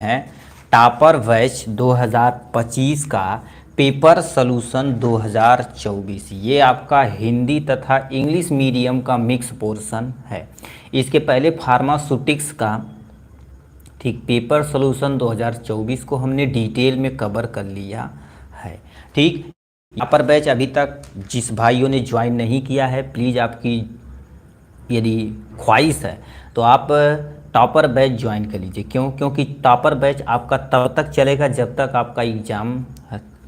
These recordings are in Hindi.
है टॉपर बैच 2025 का पेपर सॉल्यूशन 2024। ये आपका हिंदी तथा इंग्लिश मीडियम का मिक्स पोर्शन है। इसके पहले फार्मास्यूटिक्स का ठीक पेपर सॉल्यूशन 2024 को हमने डिटेल में कवर कर लिया है। ठीक, यहाँ पर बैच अभी तक जिस भाइयों ने ज्वाइन नहीं किया है, प्लीज़ आपकी यदि ख्वाहिश है तो आप टॉपर बैच ज्वाइन कर लीजिए। क्योंकि टॉपर बैच आपका तब तक चलेगा जब तक आपका एग्ज़ाम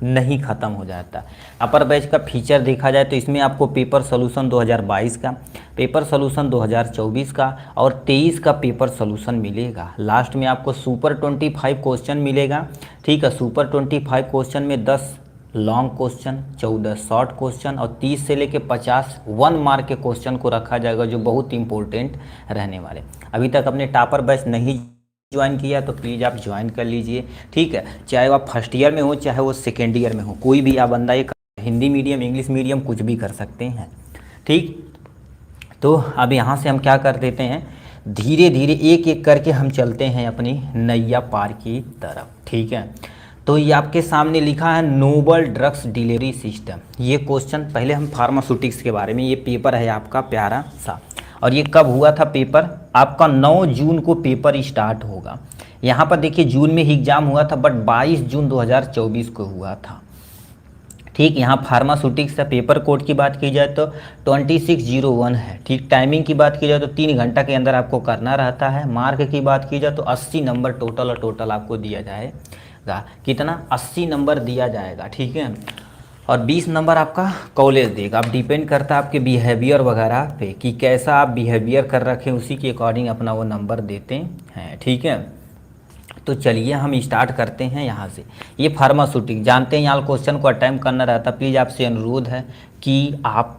नहीं ख़त्म हो जाता। टॉपर बैच का फीचर देखा जाए तो इसमें आपको पेपर सॉल्यूशन 2022 का, पेपर सॉल्यूशन 2024 का और 23 का पेपर सॉल्यूशन मिलेगा। लास्ट में आपको सुपर 25 क्वेश्चन मिलेगा। ठीक है, सुपर 25 क्वेश्चन में 10 लॉन्ग क्वेश्चन, 14 शॉर्ट क्वेश्चन और 30 से लेके 50 1 मार्क के क्वेश्चन को रखा जाएगा, जो बहुत इंपॉर्टेंट रहने वाले। अभी तक अपने टॉपर बैच नहीं ज्वाइन किया तो प्लीज़ आप ज्वाइन कर लीजिए। ठीक है, चाहे वो आप फर्स्ट ईयर में हो चाहे वो सेकेंड ईयर में हो, कोई भी आप बंदा ये हिंदी मीडियम इंग्लिश मीडियम कुछ भी कर सकते हैं। ठीक, तो अब यहाँ से हम क्या कर देते हैं, धीरे धीरे एक एक करके हम चलते हैं अपनी नैया पार की तरफ। ठीक है, तो ये आपके सामने लिखा है नोबल ड्रग्स डिलीवरी सिस्टम। ये क्वेश्चन पहले हम फार्मास्यूटिक्स के बारे में, ये पेपर है आपका प्यारा सा, और ये कब हुआ था पेपर, आपका 9 जून को पेपर स्टार्ट होगा। यहाँ पर देखिए जून में ही एग्जाम हुआ था, बट 22 जून 2024 को हुआ था। ठीक, यहाँ फार्मास्यूटिक्स का पेपर कोड की बात की जाए तो 2601 है। ठीक, टाइमिंग की बात की जाए तो 3 घंटा के अंदर आपको करना रहता है। मार्क की बात की जाए तो 80 नंबर टोटल आपको दिया जाएगा। कितना? 80 नंबर दिया जाएगा। ठीक है, और 20 नंबर आपका कॉलेज देगा। अब डिपेंड करता है आपके बिहेवियर वगैरह पे कि कैसा आप बिहेवियर कर रखे हैं, उसी के अकॉर्डिंग अपना वो नंबर देते हैं। ठीक है, तो चलिए हम स्टार्ट करते हैं यहाँ से। ये फार्मास्यूटिक जानते हैं, यहाँ क्वेश्चन को अटेम्प्ट करना रहता। प्लीज़ आपसे अनुरोध है कि आप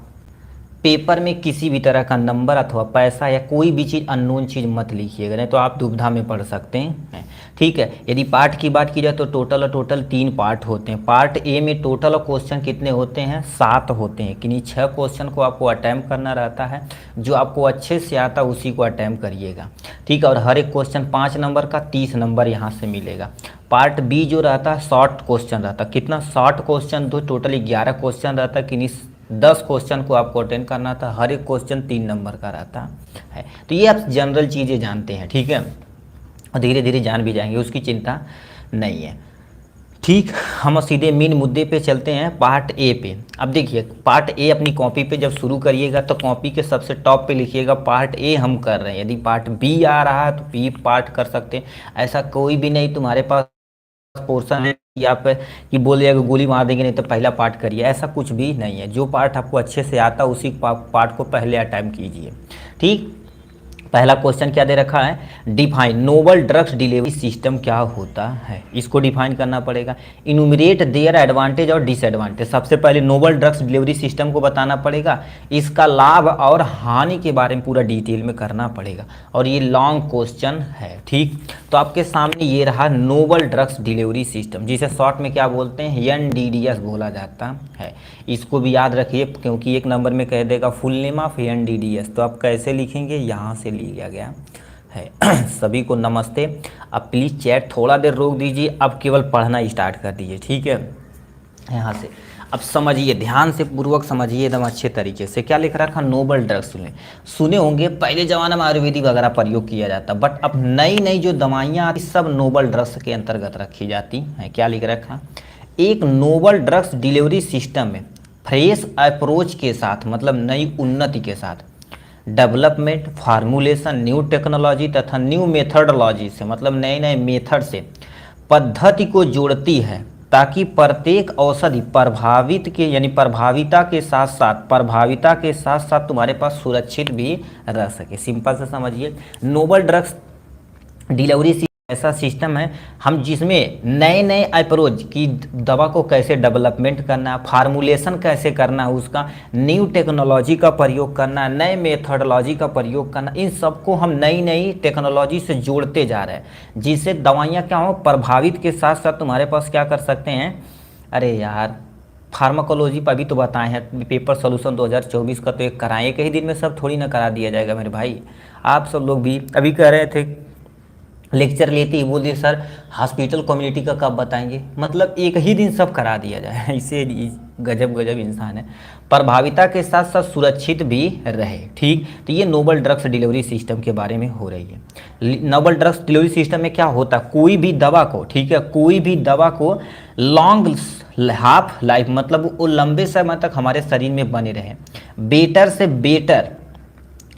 पेपर में किसी भी तरह का नंबर अथवा पैसा या कोई भी चीज़ अननोन चीज़ मत लिखिएगा, नहीं तो आप दुविधा में पढ़ सकते हैं। ठीक है, यदि पार्ट की बात की जाए तो टोटल 3 पार्ट होते हैं। पार्ट ए में टोटल क्वेश्चन कितने होते हैं? 7 होते हैं। किन्हीं 6 क्वेश्चन को आपको अटैम्प्ट करना रहता है। जो आपको अच्छे से आता उसी को अटैम्प्ट करिएगा। ठीक है, और हर एक क्वेश्चन 5 नंबर का 30 नंबर यहाँ से मिलेगा। पार्ट बी जो रहता है शॉर्ट क्वेश्चन रहता है। कितना? शॉर्ट क्वेश्चन तो टोटली 11 क्वेश्चन रहता है। किन्हीं 10 क्वेश्चन को आपको अटेंड करना था। हर एक क्वेश्चन 3 नंबर का रहता है। तो ये आप जनरल चीज़ें जानते हैं। ठीक है, और धीरे धीरे जान भी जाएंगे, उसकी चिंता नहीं है। ठीक, हम सीधे मेन मुद्दे पे चलते हैं, पार्ट ए पे। अब देखिए पार्ट ए अपनी कॉपी पे जब शुरू करिएगा तो कॉपी के सबसे टॉप पे लिखिएगा पार्ट ए हम कर रहे हैं। यदि पार्ट बी आ रहा है तो बी पार्ट कर सकते हैं। ऐसा कोई भी नहीं तुम्हारे पास पोर्शन है कि आप कि बोलिएगा गोली मार देंगे नहीं तो पहला पार्ट करिए, ऐसा कुछ भी नहीं है। जो पार्ट आपको अच्छे से आता उसी पार्ट को पहले अटेम्प्ट कीजिए। ठीक, पहला क्वेश्चन क्या दे रखा है? Define novel drugs delivery system क्या होता है, इसको डिफाइन करना पड़ेगा। इनुमरेट देयर एडवांटेज और डिसएडवांटेज। सबसे पहले नोबल ड्रग्स डिलीवरी सिस्टम को बताना पड़ेगा, इसका लाभ और हानि के बारे में पूरा डिटेल में करना पड़ेगा, और ये लॉन्ग क्वेश्चन है। ठीक, तो आपके सामने ये रहा नोबल ड्रग्स डिलीवरी सिस्टम, जिसे शॉर्ट में क्या बोलते हैं? NDDS बोला जाता है। इसको भी याद रखिए क्योंकि एक नंबर में कह देगा फुल नेम ऑफ NDDS, तो आप कैसे लिखेंगे? यहाँ से लिया गया है। सभी को नमस्ते। अब प्लीज़ चैट थोड़ा देर रोक दीजिए, अब केवल पढ़ना स्टार्ट कर दीजिए। ठीक है, यहाँ से अब समझिए, ध्यान से पूर्वक समझिए एकदम अच्छे तरीके से। क्या लिख रखा? Novel drugs. सुने होंगे पहले ज़माने में आयुर्वेदिक वगैरह प्रयोग किया जाता, बट अब नई नई जो दवाइयाँ आती सब नोबल ड्रग्स के अंतर्गत रखी जाती हैं। क्या लिख रखा? एक नोबल ड्रग्स डिलीवरी सिस्टम में फ्रेश अप्रोच के साथ, मतलब नई उन्नति के साथ, डेवलपमेंट, फार्मूलेशन, न्यू टेक्नोलॉजी तथा न्यू मेथडोलॉजी से, मतलब नए नए मेथड से पद्धति को जोड़ती है, ताकि प्रत्येक औषधि प्रभाविता के साथ साथ तुम्हारे पास सुरक्षित भी रह सके। सिंपल से समझिए, नोबल ड्रग्स डिलीवरी ऐसा सिस्टम है हम जिसमें नए नए अप्रोच की दवा को कैसे डेवलपमेंट करना है, फार्मूलेशन कैसे करना है, उसका न्यू टेक्नोलॉजी का प्रयोग करना है, नए मेथडोलॉजी का प्रयोग करना, इन सबको हम नई नई टेक्नोलॉजी से जोड़ते जा रहे हैं, जिससे दवाइयाँ क्या हो प्रभावित के साथ साथ तुम्हारे पास क्या कर सकते हैं। अरे यार फार्माकोलॉजी पर अभी तो बताए हैं, पेपर सॉल्यूशन 2024 का तो एक कराएं, एक ही दिन में सब थोड़ी ना करा दिया जाएगा मेरे भाई। आप सब लोग भी अभी कह रहे थे लेक्चर लेते ही बोल दिए सर हॉस्पिटल कम्युनिटी का कब बताएंगे, मतलब एक ही दिन सब करा दिया जाए। इसे गजब गजब इंसान है। प्रभाविता के साथ साथ सुरक्षित भी रहे। ठीक, तो ये नोबल ड्रग्स डिलीवरी सिस्टम के बारे में हो रही है। नोबल ड्रग्स डिलीवरी सिस्टम में क्या होता है, कोई भी दवा को, ठीक है, कोई भी दवा को लॉन्ग हाफ लाइफ, मतलब वो लंबे समय तक हमारे शरीर में बने रहे, बेटर से बेटर,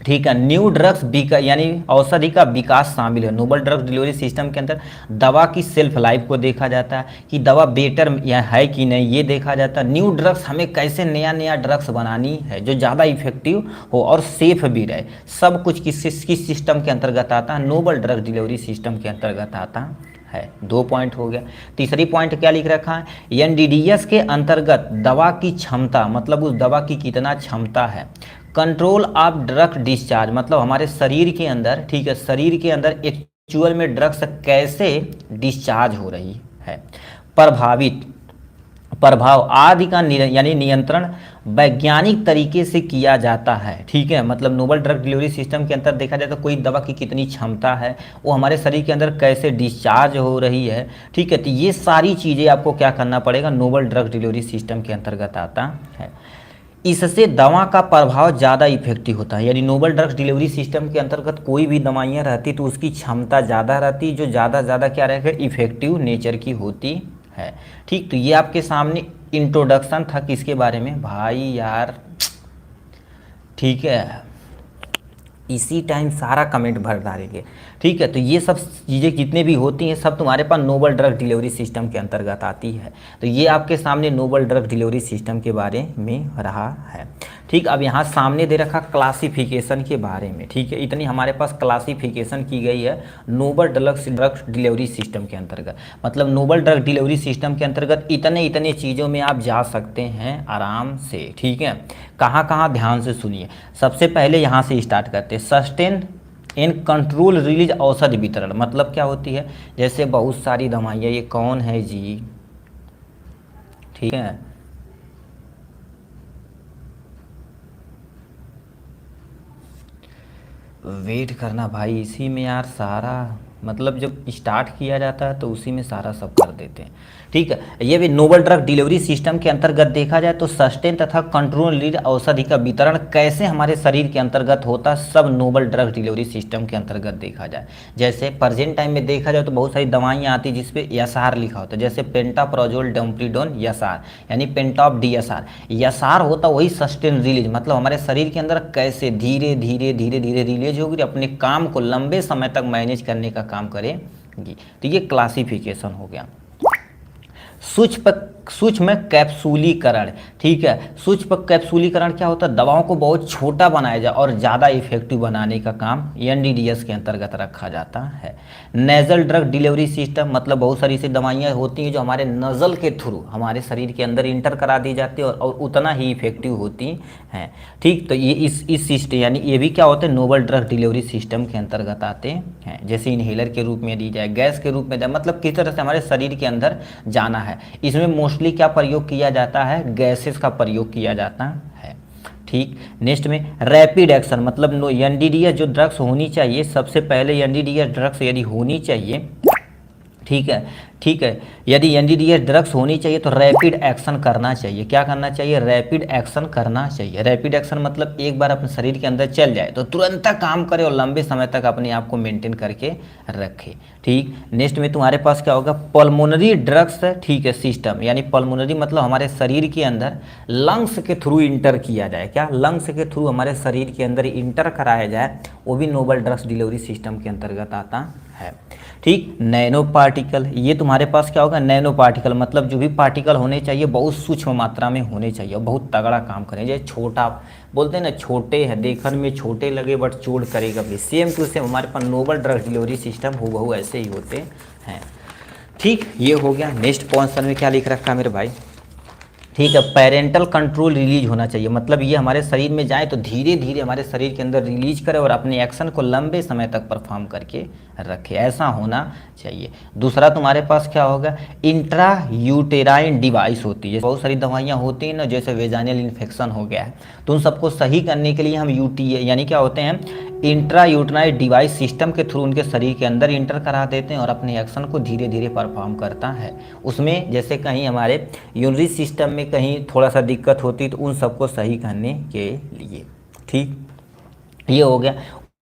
ठीक है, न्यू ड्रग्स यानी औषधि का विकास शामिल है। नोबल ड्रग्स डिलीवरी सिस्टम के अंदर दवा की सेल्फ लाइफ को देखा जाता है कि दवा बेटर है कि नहीं, ये देखा जाता है। न्यू ड्रग्स, हमें कैसे नया नया ड्रग्स बनानी है जो ज़्यादा इफेक्टिव हो और सेफ भी रहे, सब कुछ किस सिस्टम के अंतर्गत आता है, नोबल ड्रग्स डिलीवरी सिस्टम के अंतर्गत आता है। 2 पॉइंट हो गया। तीसरी पॉइंट क्या लिख रखा है, एनडीडीएस के अंतर्गत दवा की क्षमता, मतलब उस दवा की कितना क्षमता है। कंट्रोल ऑफ ड्रग डिस्चार्ज, मतलब हमारे शरीर के अंदर, ठीक है, शरीर के अंदर एक्चुअल में ड्रग्स कैसे डिस्चार्ज हो रही है। प्रभाव आदि का यानी नियंत्रण वैज्ञानिक तरीके से किया जाता है। ठीक है, मतलब नोबल ड्रग डिलीवरी सिस्टम के अंदर देखा जाए तो कोई दवा की कितनी क्षमता है, वो हमारे शरीर के अंदर कैसे डिस्चार्ज हो रही है। ठीक है, तो ये सारी चीज़ें आपको क्या करना पड़ेगा, नोबल ड्रग डिलीवरी सिस्टम के अंतर्गत आता है। इससे दवा का प्रभाव ज़्यादा इफेक्टिव होता है, यानी नोबल ड्रग्स डिलीवरी सिस्टम के अंतर्गत कोई भी दवाइयाँ रहती तो उसकी क्षमता ज़्यादा रहती, जो ज़्यादा क्या रहेगा, इफेक्टिव नेचर की होती है। ठीक, तो ये आपके सामने इंट्रोडक्शन था किसके बारे में भाई यार, ठीक है, इसी टाइम सारा कमेंट भर डालेंगे। ठीक है, तो ये सब चीज़ें जितने भी होती हैं सब तुम्हारे पास नोबल ड्रग डिलीवरी सिस्टम के अंतर्गत आती है। तो ये आपके सामने नोबल ड्रग डिलीवरी सिस्टम के बारे में रहा है। ठीक, अब यहाँ सामने दे रखा क्लासिफिकेशन के बारे में। ठीक है, इतनी हमारे पास क्लासिफिकेशन की गई है नोबल ड्रग डिलीवरी सिस्टम के अंतर्गत, मतलब नोबल ड्रग डिलीवरी सिस्टम के अंतर्गत इतने चीज़ों में आप जा सकते हैं आराम से। ठीक है, कहाँ ध्यान से सुनिए। सबसे पहले यहाँ से स्टार्ट करते हैं, सस्टेन इन कंट्रोल रिलीज औषधि वितरण, मतलब क्या होती है, जैसे बहुत सारी दवाइयाँ, ये कौन है जी, ठीक है, वेट करना भाई, इसी में यार सारा, मतलब जब स्टार्ट किया जाता है तो उसी में सारा सब कर देते हैं। ठीक है, ये भी नोबल ड्रग डिलीवरी सिस्टम के अंतर्गत देखा जाए तो सस्टेन तथा कंट्रोल रिलीज औषधि का वितरण कैसे हमारे शरीर के अंतर्गत होता, सब नोबल ड्रग डिलीवरी सिस्टम के अंतर्गत देखा जाए। जैसे प्रेजेंट टाइम में देखा जाए तो बहुत सारी दवाइयाँ आती जिसपे एसआर लिखा होता है, जैसे पेंटाप्रोजोल डोमप्रिडोन एसआर, यानी पेंटॉप डीएसआर। एसआर होता वही सस्टेन रिलीज, मतलब हमारे शरीर के अंदर कैसे धीरे धीरे रिलीज होगी, अपने काम को लंबे समय तक मैनेज करने का काम करेगी। तो ये क्लासिफिकेशन हो गया। सूक्ष्म कैप्सूलीकरण, ठीक है, सूक्ष्म कैप्सूलीकरण क्या होता है, दवाओं को बहुत छोटा बनाया जाए और ज़्यादा इफेक्टिव बनाने का काम एनडीडीएस के अंतर्गत रखा जाता है। नेजल ड्रग डिलीवरी सिस्टम, मतलब बहुत सारी ऐसी दवाइयाँ होती हैं जो हमारे नज़ल के थ्रू हमारे शरीर के अंदर इंटर करा दी जाती है और उतना ही इफेक्टिव होती हैं। ठीक, तो ये इस सिस्टम, यानी ये भी क्या होते हैं, नोबल ड्रग डिलीवरी सिस्टम के अंतर्गत आते हैं। जैसे इनहेलर के रूप में दी जाए, गैस के रूप में जाए, मतलब किस तरह से हमारे शरीर के अंदर जाना है। इसमें मोस्टली क्या प्रयोग किया जाता है, गैसेस का प्रयोग किया जाता है। ठीक, नेक्स्ट में रैपिड एक्शन, मतलब एनडीडीएस जो ड्रग्स होनी चाहिए, सबसे पहले एनडीडीएस ड्रग्स यदि होनी चाहिए, ठीक है, यदि एनडीडीएस ड्रग्स होनी चाहिए तो रैपिड एक्शन करना चाहिए। क्या करना चाहिए, रैपिड एक्शन करना चाहिए। रैपिड एक्शन मतलब एक बार अपने शरीर के अंदर चल जाए तो तुरंत काम करे और लंबे समय तक अपने आप को मेंटेन करके रखे। ठीक, नेक्स्ट में तुम्हारे पास क्या होगा, पल्मोनरी ड्रग्स, ठीक है, सिस्टम, यानी पल्मोनरी मतलब हमारे शरीर के अंदर लंग्स के थ्रू इंटर किया जाए। क्या, लंग्स के थ्रू हमारे शरीर के अंदर इंटर कराया जाए, वो भी नोबल ड्रग्स डिलीवरी सिस्टम के अंतर्गत आता है। ठीक, नैनो पार्टिकल, ये तुम्हारे पास क्या होगा, नैनो पार्टिकल मतलब जो भी पार्टिकल होने चाहिए बहुत सूक्ष्म मात्रा में होने चाहिए और बहुत तगड़ा काम करें। जैसे छोटा बोलते हैं ना, छोटे हैं, देखने में छोटे लगे बट चोट करेगा भी, सेम टू सेम हमारे पास नोबल ड्रग डिलीवरी सिस्टम हूबहू ऐसे ही होते हैं। ठीक, ये हो गया। नेक्स्ट पोर्शन में क्या लिख रखा है मेरे भाई, ठीक है, पेरेंटल कंट्रोल रिलीज होना चाहिए, मतलब ये हमारे शरीर में जाए तो धीरे धीरे हमारे शरीर के अंदर रिलीज करे और अपने एक्शन को लंबे समय तक परफॉर्म करके रखे, ऐसा होना चाहिए। दूसरा तुम्हारे पास क्या होगा, इंट्रा यूटेराइन डिवाइस होती है। बहुत सारी दवाइयाँ होती हैं ना, जैसे वेजाइनल इन्फेक्शन हो गया है, तो उन सबको सही करने के लिए हम यूटी यानी क्या होते हैं, इंट्रा यूटेराइन डिवाइस सिस्टम के थ्रू उनके शरीर के अंदर इंटर करा देते हैं और अपने एक्शन को धीरे धीरे परफॉर्म करता है। उसमें जैसे कहीं हमारे यूरिनरी सिस्टम में कहीं थोड़ा सा दिक्कत होती तो उन सबको सही करने के लिए, ठीक, ये हो गया।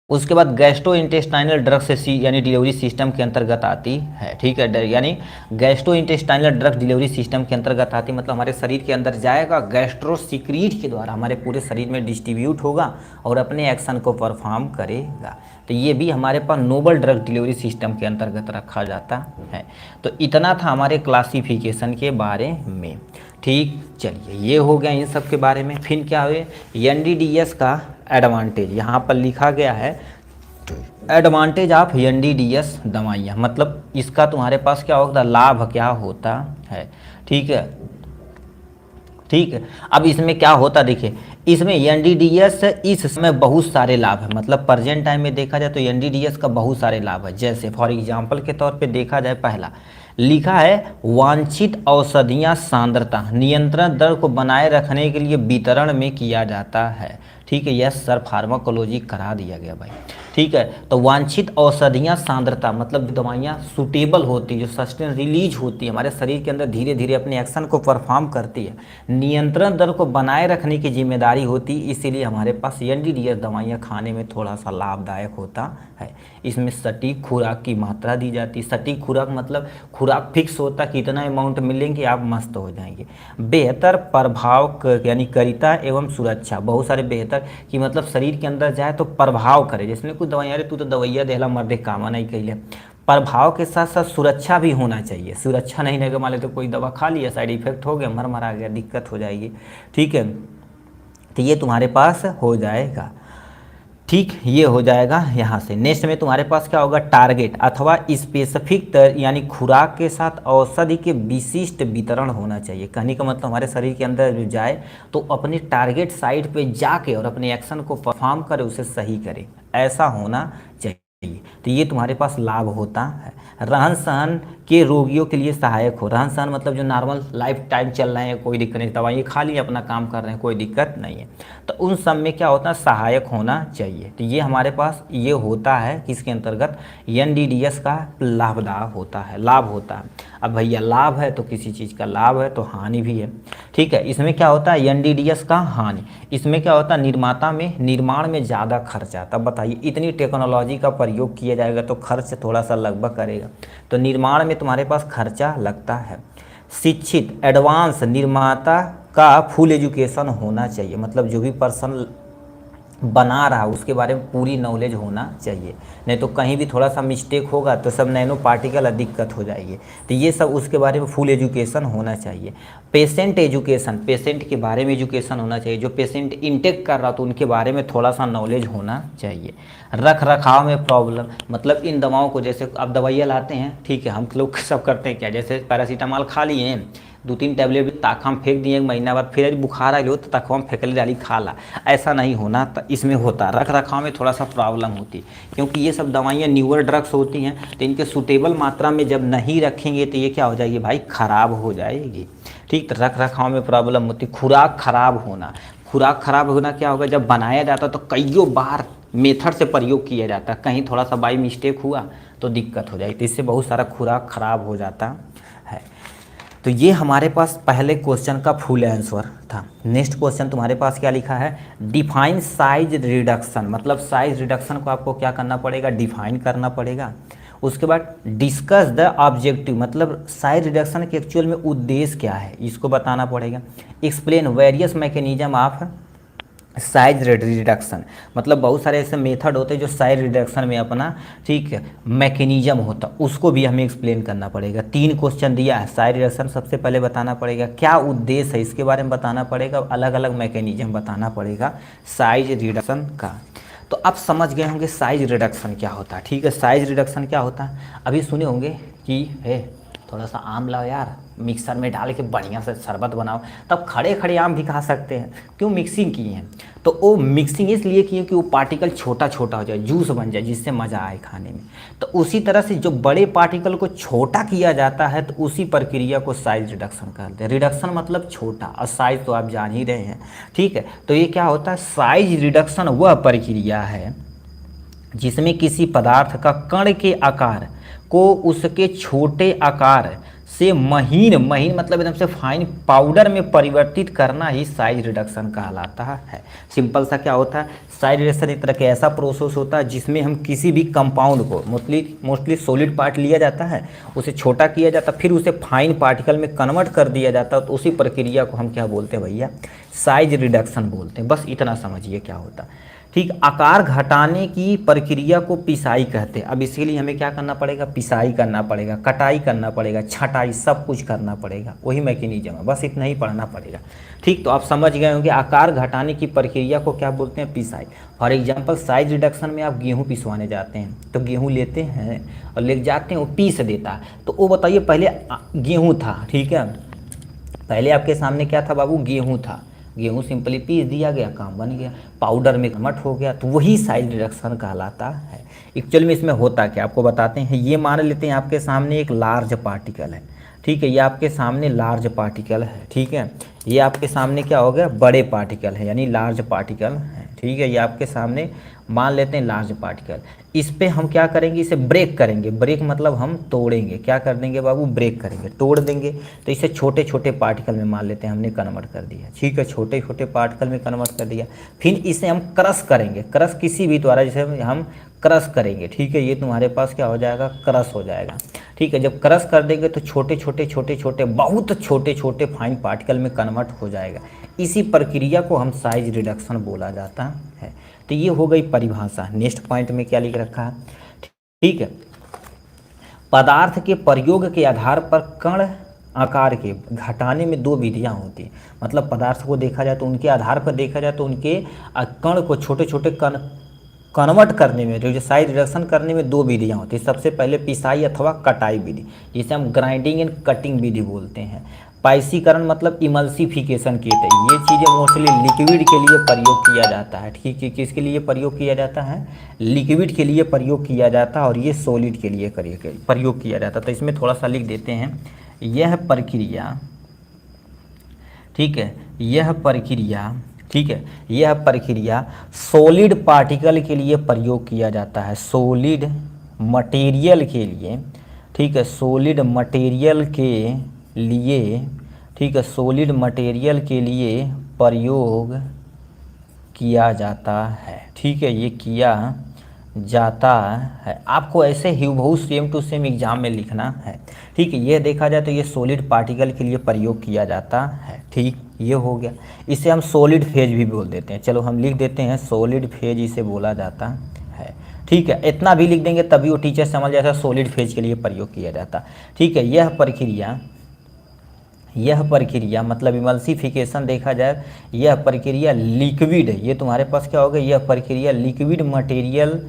उसके बाद गैस्ट्रो इंटेस्टाइनल ड्रग से यानी डिलीवरी सिस्टम के अंतर्गत आती है, ठीक है, यानी gastro intestinal drug delivery system के अंतर्गत आती, मतलब हमारे शरीर के अंदर जाएगा, गैस्ट्रो सिक्रीट के द्वारा हमारे पूरे शरीर में डिस्ट्रीब्यूट होगा और अपने एक्शन को परफॉर्म करेगा। तो ये भी हमारे पास नोबल ड्रग डिलीवरी सिस्टम के अंतर्गत रखा जाता है। तो इतना था हमारे क्लासिफिकेशन के बारे में, ठीक। चलिए, ये हो गया इन सब के बारे में। फिर क्या हुए, एनडीडीएस का एडवांटेज यहाँ पर लिखा गया है, एडवांटेज ऑफ एनडीडीएस दवाइयाँ, मतलब इसका तुम्हारे पास क्या होता है, लाभ क्या होता है, ठीक है, ठीक है। अब इसमें क्या होता, देखिए इसमें एनडीडीएस इस समय बहुत सारे लाभ है, मतलब प्रेजेंट टाइम में देखा जाए तो एनडीडीएस का बहुत सारे लाभ है। जैसे फॉर एग्जांपल के तौर पे देखा जाए, पहला लिखा है वांछित औषधियाँ सांद्रता नियंत्रण दर को बनाए रखने के लिए वितरण में किया जाता है, ठीक है, यह सर फार्माकोलॉजी करा दिया गया भाई, ठीक है। तो वांछित औषधियाँ सांद्रता मतलब दवाइयाँ सूटेबल होती है, जो सस्टेन रिलीज होती है हमारे शरीर के अंदर, धीरे धीरे अपने एक्शन को परफॉर्म करती है, नियंत्रण दर को बनाए रखने की जिम्मेदारी होती है, इसीलिए हमारे पास एनडीडीएस दवाइयाँ खाने में थोड़ा सा लाभदायक होता है। इसमें सटीक खुराक की मात्रा दी जाती है, सटीक खुराक मतलब खुराक फिक्स होता, कितना अमाउंट मिलेंगे आप मस्त हो जाएंगे। बेहतर प्रभाव यानी करिता एवं सुरक्षा, बहुत सारे बेहतर कि मतलब शरीर के अंदर जाए तो प्रभाव करे, जिसमें कुछ दवाइयाँ तू तो दवाइयाँ देहला मर्दे काम नहीं कैले, प्रभाव के साथ साथ सुरक्षा भी होना चाहिए। सुरक्षा नहीं रहेगा, मान लो तो कोई दवा खा लिया, साइड इफेक्ट हो गया, मर आ गया, दिक्कत हो जाएगी, ठीक है। तो ये तुम्हारे पास हो जाएगा, ठीक, ये हो जाएगा यहाँ से। नेक्स्ट में तुम्हारे पास क्या होगा, टारगेट अथवा स्पेसिफिक यानी खुराक के साथ औषधि के विशिष्ट वितरण होना चाहिए। कहने का मतलब हमारे शरीर के अंदर जो जाए तो अपने टारगेट साइट पे जाके और अपने एक्शन को परफॉर्म करे, उसे सही करे, ऐसा होना चाहिए। तो ये तुम्हारे पास लाभ होता है। रहन सहन के रोगियों के लिए सहायक हो, रहन सहन मतलब जो नॉर्मल लाइफ टाइम चल रहे हैं, कोई दिक्कत नहीं, दवाइयाँ खा ली अपना काम कर रहे हैं, कोई दिक्कत नहीं है, तो उन सब में क्या होता है, सहायक होना चाहिए। तो ये हमारे पास ये होता है किसके अंतर्गत, एनडीडीएस का लाभदायक होता है, लाभ होता है। अब भैया लाभ है तो किसी चीज़ का लाभ है तो हानि भी है, ठीक है। इसमें क्या होता है, एनडीडीएस का हानि, इसमें क्या होता है, निर्माता में निर्माण में ज़्यादा खर्चा। तब बताइए इतनी टेक्नोलॉजी का प्रयोग किया जाएगा तो खर्च थोड़ा सा लगभग करेगा, तो निर्माण में तुम्हारे पास खर्चा लगता है। शिक्षित एडवांस निर्माता का फुल एजुकेशन होना चाहिए, मतलब जो भी पर्सन बना रहा उसके बारे में पूरी नॉलेज होना चाहिए, नहीं तो कहीं भी थोड़ा सा मिस्टेक होगा तो सब नैनो पार्टिकल दिक्कत हो जाएगी। तो ये सब उसके बारे में फुल एजुकेशन होना चाहिए। पेशेंट एजुकेशन, पेशेंट के बारे में एजुकेशन होना चाहिए, जो पेशेंट इंटेक कर रहा तो उनके बारे में थोड़ा सा नॉलेज होना चाहिए। रख रखाव में प्रॉब्लम, मतलब इन दवाओं को, जैसे आप दवाइयाँ लाते हैं, ठीक है, हम लोग सब करते हैं क्या, जैसे पैरासीटामॉल खा लिए हैं, 2-3 टैबलेट भी ताक हम फेंक दिए, एक महीना बाद फिर बुखार आ लो तो तक हम फेंकले डाली खा ला, ऐसा नहीं होना। तो इसमें होता रख रखाव में थोड़ा सा प्रॉब्लम होती है, क्योंकि ये सब दवाइयाँ न्यूअर ड्रग्स होती हैं, तो इनके सूटेबल मात्रा में जब नहीं रखेंगे तो ये क्या हो जाएगी भाई, ख़राब हो जाएगी, ठीक। तो रख रखाव में प्रॉब्लम होती। खुराक खराब होना, खुराक खराब होना क्या होगा, जब बनाया जाता तो कईयों बार मेथड से प्रयोग किया जाता, कहीं थोड़ा सा बाई मिस्टेक हुआ तो दिक्कत हो जाएगी, तो इससे बहुत सारा खुराक खराब हो जाता है। तो ये हमारे पास पहले क्वेश्चन का फुल आंसर था। नेक्स्ट क्वेश्चन तुम्हारे पास क्या लिखा है, डिफाइन साइज रिडक्शन, मतलब साइज रिडक्शन को आपको क्या करना पड़ेगा, डिफाइन करना पड़ेगा। उसके बाद डिस्कस द ऑब्जेक्टिव, मतलब साइज रिडक्शन के एक्चुअल में उद्देश्य क्या है, इसको बताना पड़ेगा। Explain various mechanism of size reduction, मतलब बहुत सारे ऐसे मेथड होते हैं जो साइज रिडक्शन में अपना, ठीक है, मैकेनिज्म होता, उसको भी हमें एक्सप्लेन करना पड़ेगा। 3 क्वेश्चन दिया है, साइज रिडक्शन सबसे पहले बताना पड़ेगा, क्या उद्देश्य है इसके बारे में बताना पड़ेगा, अलग अलग मैकेनिज्म बताना पड़ेगा साइज रिडक्शन का। तो आप समझ गए होंगे साइज रिडक्शन क्या होता है, ठीक है। साइज रिडक्शन क्या होता है, अभी सुने होंगे कि थोड़ा सा आम लाओ यार, मिक्सर में डाल के बढ़िया से शरबत बनाओ, तब खड़े खड़े आम भी खा सकते हैं, क्यों, मिक्सिंग किए हैं। तो वो मिक्सिंग इसलिए किए कि वो पार्टिकल छोटा छोटा हो जाए, जूस बन जाए, जिससे मज़ा आए खाने में। तो उसी तरह से जो बड़े पार्टिकल को छोटा किया जाता है तो उसी प्रक्रिया को साइज रिडक्शन कहते हैं। रिडक्शन मतलब छोटा, और साइज तो आप जान ही रहे हैं, ठीक है। तो ये क्या होता है, साइज रिडक्शन वह प्रक्रिया है जिसमें किसी पदार्थ का कण के आकार को उसके छोटे आकार से महीन महीन मतलब एकदम से फाइन पाउडर में परिवर्तित करना ही साइज रिडक्शन कहलाता है। सिंपल सा क्या होता है, साइज रिडक्शन एक तरह का ऐसा प्रोसेस होता है जिसमें हम किसी भी कंपाउंड को मोस्टली सॉलिड पार्ट लिया जाता है, उसे छोटा किया जाता है, फिर उसे फाइन पार्टिकल में कन्वर्ट कर दिया जाता है। तो उसी प्रक्रिया को हम क्या बोलते हैं भैया, साइज रिडक्शन बोलते हैं। बस इतना समझिए क्या होता है, ठीक। आकार घटाने की प्रक्रिया को पिसाई कहते हैं। अब इसके लिए हमें क्या करना पड़ेगा, पिसाई करना पड़ेगा, कटाई करना पड़ेगा, छटाई, सब कुछ करना पड़ेगा, वही मैकेनिज्म है, बस इतना ही पढ़ना पड़ेगा, ठीक। तो आप समझ गए होंगे आकार घटाने की प्रक्रिया को क्या बोलते हैं, पिसाई। फॉर एग्जाम्पल साइज रिडक्शन में आप गेहूँ पिसवाने जाते हैं, तो गेहूँ लेते हैं और ले जाते हैं, वो पीस देता है। तो वो बताइए, पहले गेहूँ था, ठीक है, पहले आपके सामने क्या था बाबू, गेहूँ था, गेहूँ सिंपली पीस दिया गया, काम बन गया, पाउडर में कन्वर्ट हो गया, तो वही साइज रिडक्शन कहलाता है। एक्चुअल में इसमें होता क्या आपको बताते हैं। ये मान लेते हैं आपके सामने एक लार्ज पार्टिकल है, ठीक है, ये आपके सामने लार्ज पार्टिकल है, ठीक है, ये आपके सामने क्या हो गया, बड़े पार्टिकल है, यानी लार्ज पार्टिकल है, ठीक है, ये आपके सामने मान लेते हैं लार्ज पार्टिकल। इस पे हम क्या करेंगे, इसे ब्रेक करेंगे, ब्रेक मतलब हम तोड़ेंगे, क्या कर देंगे बाबू, ब्रेक करेंगे, तोड़ देंगे। तो इसे छोटे छोटे पार्टिकल में मान लेते हैं हमने कन्वर्ट कर दिया, ठीक है, छोटे छोटे पार्टिकल में कन्वर्ट कर दिया। फिर इसे हम क्रश करेंगे, क्रश किसी भी द्वारा, जैसे हम क्रश करेंगे, ठीक है, ये तुम्हारे पास क्या हो जाएगा, क्रश हो जाएगा, ठीक है। जब क्रश कर देंगे तो छोटे छोटे बहुत छोटे छोटे फाइन पार्टिकल में कन्वर्ट हो जाएगा। इसी प्रक्रिया को हम साइज रिडक्शन बोला जाता है। तो ये हो गई परिभाषा। नेक्स्ट पॉइंट में क्या लिख रखा है, ठीक है, पदार्थ के प्रयोग के आधार पर कण आकार के घटाने में दो विधियां होती हैं। मतलब पदार्थ को देखा जाए तो उनके आधार पर देखा जाए तो उनके कण को छोटे छोटे कण कन्वर्ट करने में, जो साइज रिडक्शन करने में दो विधियां होती हैं। सबसे पहले पिसाई अथवा कटाई विधि, जिसे हम ग्राइंडिंग एंड कटिंग विधि बोलते हैं। पाइसीकरण मतलब इमल्सिफिकेशन की, ये चीज़ें मोस्टली लिक्विड के लिए प्रयोग किया जाता है, ठीक है। किसके लिए प्रयोग किया जाता है, लिक्विड के लिए प्रयोग किया जाता है, और ये सॉलिड के लिए प्रयोग किया जाता है। तो इसमें थोड़ा सा लिख देते हैं, यह प्रक्रिया, ठीक है, यह प्रक्रिया, ठीक है, यह प्रक्रिया सॉलिड पार्टिकल के लिए प्रयोग किया जाता है, सॉलिड मटेरियल के लिए, ठीक है, सॉलिड मटेरियल के लिए, ठीक है, सॉलिड मटेरियल के लिए प्रयोग किया जाता है, ठीक है, ये किया जाता है। आपको ऐसे ह्यूबहू सेम टू सेम एग्जाम में लिखना है, ठीक है। ये देखा जाए तो ये सॉलिड पार्टिकल के लिए प्रयोग किया जाता है, ठीक, ये हो गया। इसे हम सॉलिड फेज भी बोल देते हैं, चलो हम लिख देते हैं सॉलिड फेज इसे बोला जाता है, ठीक है। इतना भी लिख देंगे तभी वो टीचर समझ जाता है सॉलिड फेज के लिए प्रयोग किया जाता, ठीक है। यह प्रक्रिया मतलब इमल्सिफिकेशन देखा जाए, यह प्रक्रिया लिक्विड है, ये तुम्हारे पास क्या होगा, यह प्रक्रिया लिक्विड मटेरियल,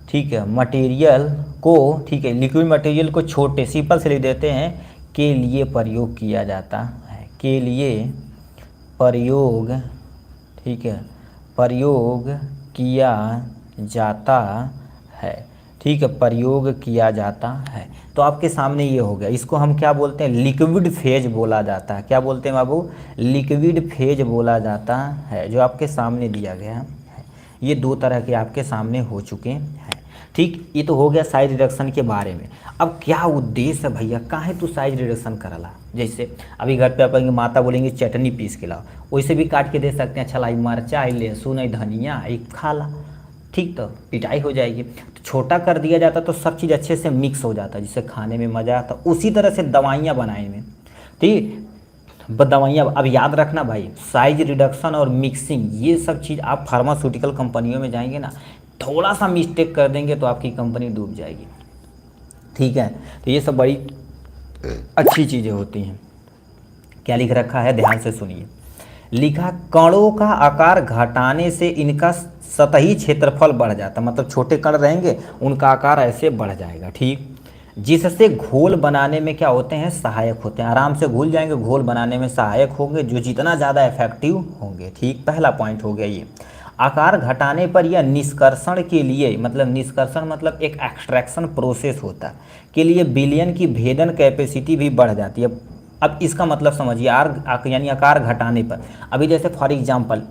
ठीक है, मटेरियल को, ठीक है, लिक्विड मटेरियल को छोटे, सिंपल से लिख देते हैं, के लिए प्रयोग किया जाता है, के लिए प्रयोग, ठीक है, प्रयोग किया जाता है, ठीक है, प्रयोग किया जाता है। तो आपके सामने ये हो गया, इसको हम क्या बोलते हैं, लिक्विड फेज बोला जाता है। क्या बोलते हैं बाबू, लिक्विड फेज बोला जाता है, जो आपके सामने दिया गया है। ये दो तरह के आपके सामने हो चुके हैं, ठीक। ये तो हो गया साइज रिडक्शन के बारे में। अब क्या उद्देश्य है भैया, काहे तू साइज रिडक्शन करला। जैसे अभी घर पे अपन माता बोलेंगे चटनी पीस के लाओ, वैसे भी काट के दे सकते हैं, अच्छा लाई मरचा आई, लहसुन आई, धनिया आई, खा ला, ठीक, तो पिटाई हो जाएगी। तो छोटा कर दिया जाता तो सब चीज़ अच्छे से मिक्स हो जाता, जिससे खाने में मज़ा आता। उसी तरह से दवाइयाँ बनाने में, ठीक, दवाइयाँ। अब याद रखना भाई, साइज रिडक्शन और मिक्सिंग, ये सब चीज़ आप फार्मास्यूटिकल कंपनियों में जाएंगे ना, थोड़ा सा मिस्टेक कर देंगे तो आपकी कंपनी डूब जाएगी, ठीक है। तो ये सब बड़ी अच्छी चीज़ें होती हैं। क्या लिख रखा है, ध्यान से सुनिए। लिखा, कणों का आकार घटाने से इनका सतही क्षेत्रफल बढ़ जाता, मतलब छोटे कण रहेंगे उनका आकार ऐसे बढ़ जाएगा, ठीक, जिससे घोल बनाने में क्या होते हैं, सहायक होते हैं। आराम से घुल जाएंगे, घोल बनाने में सहायक होंगे, जो जितना ज़्यादा इफेक्टिव होंगे, ठीक, पहला पॉइंट हो गया ये। आकार घटाने पर या निष्कर्षण के लिए, मतलब निष्कर्षण मतलब एक एक्सट्रैक्शन प्रोसेस होता है, के लिए विलयन की भेदन कैपेसिटी भी बढ़ जाती है। अब इसका मतलब समझिए, यानी आकार घटाने पर, अभी जैसे फॉर एग्जांपल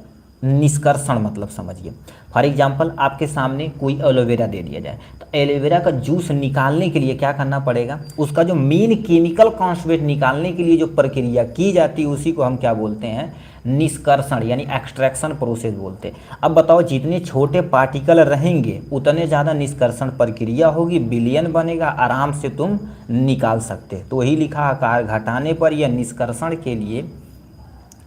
निष्कर्षण मतलब समझिए, फॉर एग्जांपल आपके सामने कोई एलोवेरा दे दिया जाए, तो एलोवेरा का जूस निकालने के लिए क्या करना पड़ेगा, उसका जो मेन केमिकल कॉन्सेंट्रेट निकालने के लिए जो प्रक्रिया की जाती है उसी को हम क्या बोलते हैं, निष्कर्षण यानी एक्सट्रैक्शन प्रोसेस बोलते हैं। अब बताओ, जितने छोटे पार्टिकल रहेंगे उतने ज़्यादा निष्कर्षण प्रक्रिया होगी, विलयन बनेगा, आराम से तुम निकाल सकते। तो वही लिखा, आकार घटाने पर या निष्कर्षण के लिए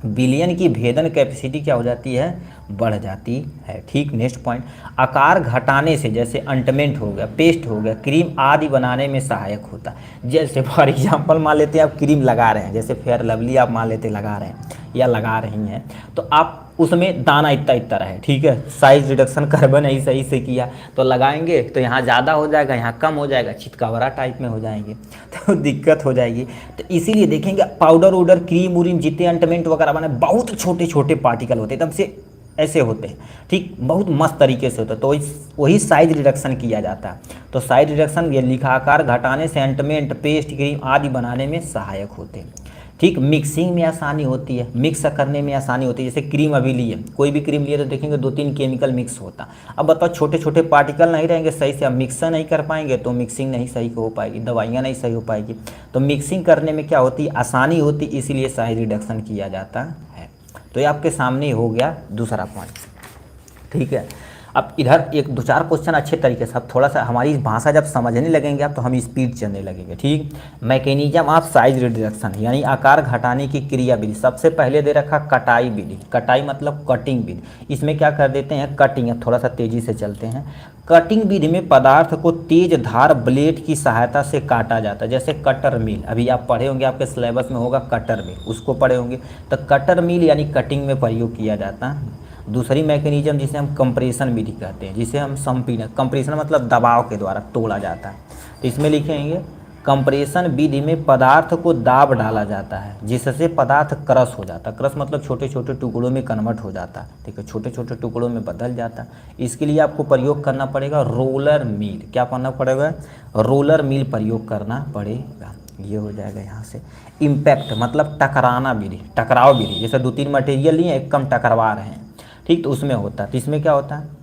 विलयन की भेदन कैपेसिटी क्या हो जाती है, बढ़ जाती है। ठीक, नेक्स्ट पॉइंट, आकार घटाने से जैसे अंटमेंट हो गया, पेस्ट हो गया, क्रीम आदि बनाने में सहायक होता है। जैसे फॉर एग्जांपल मान लेते हैं आप क्रीम लगा रहे हैं, जैसे फेयर लवली आप मान लेते लगा रहे हैं या लगा रही हैं, तो आप उसमें दाना इतना इतना रहे, ठीक है, साइज रिडक्शन कार्बन ही सही से किया तो लगाएंगे तो यहाँ ज़्यादा हो जाएगा, यहाँ कम हो जाएगा, चितकावरा टाइप में हो जाएंगे तो दिक्कत हो जाएगी। तो इसीलिए देखेंगे पाउडर उडर क्रीम उरीम जितने अंटमेंट वगैरह बने बहुत छोटे छोटे पार्टिकल होते हैं, तब से ऐसे होते हैं, ठीक, बहुत मस्त तरीके से होता है, तो वही साइज रिडक्शन किया जाता है। तो साइज रिडक्शन ये लिखा, आकार घटाने से अंटमेंट पेस्ट क्रीम आदि बनाने में सहायक होते हैं। ठीक, मिक्सिंग में आसानी होती है, मिक्स करने में आसानी होती है। जैसे क्रीम अभी लिए, कोई भी क्रीम लिए तो देखेंगे 2-3 केमिकल मिक्स होता। अब बताओ, छोटे छोटे पार्टिकल नहीं रहेंगे सही से, आप मिक्सर नहीं कर पाएंगे तो मिक्सिंग नहीं सही हो पाएगी, दवाइयाँ नहीं सही हो पाएगी। तो मिक्सिंग करने में क्या होती है, आसानी होती, इसीलिए साइज रिडक्शन किया जाता है। तो ये आपके सामने हो गया दूसरा पॉइंट। ठीक है, अब इधर एक 2-4 क्वेश्चन अच्छे तरीके से, अब थोड़ा सा हमारी भाषा जब समझने लगेंगे आप तो हम स्पीड चलने लगेंगे। ठीक, मैकेनिज्म ऑफ साइज रिडक्शन यानी आकार घटाने की क्रिया विधि। सबसे पहले दे रखा कटाई विधि, कटाई मतलब कटिंग विधि। इसमें क्या कर देते हैं, कटिंग। अब थोड़ा सा तेजी से चलते हैं। कटिंग विधि में पदार्थ को तेज धार ब्लेड की सहायता से काटा जाता है, जैसे कटर मिल, अभी आप पढ़े होंगे, आपके सिलेबस में होगा कटर मिल, उसको पढ़े होंगे। तो कटर मिल यानी कटिंग में प्रयोग किया जाता है। दूसरी मैकेनिज्म जिसे हम कंप्रेशन विधि कहते हैं, जिसे हम संपीड़न, कंप्रेशन मतलब दबाव के द्वारा तोड़ा जाता है। तो इसमें लिखेंगे कंप्रेशन विधि में पदार्थ को दाब डाला जाता है, जिससे पदार्थ क्रश हो जाता है। क्रश मतलब छोटे छोटे टुकड़ों में कन्वर्ट हो जाता है, ठीक है, छोटे छोटे टुकड़ों में बदल जाता है। इसके लिए आपको प्रयोग करना पड़ेगा रोलर मिल। क्या करना पड़ेगा, रोलर मिल प्रयोग करना पड़ेगा। ये हो जाएगा यहाँ से। इम्पैक्ट मतलब टकराना विधि, टकराव विधि, जैसे 2-3 मटेरियल लिए एक कम टकरवा रहे हैं, ठीक, तो उसमें होता है। तो इसमें क्या होता है,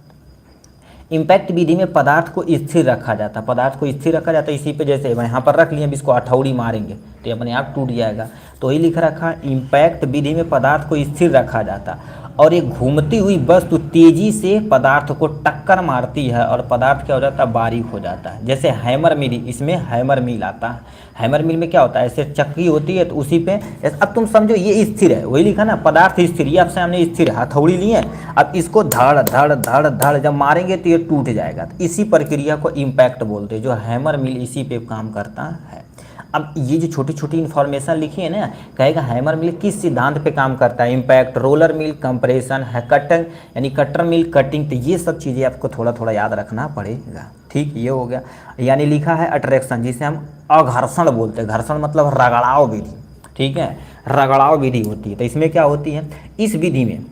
इम्पैक्ट विधि में पदार्थ को स्थिर रखा जाता है, पदार्थ को स्थिर रखा जाता है। इसी पे जैसे यहाँ पर रख लिए, अब इसको हथौड़ी मारेंगे तो ये अपने आप टूट जाएगा। तो वही लिख रखा, इम्पैक्ट विधि में पदार्थ को स्थिर रखा जाता और एक घूमती हुई वस्तु तेजी से पदार्थ को टक्कर मारती है और पदार्थ क्या हो जाता है, बारीक हो जाता है। जैसे हैमर मिल, इसमें हैमर मिल आता है। हैमर मिल में क्या होता है, ऐसे चक्की होती है तो उसी पे, अब तुम समझो ये स्थिर है, वही लिखा ना, पदार्थ स्थिर, ये आपसे हमने स्थिर हथौड़ी लिए, अब इसको धड़ धड़ धड़ धड़ जब मारेंगे तो ये टूट जाएगा। तो इसी प्रक्रिया को इम्पैक्ट बोलते हैं, जो हैमर मिल इसी पे काम करता है। अब ये जो छोटी छोटी इन्फॉर्मेशन लिखी है ना, कहेगा हैमर मिल किस सिद्धांत पे काम करता है, इम्पैक्ट, रोलर मिल कंप्रेशन है, कटर यानी कटर मिल कटिंग। तो ये सब चीज़ें आपको थोड़ा थोड़ा याद रखना पड़ेगा। ठीक, ये हो गया। यानी लिखा है अट्रैक्शन, जिसे हम अघर्षण बोलते हैं, घर्षण मतलब रगड़ाव विधि, ठीक है, रगड़ाव विधि होती है। तो इसमें क्या होती है, इस विधि में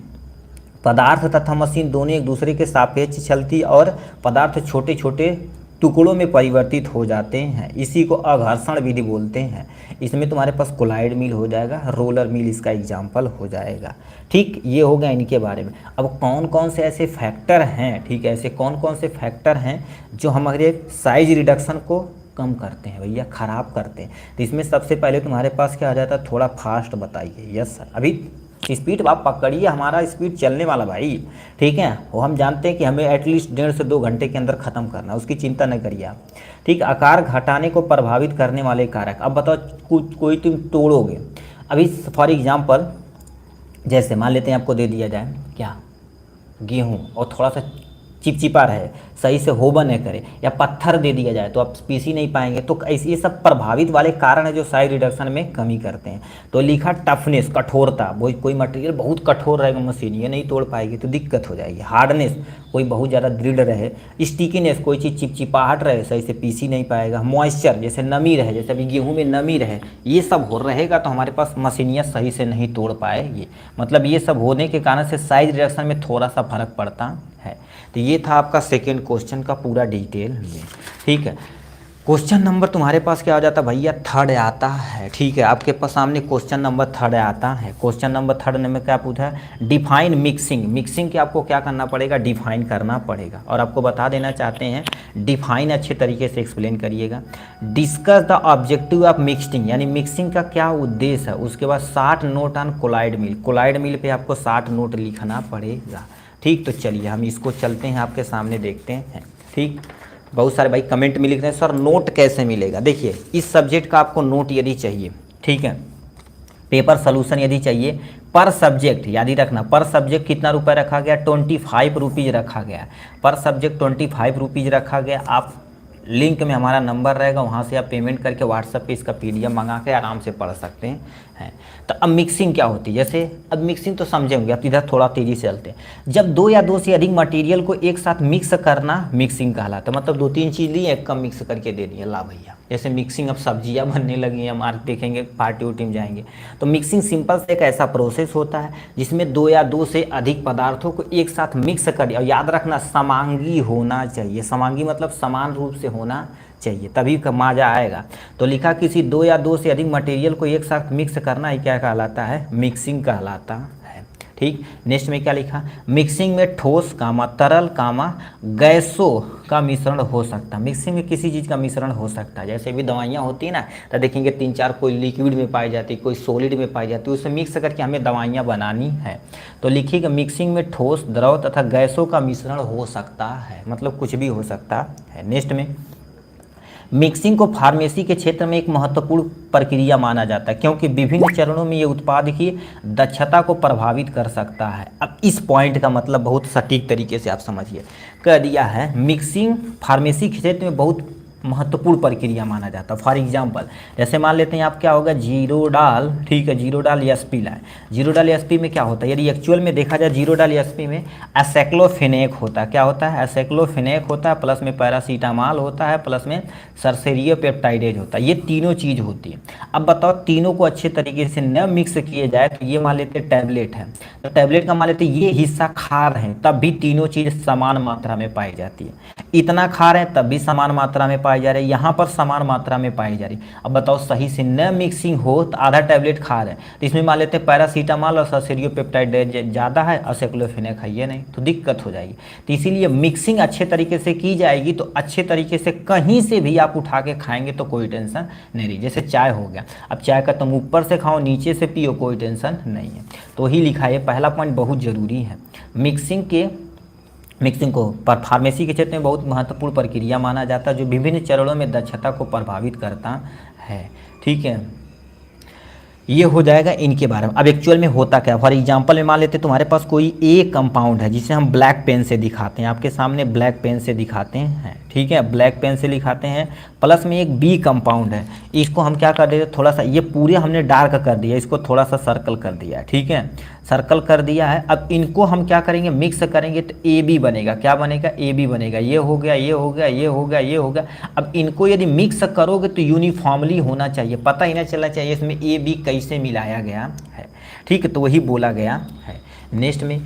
पदार्थ तथा मशीन दोनों एक दूसरे के सापेक्ष चलती और पदार्थ छोटे छोटे टुकड़ों में परिवर्तित हो जाते हैं, इसी को अघर्षण विधि बोलते हैं। इसमें तुम्हारे पास कोलाइड मिल हो जाएगा, रोलर मिल इसका एग्जाम्पल हो जाएगा। ठीक, ये हो गया इनके बारे में। अब कौन कौन से ऐसे फैक्टर हैं, ठीक है, ऐसे कौन कौन से फैक्टर हैं जो हमारे साइज रिडक्शन को कम करते हैं भैया, ख़राब करते हैं। तो इसमें सबसे पहले तुम्हारे पास क्या आ जाता है, थोड़ा फास्ट बताइए। यस सर, अभी स्पीड आप पकड़िए, हमारा स्पीड चलने वाला भाई, ठीक है, वो हम जानते हैं कि हमें एटलीस्ट 1.5 से 2 घंटे के अंदर ख़त्म करना, उसकी चिंता न करिए आप। ठीक, आकार घटाने को प्रभावित करने वाले कारक। अब बताओ कोई तुम तोड़ोगे, अभी फॉर एग्जांपल जैसे मान लेते हैं आपको दे दिया जाए क्या, गेहूँ, और थोड़ा सा चिपचिपा रहे, सही से होबा नहीं करे या पत्थर दे दिया जाए तो आप पीसी नहीं पाएंगे। तो ऐसे ये सब प्रभावित वाले कारण है जो साइज रिडक्शन में कमी करते हैं। तो लिखा टफनेस, कठोरता, वो कोई मटेरियल बहुत कठोर रहेगा मशीन ये नहीं तोड़ पाएगी तो दिक्कत हो जाएगी। हार्डनेस, कोई बहुत ज़्यादा दृढ़ रहे। स्टिकीनेस, कोई चीज़ चिपचिपाहट रहे, सही से पीसी नहीं पाएगा। मॉइस्चर, जैसे नमी रहे, जैसे अभी गेहूँ में नमी रहे, ये सब हो रहेगा तो हमारे पास मशीनियाँ सही से नहीं तोड़ पाएगी। मतलब ये सब होने के कारण से साइज रिडक्शन में थोड़ा सा फर्क पड़ता है। तो ये था आपका सेकेंड क्वेश्चन का पूरा डिटेल में, ठीक है। क्वेश्चन नंबर तुम्हारे पास क्या हो जाता है भैया, थर्ड आता है, ठीक है। आपके पास सामने क्वेश्चन नंबर थर्ड आता है। क्वेश्चन नंबर थर्ड में क्या पूछा है, डिफाइन मिक्सिंग। मिक्सिंग के आपको क्या करना पड़ेगा, डिफाइन करना पड़ेगा। और आपको बता देना चाहते हैं, डिफाइन अच्छे तरीके से एक्सप्लेन करिएगा। Discuss the objective of mixing, यानी मिक्सिंग का क्या उद्देश्य है। उसके बाद 60 note on colloid mill, colloid mill पे आपको 60 नोट लिखना पड़ेगा, ठीक। तो चलिए हम इसको चलते हैं, आपके सामने देखते हैं, ठीक। बहुत सारे भाई कमेंट में लिख रहे हैं सर नोट कैसे मिलेगा। देखिए, इस सब्जेक्ट का आपको नोट यदि चाहिए, ठीक है, पेपर सोल्यूशन यदि चाहिए, पर सब्जेक्ट याद ही रखना, पर सब्जेक्ट कितना रुपए रखा गया, 25 रुपीज़ रखा गया। पर सब्जेक्ट 25 रुपीज़ रखा गया। आप लिंक में हमारा नंबर रहेगा, वहाँ से आप पेमेंट करके व्हाट्सएप पे इसका PDF मंगा के आराम से पढ़ सकते हैं। तो अब मिक्सिंग क्या होती है, जैसे अब मिक्सिंग तो समझेंगे, अब इधर थोड़ा तेज़ी से चलते हैं। जब 2 या 2 से अधिक मटेरियल को एक साथ मिक्स करना मिक्सिंग कहलाता है। मतलब 2-3 चीज़ ली एक कम मिक्स करके दे दिया, ला भैया। जैसे मिक्सिंग, अब सब्जियां बनने लगी हैं, मार्केट देखेंगे, पार्टी उर्टी में जाएंगे तो मिक्सिंग सिंपल से एक ऐसा प्रोसेस होता है जिसमें 2 या 2 से अधिक पदार्थों को एक साथ मिक्स कर दिया। और याद रखना, समांगी होना चाहिए। समांगी मतलब समान रूप से होना चाहिए, तभी मजा आएगा। तो लिखा किसी 2 या 2 से अधिक मटेरियल को एक साथ मिक्स करना ही क्या कहलाता है, मिक्सिंग कहलाता है, ठीक। नेक्स्ट में क्या लिखा, मिक्सिंग में ठोस कामा तरल कामा गैसों का मिश्रण हो सकता है। मिक्सिंग में किसी चीज़ का मिश्रण हो सकता है। जैसे भी दवाइयाँ होती है ना, तो देखेंगे 3-4 कोई लिक्विड में पाई जाती है, कोई सॉलिड में पाई जाती है, उसे मिक्स करके हमें दवाइयाँ बनानी है। तो लिखिएगा मिक्सिंग में ठोस, द्रव तथा गैसों का मिश्रण हो सकता है, मतलब कुछ भी हो सकता है। नेक्स्ट में मिक्सिंग को फार्मेसी के क्षेत्र में एक महत्वपूर्ण प्रक्रिया माना जाता है, क्योंकि विभिन्न चरणों में ये उत्पाद की दक्षता को प्रभावित कर सकता है। अब इस पॉइंट का मतलब बहुत सटीक तरीके से आप समझिए, कह दिया है मिक्सिंग फार्मेसी के क्षेत्र में बहुत महत्वपूर्ण प्रक्रिया माना जाता है। फॉर एग्जांपल, जैसे मान लेते हैं आप क्या होगा, जीरोडाल, ठीक है, जीरोडाल एसपी लाए। जीरोडाल एसपी में क्या होता है, यदि एक्चुअल में देखा जाए जीरोडाल एसपी में एसाइक्लोफेनेक होता है। क्या होता है, एसाइक्लोफेनेक होता है, प्लस में पैरासीटामॉल होता है, प्लस में सरसेरियोपेप्टाइडेज होता है। ये तीनों चीज़ होती है। अब बताओ, तीनों को अच्छे तरीके से न मिक्स किए जाए तो ये मान लेते टैबलेट है, तो टैबलेट का मान लेते ये हिस्सा खार है, तब भी तीनों चीज़ समान मात्रा में पाई जाती है। इतना खा रहे हैं तब भी समान मात्रा में पाई जा रही है, यहाँ पर समान मात्रा में पाई जा रही। अब बताओ, सही से न मिक्सिंग हो तो आधा टैबलेट खा रहे हैं, तो इसमें मान लेते हैं पैरासीटामॉल और सरसेरियोपेप्टाइड ज़्यादा है, असाइक्लोफेनेक है ये नहीं, तो दिक्कत हो जाएगी। तो इसीलिए मिक्सिंग अच्छे तरीके से की जाएगी तो अच्छे तरीके से कहीं से भी आप उठा के खाएंगे तो कोई टेंशन नहीं रही। जैसे चाय हो गया, अब चाय का तुम ऊपर से खाओ नीचे से पियो, कोई टेंशन नहीं है। तो ही लिखा है, पहला पॉइंट बहुत ज़रूरी है। मिक्सिंग को फार्मेसी के क्षेत्र में बहुत महत्वपूर्ण प्रक्रिया माना जाता है, जो विभिन्न चरणों में दक्षता को प्रभावित करता है, ठीक है। ये हो जाएगा इनके बारे में। अब एक्चुअल में होता क्या, फॉर एग्जांपल में मान लेते तुम्हारे पास कोई ए कंपाउंड है जिसे हम ब्लैक पेन से दिखाते हैं, आपके सामने ब्लैक पेन से दिखाते हैं, ठीक है, ब्लैक पेन से दिखाते हैं। प्लस में एक बी कंपाउंड है, इसको हम क्या कर देते, थोड़ा सा ये पूरे हमने डार्क कर दिया, इसको थोड़ा सा सर्कल कर दिया, ठीक है, सर्कल कर दिया है। अब इनको हम क्या करेंगे, मिक्स करेंगे तो ए बी बनेगा। क्या बनेगा, ए बी बनेगा। ये हो गया, ये हो गया, ये हो गया, ये हो गया। अब इनको यदि मिक्स करोगे तो यूनिफॉर्मली होना चाहिए, पता ही ना चलना चाहिए इसमें ए बी कैसे मिलाया गया है, ठीक है, तो वही बोला गया है। नेक्स्ट में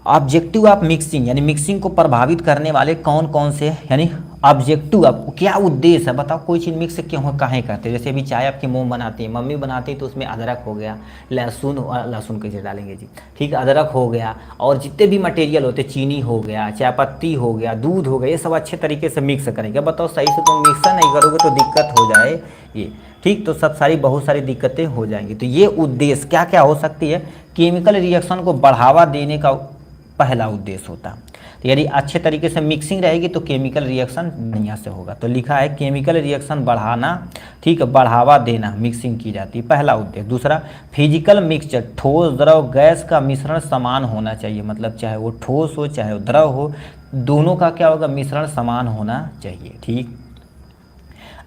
ऑब्जेक्टिव ऑफ मिक्सिंग, यानी मिक्सिंग को प्रभावित करने वाले कौन कौन से, यानी ऑब्जेक्टिव आपको क्या उद्देश्य है, बताओ। कोई चीज़ मिक्स क्यों काहे करते हैं, जैसे अभी चाय आपकी मोम बनाती है, मम्मी बनाती है तो उसमें अदरक हो गया, लहसुन कैसे डालेंगे जी, ठीक है, अदरक हो गया, और जितने भी मटेरियल होते, चीनी हो गया, चाय पत्ती हो गया, दूध हो गया, ये सब अच्छे तरीके से मिक्स करेंगे। बताओ, सही से तुम मिक्सर नहीं करोगे तो दिक्कत हो जाए ये, ठीक, तो सब बहुत सारी दिक्कतें हो जाएंगी। तो ये उद्देश्य क्या क्या हो सकती है, केमिकल रिएक्शन को बढ़ावा देने का पहला उद्देश्य होता है। तो यदि अच्छे तरीके से मिक्सिंग रहेगी तो केमिकल रिएक्शन बढ़िया से होगा। तो लिखा है केमिकल रिएक्शन बढ़ाना, ठीक है, बढ़ावा देना, मिक्सिंग की जाती है, पहला उद्देश्य। दूसरा, फिजिकल मिक्सचर, ठोस द्रव गैस का मिश्रण समान होना चाहिए, मतलब चाहे वो ठोस हो चाहे वो द्रव हो, दोनों का क्या होगा, मिश्रण समान होना चाहिए। ठीक।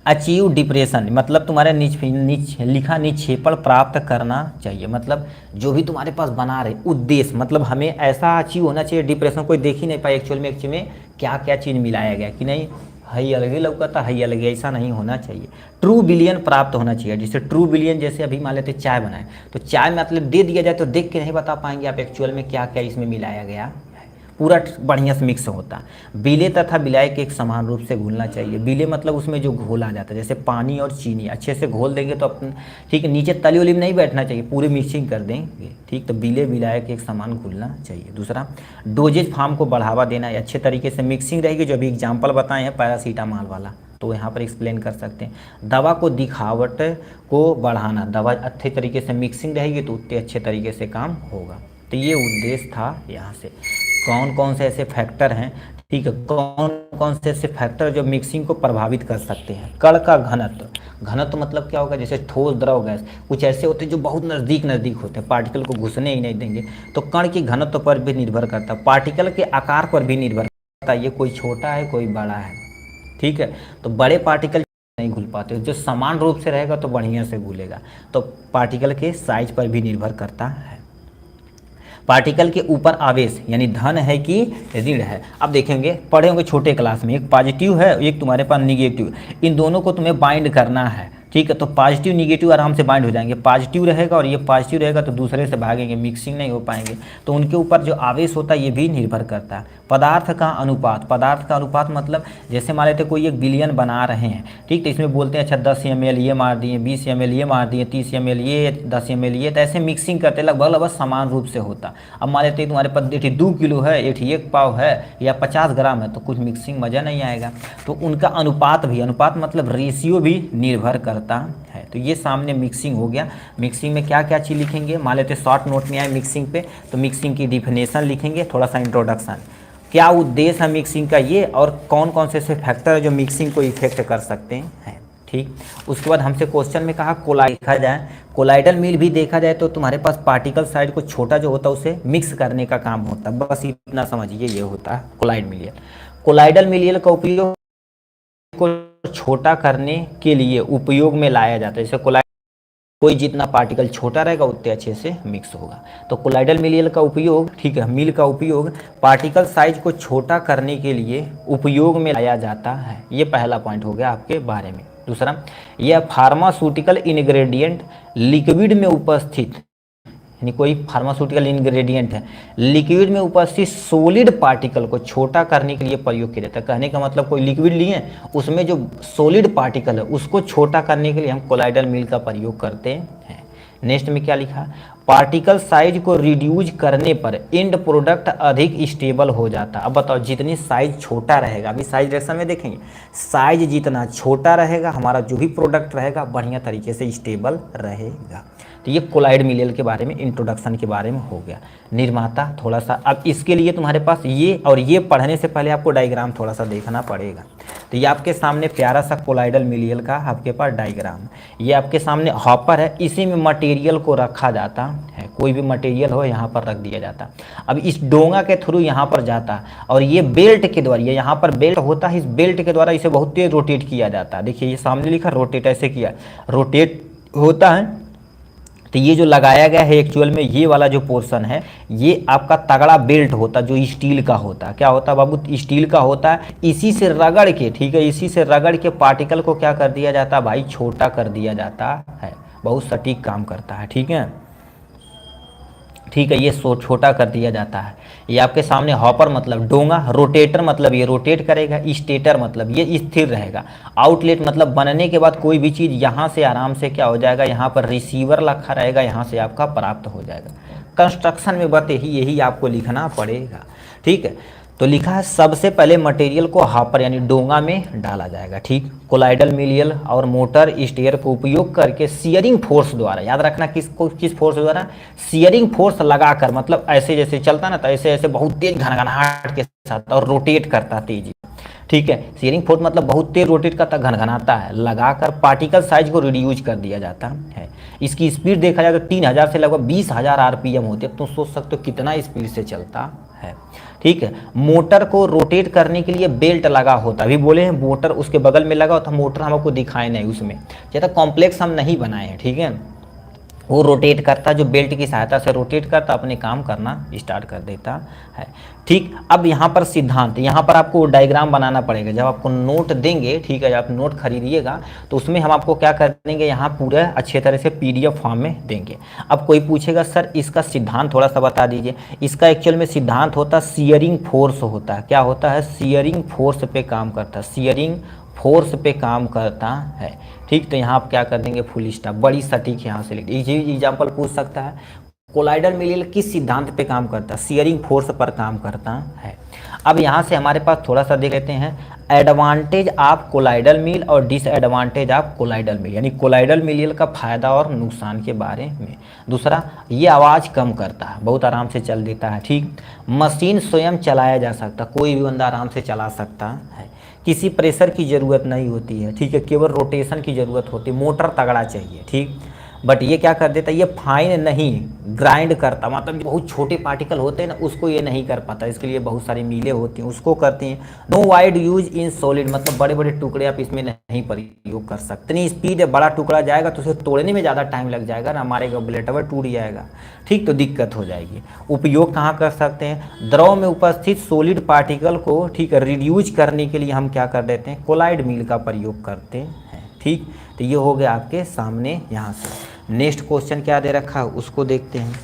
अचीव डिप्रेशन मतलब तुम्हारे लिखा निक्षेपण प्राप्त करना चाहिए, मतलब जो भी तुम्हारे पास बना रहे उद्देश्य, मतलब हमें ऐसा अचीव होना चाहिए, डिप्रेशन कोई देख ही नहीं पाए एक्चुअल में क्या क्या चीज़ मिलाया गया कि नहीं, हई अलग ही लौकता हई अलग, ऐसा नहीं होना चाहिए। ट्रू बिलियन प्राप्त होना चाहिए, जैसे ट्रू बिलियन, जैसे अभी मान लेते चाय बनाए तो चाय मतलब दे दिया जाए तो देख के नहीं बता पाएंगे आप एक्चुअल में क्या क्या इसमें मिलाया गया है, पूरा बढ़िया से मिक्स होता। बिले तथा बिलाय के एक समान रूप से घुलना चाहिए। बिले मतलब उसमें जो घोल आ जाता है, जैसे पानी और चीनी अच्छे से घोल देंगे तो अपन ठीक है, नीचे तली उली में नहीं बैठना चाहिए, पूरी मिक्सिंग कर देंगे। ठीक, तो बिले बिलाय के एक समान घुलना चाहिए। दूसरा, डोजेज फार्म को बढ़ावा देना है, अच्छे तरीके से मिक्सिंग रहेगी, जो अभी एग्जाम्पल बताए हैं पैरासीटामॉल वाला, तो यहाँ पर एक्सप्लेन कर सकते हैं। दवा को दिखावट को बढ़ाना, दवा अच्छे तरीके से मिक्सिंग रहेगी तो उतने अच्छे तरीके से काम होगा। तो ये उद्देश्य था यहाँ से। कौन कौन से ऐसे फैक्टर हैं, ठीक है, कौन कौन से ऐसे फैक्टर जो मिक्सिंग को प्रभावित कर सकते हैं। कण का घनत्व, घनत्व मतलब क्या होगा, जैसे ठोस द्रव गैस कुछ ऐसे होते हैं जो बहुत नज़दीक होते हैं, पार्टिकल को घुसने ही नहीं देंगे, तो कण की घनत्व पर भी निर्भर करता है, पार्टिकल के आकार पर भी निर्भर करता है, ये कोई छोटा है कोई बड़ा है। ठीक है, तो बड़े पार्टिकल नहीं घुल पाते, जो समान रूप से रहेगा तो बढ़िया से घुलेगा, तो पार्टिकल के साइज पर भी निर्भर करता है। पार्टिकल के ऊपर आवेश यानी धन है कि ऋण है। अब देखेंगे, पढ़े होंगे छोटे क्लास में, एक पॉजिटिव है एक तुम्हारे पास निगेटिव, इन दोनों को तुम्हें बाइंड करना है। ठीक है, तो पॉजिटिव निगेटिव आराम से बाइंड हो जाएंगे, पॉजिटिव रहेगा और ये पॉजिटिव रहेगा तो दूसरे से भागेंगे, मिक्सिंग नहीं हो पाएंगे, तो उनके ऊपर जो आवेश होता है ये भी निर्भर करता है। पदार्थ का अनुपात, पदार्थ का अनुपात मतलब जैसे मान लेते कोई एक बिलियन बना रहे हैं, ठीक, तो इसमें बोलते हैं अच्छा 10 ml ये मार दिए, 20 ml ये मार दिए, 30 ml ये, 10 ml ये, तो ऐसे मिक्सिंग करते लगभग समान रूप से होता। अब मान लेते तुम्हारे पास 2 किलो है, 1 पाव है या 50 ग्राम है, तो कुछ मिक्सिंग मज़ा नहीं आएगा, तो उनका अनुपात भी, अनुपात मतलब रेशियो भी निर्भर करता है। तो ये सामने मिक्सिंग हो गया। मिक्सिंग में क्या क्या चीज़ लिखेंगे, मान लेते शॉर्ट नोट में आए मिक्सिंग पे, तो मिक्सिंग की डिफिनेशन लिखेंगे, थोड़ा सा इंट्रोडक्शन, क्या उद्देश्य है मिक्सिंग का ये, और कौन कौन से ऐसे फैक्टर है जो मिक्सिंग को इफेक्ट कर सकते हैं। ठीक, उसके बाद हमसे क्वेश्चन में कहा कोलाइड देखा जाए, कोलाइडल मिल भी देखा जाए तो तुम्हारे पास पार्टिकल साइज को छोटा जो होता है उसे मिक्स करने का काम होता है, बस इतना समझिए, ये होता है कोलाइड मिलियल। कोलाइडल मिलियल का उपयोग को छोटा करने के लिए उपयोग में लाया जाता है, जैसे कोलाइड कोई जितना पार्टिकल छोटा रहेगा उतने अच्छे से मिक्स होगा, तो कोलाइडल मिलियल का उपयोग, ठीक है, मिल का उपयोग पार्टिकल साइज को छोटा करने के लिए उपयोग में लाया जाता है। ये पहला पॉइंट हो गया आपके बारे में। दूसरा, यह फार्मास्यूटिकल इंग्रेडिएंट लिक्विड में उपस्थित, यानी कोई फार्मास्यूटिकल इंग्रेडिएंट है लिक्विड में उपस्थित सॉलिड पार्टिकल को छोटा करने के लिए प्रयोग किया जाता है। कहने का मतलब कोई लिक्विड लिए उसमें जो सॉलिड पार्टिकल है उसको छोटा करने के लिए हम कोलाइडल मिल का प्रयोग करते हैं। नेक्स्ट में क्या लिखा, पार्टिकल साइज को रिड्यूज करने पर एंड प्रोडक्ट अधिक स्टेबल हो जाता। अब बताओ, जितनी साइज छोटा रहेगा, अभी साइज डायरेक्शन में देखेंगे, साइज जितना छोटा रहेगा हमारा जो भी प्रोडक्ट रहेगा बढ़िया तरीके से स्टेबल रहेगा। तो ये कोलाइड मिलियल के बारे में, इंट्रोडक्शन के बारे में हो गया। निर्माता थोड़ा सा, अब इसके लिए तुम्हारे पास ये और ये पढ़ने से पहले आपको डायग्राम थोड़ा सा देखना पड़ेगा। तो ये आपके सामने प्यारा सा कोलाइडल मिलियल का आपके पास डायग्राम, ये आपके सामने हॉपर है, इसी में मटेरियल को रखा जाता है, कोई भी मटेरियल हो यहाँ पर रख दिया जाता। अब इस डोंगा के थ्रू यहाँ पर जाता और ये बेल्ट के द्वारा, ये यहाँ पर बेल्ट होता है, इस बेल्ट के द्वारा इसे बहुत तेज रोटेट किया जाता है। देखिए ये सामने लिखा रोटेट, ऐसे किया रोटेट होता है। तो ये जो लगाया गया है एक्चुअल में ये वाला जो पोर्शन है ये आपका तगड़ा बेल्ट होता जो स्टील का होता, क्या होता बाबू, स्टील का होता है। इसी से रगड़ के, ठीक है, इसी से रगड़ के पार्टिकल को क्या कर दिया जाता है भाई, छोटा कर दिया जाता है, बहुत सटीक काम करता है। ठीक है, ठीक है, ये छोटा कर दिया जाता है। ये आपके सामने हॉपर मतलब डोंगा, रोटेटर मतलब ये रोटेट करेगा, स्टेटर मतलब ये स्थिर रहेगा, आउटलेट मतलब बनने के बाद कोई भी चीज़ यहाँ से आराम से क्या हो जाएगा, यहाँ पर रिसीवर रखा रहेगा, यहाँ से आपका प्राप्त हो जाएगा। कंस्ट्रक्शन में बते ही यही आपको लिखना पड़ेगा। ठीक है, तो लिखा है सबसे पहले मटेरियल को हॉपर यानी डोंगा में डाला जाएगा। ठीक, कोलाइडल मिलियल और मोटर स्टेयर को उपयोग करके सियरिंग फोर्स द्वारा, याद रखना किस फोर्स द्वारा, सियरिंग फोर्स लगाकर, मतलब ऐसे जैसे चलता ना तो ऐसे ऐसे बहुत तेज घनघनाहट के साथ और रोटेट करता तेजी। ठीक है, सियरिंग फोर्स मतलब बहुत तेज रोटेट करता, घनघनाता है, लगाकर पार्टिकल साइज को रिड्यूज कर दिया जाता है। इसकी स्पीड देखा जाए तो 3000 से लगभग 20,000 RPM होती है। तुम सोच सकते हो कितना स्पीड से चलता है। है। ठीक है, मोटर को रोटेट करने के लिए बेल्ट लगा होता है, अभी बोले हैं मोटर उसके बगल में लगा होता, मोटर हम आपको दिखाए नहीं, उसमें ज़्यादा कॉम्प्लेक्स हम नहीं बनाए हैं। ठीक है, वो रोटेट करता, जो बेल्ट की सहायता से रोटेट करता, अपने काम करना स्टार्ट कर देता है। ठीक, अब यहाँ पर सिद्धांत, यहाँ पर आपको डायग्राम बनाना पड़ेगा। जब आपको नोट देंगे, ठीक है, जब आप नोट खरीदिएगा तो उसमें हम आपको क्या कर देंगे, यहाँ पूरा अच्छे तरह से PDF फॉर्म में देंगे। अब कोई पूछेगा सर इसका सिद्धांत थोड़ा सा बता दीजिए। इसका एक्चुअल में सिद्धांत होता है शियरिंग फोर्स होता है। क्या होता है? शियरिंग फोर्स पे काम करता है, शियरिंग फोर्स पे काम करता है। ठीक, तो यहाँ आप क्या कर देंगे, फुल स्टॉप, बड़ी सटीक यहाँ से लिख दीजिए। एग्जाम्पल पूछ सकता है, कोलाइडल मिलियल किस सिद्धांत पे काम करता है? शियरिंग फोर्स पर काम करता है। अब यहाँ से हमारे पास थोड़ा सा देख लेते हैं एडवांटेज ऑफ कोलाइडल मिल और डिसएडवांटेज ऑफ कोलाइडल मिल, यानी कोलाइडल मिलियल का फायदा और नुकसान के बारे में। दूसरा, ये आवाज़ कम करता है, बहुत आराम से चल देता है। ठीक, मशीन स्वयं चलाया जा सकता, कोई भी बंदा आराम से चला सकता है। किसी प्रेशर की ज़रूरत नहीं होती है। ठीक है, केवल रोटेशन की ज़रूरत होती है, मोटर तगड़ा चाहिए। ठीक, बट ये क्या कर देता है, ये फाइन नहीं ग्राइंड करता, मतलब बहुत छोटे पार्टिकल होते हैं ना, उसको ये नहीं कर पाता, इसके लिए बहुत सारी मीलें होती हैं, उसको करती हैं। No wide use in solid, मतलब बड़े बड़े टुकड़े आप इसमें नहीं प्रयोग कर सकते। इतनी स्पीड है, बड़ा टुकड़ा जाएगा तो उसे तोड़ने में ज़्यादा टाइम लग जाएगा ना, मारेगा ब्लेटवर टूट जाएगा। ठीक, तो दिक्कत हो जाएगी। उपयोग कहाँ कर सकते हैं? द्रव में उपस्थित सॉलिड पार्टिकल को, ठीक है, रिड्यूज करने के लिए हम क्या कर देते हैं, कोलाइड मिल का प्रयोग करते हैं। ठीक, तो ये हो गया आपके सामने। यहाँ से नेक्स्ट क्वेश्चन क्या दे रखा है उसको देखते हैं।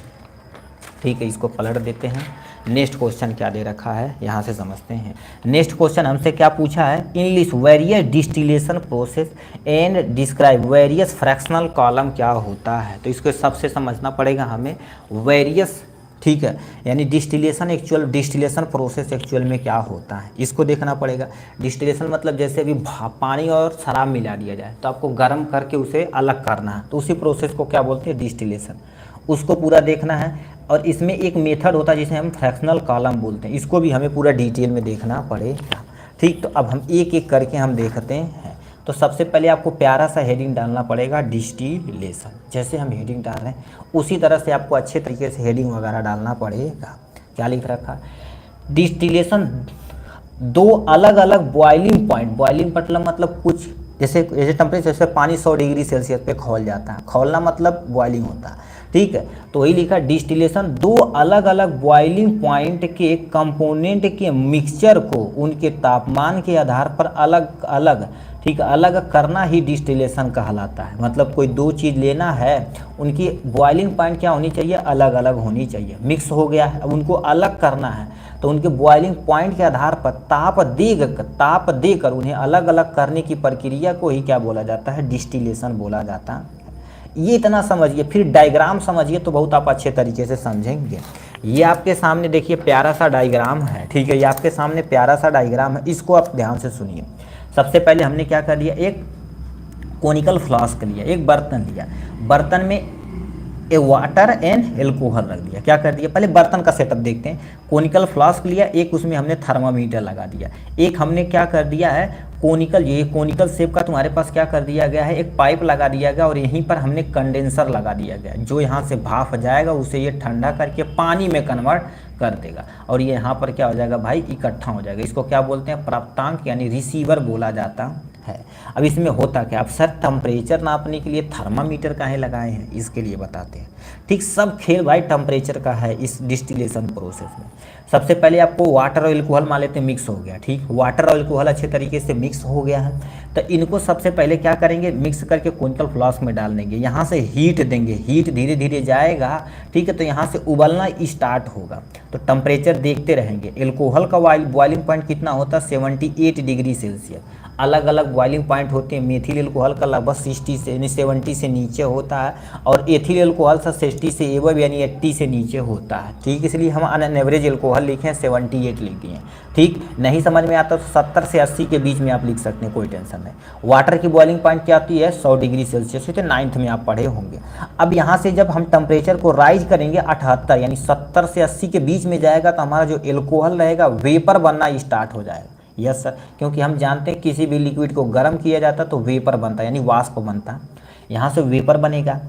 ठीक है, इसको पलट देते हैं। नेक्स्ट क्वेश्चन क्या दे रखा है यहाँ से समझते हैं। नेक्स्ट क्वेश्चन हमसे क्या पूछा है, English various distillation process and describe various fractional column क्या होता है। तो इसको सबसे समझना पड़ेगा हमें वेरियस। ठीक है, यानी distillation, actual distillation process actual में क्या होता है, इसको देखना पड़ेगा। डिस्टिलेशन मतलब जैसे अभी पानी और शराब मिला दिया जाए तो आपको गर्म करके उसे अलग करना है, तो उसी प्रोसेस को क्या बोलते हैं, डिस्टिलेशन। उसको पूरा देखना है। और इसमें एक मेथड होता है जिसे हम फ्रैक्शनल कॉलम बोलते हैं, इसको भी हमें पूरा डिटेल में देखना पड़ेगा। ठीक, तो अब हम एक एक करके हम देखते हैं। तो सबसे पहले आपको प्यारा सा हेडिंग डालना पड़ेगा, डिस्टिलेशन। जैसे हम हेडिंग डाल रहे हैं उसी तरह से आपको अच्छे तरीके से हेडिंग वगैरह डालना पड़ेगा। क्या लिख रखा, डिस्टिलेशन दो अलग अलग बॉइलिंग पॉइंट, बॉइलिंग मतलब कुछ जैसे टेम्परेचर, जैसे पानी 100 डिग्री सेल्सियस पे खौल जाता है, खौलना मतलब बॉइलिंग होता है। ठीक है, तो वही लिखा, डिस्टिलेशन दो अलग अलग बॉइलिंग पॉइंट के कंपोनेंट के मिक्सचर को उनके तापमान के आधार पर अलग अलग, ठीक है, अलग करना ही डिस्टिलेशन कहलाता है। मतलब कोई दो चीज़ लेना है, उनकी बॉइलिंग पॉइंट क्या होनी चाहिए, अलग अलग होनी चाहिए। मिक्स हो गया है, अब उनको अलग करना है तो उनके बॉइलिंग पॉइंट के आधार पर ताप देकर उन्हें अलग अलग करने की प्रक्रिया को ही क्या बोला जाता है, डिस्टिलेशन बोला जाता है। ये इतना समझिए, फिर डायग्राम समझिए तो बहुत आप अच्छे तरीके से समझेंगे। ये आपके सामने देखिए प्यारा सा डायग्राम है। ठीक है, ये आपके सामने प्यारा सा डायग्राम है, इसको आप ध्यान से सुनिए। सबसे पहले हमने क्या कर लिया, एक कोनिकल फ्लास्क लिया, एक बर्तन लिया, बर्तन में एक वाटर एंड एल्कोहल रख दिया। क्या कर दिया, पहले बर्तन का सेटअप देखते हैं। कोनिकल फ्लास्क लिया, एक उसमें हमने थर्मामीटर लगा दिया, एक हमने क्या कर दिया है, कोनिकल, ये कोनिकल शेप का तुम्हारे पास क्या कर दिया गया है, एक पाइप लगा दिया गया और यहीं पर हमने कंडेंसर लगा दिया गया, जो यहाँ से भाप जाएगा उसे ये ठंडा करके पानी में कन्वर्ट कर देगा और ये यहाँ पर क्या हो जाएगा भाई, इकट्ठा हो जाएगा। इसको क्या बोलते हैं, प्राप्तांक यानी रिसीवर बोला जाता है। अब इसमें होता क्या, अब सर टेम्परेचर नापने के लिए थर्मामीटर काहे लगाए हैं, इसके लिए बताते हैं। ठीक, सब खेल भाई टेम्परेचर का है इस डिस्टिलेशन प्रोसेस में। सबसे पहले आपको वाटर और एल्कोहल मान लेते हैं, मिक्स हो गया। ठीक, वाटर और एल्कोहल अच्छे तरीके से मिक्स हो गया है, तो इनको सबसे पहले क्या करेंगे, मिक्स करके कोनिकल फ्लास्क में डाल देंगे, यहाँ से हीट देंगे, हीट धीरे धीरे जाएगा। ठीक है, तो यहाँ से उबलना स्टार्ट होगा, तो टेम्परेचर देखते रहेंगे। एल्कोहल का बॉइलिंग पॉइंट कितना होता है, 78 डिग्री सेल्सियस। अलग अलग बॉइलिंग पॉइंट होते हैं। मेथिल एल्कोहल का लगभग 60 से यानी 70 से नीचे होता है और एथिल एल्कोहल 60 से एबव यानी 80 से नीचे होता है। ठीक, इसलिए हम ऑन एवरेज एल्कोहल लिखे हैं, 78 लिख दिए। ठीक, नहीं समझ में आता तो 70 से 80 के बीच में आप लिख सकते हैं, कोई टेंशन नहीं। वाटर की बॉइलिंग पॉइंट क्या आती है, 100 डिग्री सेल्सियस, तो 9th में आप पढ़े होंगे। अब यहाँ से जब हम टेम्परेचर को राइज करेंगे 78 यानी 70 से 80 के बीच में जाएगा तो हमारा जो एल्कोहल रहेगा वेपर बनना स्टार्ट हो जाएगा। यस सर, क्योंकि हम जानते हैं किसी भी लिक्विड को गर्म किया जाता है तो वेपर बनता है यानी वाष्प बनता है। यहाँ से वेपर बनेगा,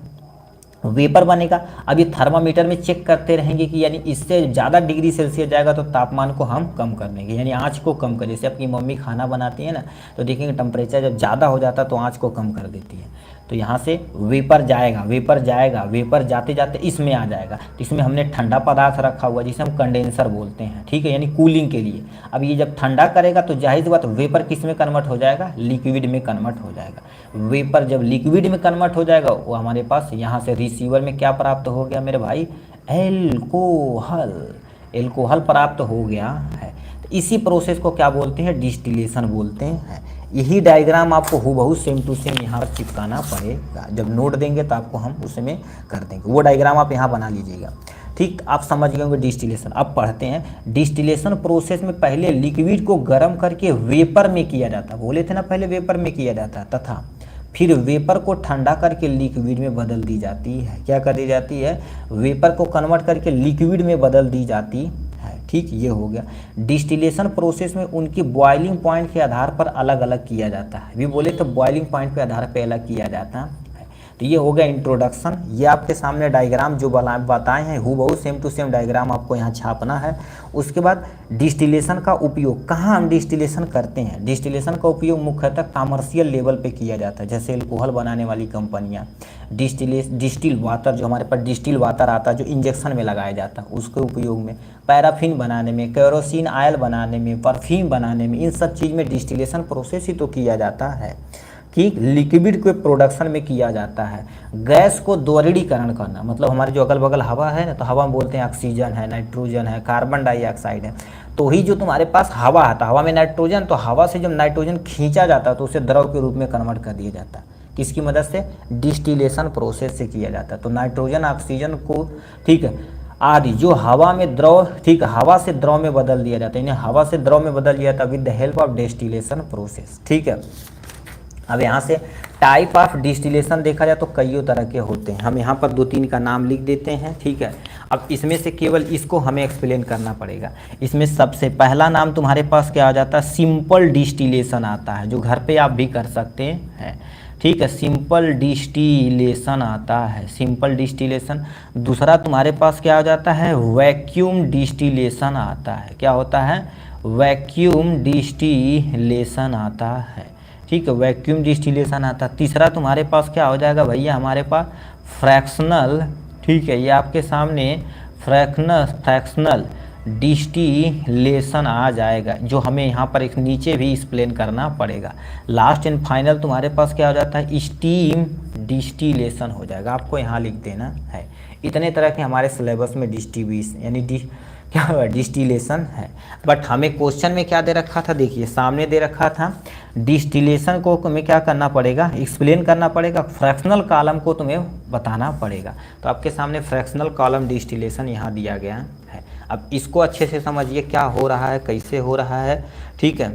वेपर बनेगा। अब ये थर्मामीटर में चेक करते रहेंगे कि यानी इससे ज़्यादा डिग्री सेल्सियस जाएगा तो तापमान को हम कम कर देंगे, यानी आँच को कम कर। जैसे आपकी मम्मी खाना बनाती है ना, तो देखेंगे टेम्परेचर जब ज़्यादा हो जाता है तो आँच को कम कर देती है। तो यहाँ से वेपर जाएगा, वेपर जाएगा, वेपर जाते जाते इसमें आ जाएगा। तो इसमें हमने ठंडा पदार्थ रखा हुआ जिसे हम कंडेंसर बोलते हैं, ठीक है, यानी कूलिंग के लिए। अब ये जब ठंडा करेगा तो जाहिर सी बात वेपर किस में कन्वर्ट हो जाएगा, लिक्विड में कन्वर्ट हो जाएगा। वेपर जब लिक्विड में कन्वर्ट हो जाएगा वो हमारे पास यहाँ से रिसीवर में क्या प्राप्त हो गया मेरे भाई, एल्कोहल। एल्कोहल प्राप्त हो गया है। तो इसी प्रोसेस को क्या बोलते हैं, डिस्टिलेशन बोलते हैं। यही डायग्राम आपको हूबहू सेम टू सेम यहाँ पर चिपकाना पड़ेगा। जब नोट देंगे तो आपको हम उसमें कर देंगे, वो डायग्राम आप यहाँ बना लीजिएगा। ठीक, आप समझ गए होंगे डिस्टिलेशन। अब पढ़ते हैं डिस्टिलेशन प्रोसेस में पहले लिक्विड को गर्म करके वेपर में किया जाता, बोले थे ना पहले वेपर में किया जाता, तथा फिर वेपर को ठंडा करके लिक्विड में बदल दी जाती है। क्या कर दी जाती है, वेपर को कन्वर्ट करके लिक्विड में बदल दी जाती है। ठीक, ये हो गया। डिस्टिलेशन प्रोसेस में उनकी बॉइलिंग पॉइंट के आधार पर अलग अलग किया जाता है। भी बोले तो बॉइलिंग पॉइंट के आधार पर अलग किया जाता है। तो ये हो गया इंट्रोडक्शन। ये आपके सामने डायग्राम जो बताए हैं हूबहू सेम टू सेम डायग्राम आपको यहाँ छापना है। उसके बाद डिस्टिलेशन का उपयोग, कहाँ हम डिस्टिलेशन करते हैं। डिस्टिलेशन का उपयोग मुख्यतः कमर्शियल लेवल पे किया जाता है, जैसे अल्कोहल बनाने वाली कंपनियाँ। डिस्टिल वाटर, जो हमारे पास डिस्टिल वाटर आता है जो इंजेक्शन में लगाया जाता है, उसके उपयोग में, पैराफिन बनाने में, केरोसिन ऑयल बनाने में, परफ्यूम बनाने में, इन सब चीज़ में डिस्टिलेशन प्रोसेस ही तो किया जाता है। कि लिक्विड के प्रोडक्शन में किया जाता है। गैस को द्रवीकरण करना, मतलब हमारे जो अगल बगल हवा है ना, तो हवा में बोलते हैं ऑक्सीजन है, नाइट्रोजन है, कार्बन डाइऑक्साइड है। तो ही जो तुम्हारे पास हवा आता, हवा में नाइट्रोजन, तो हवा से जब नाइट्रोजन खींचा जाता है तो उसे द्रव के रूप में कन्वर्ट कर दिया जाता है। किसकी मदद से, डिस्टिलेशन प्रोसेस से किया जाता है। तो नाइट्रोजन ऑक्सीजन को, ठीक है, आदि जो हवा में द्रव, ठीक है, हवा से द्रव में बदल दिया जाता है, इन्हें हवा से द्रव में बदल दिया जाता है with the help of distillation process. ठीक है, अब यहाँ से टाइप ऑफ डिस्टिलेशन देखा जाए तो कई तरह के होते हैं। हम यहाँ पर 2-3 का नाम लिख देते हैं। ठीक है, अब इसमें से केवल इसको हमें एक्सप्लेन करना पड़ेगा। इसमें सबसे पहला नाम तुम्हारे पास क्या आ जाता है, सिंपल डिस्टिलेशन आता है, जो घर पे आप भी कर सकते हैं। ठीक है, सिंपल डिस्टिलेशन आता है, सिंपल डिस्टिलेशन। दूसरा तुम्हारे पास क्या आ जाता है, वैक्यूम डिस्टिलेशन आता है। क्या होता है, वैक्यूम डिस्टिलेशन आता है। ठीक है, वैक्यूम डिस्टिलेशन आता है। तीसरा तुम्हारे पास क्या हो जाएगा भैया, हमारे पास फ्रैक्शनल, ठीक है, ये आपके सामने फ्रैक्शनल डिस्टिलेशन आ जाएगा, जो हमें यहाँ पर एक नीचे भी एक्सप्लेन करना पड़ेगा। लास्ट एंड फाइनल तुम्हारे पास क्या हो जाता है, स्टीम डिस्टिलेशन हो जाएगा, आपको यहाँ लिख देना है। इतने तरह के हमारे सिलेबस में डिस्ट्रीब्यूशन यानी क्या हुआ, डिस्टिलेशन है। बट हमें क्वेश्चन में क्या दे रखा था, देखिए सामने दे रखा था डिस्टिलेशन को तुम्हें क्या करना पड़ेगा, एक्सप्लेन करना पड़ेगा, फ्रैक्शनल कॉलम को तुम्हें बताना पड़ेगा। तो आपके सामने फ्रैक्शनल कॉलम डिस्टिलेशन यहाँ दिया गया है। अब इसको अच्छे से समझिए क्या हो रहा है, कैसे हो रहा है। ठीक है,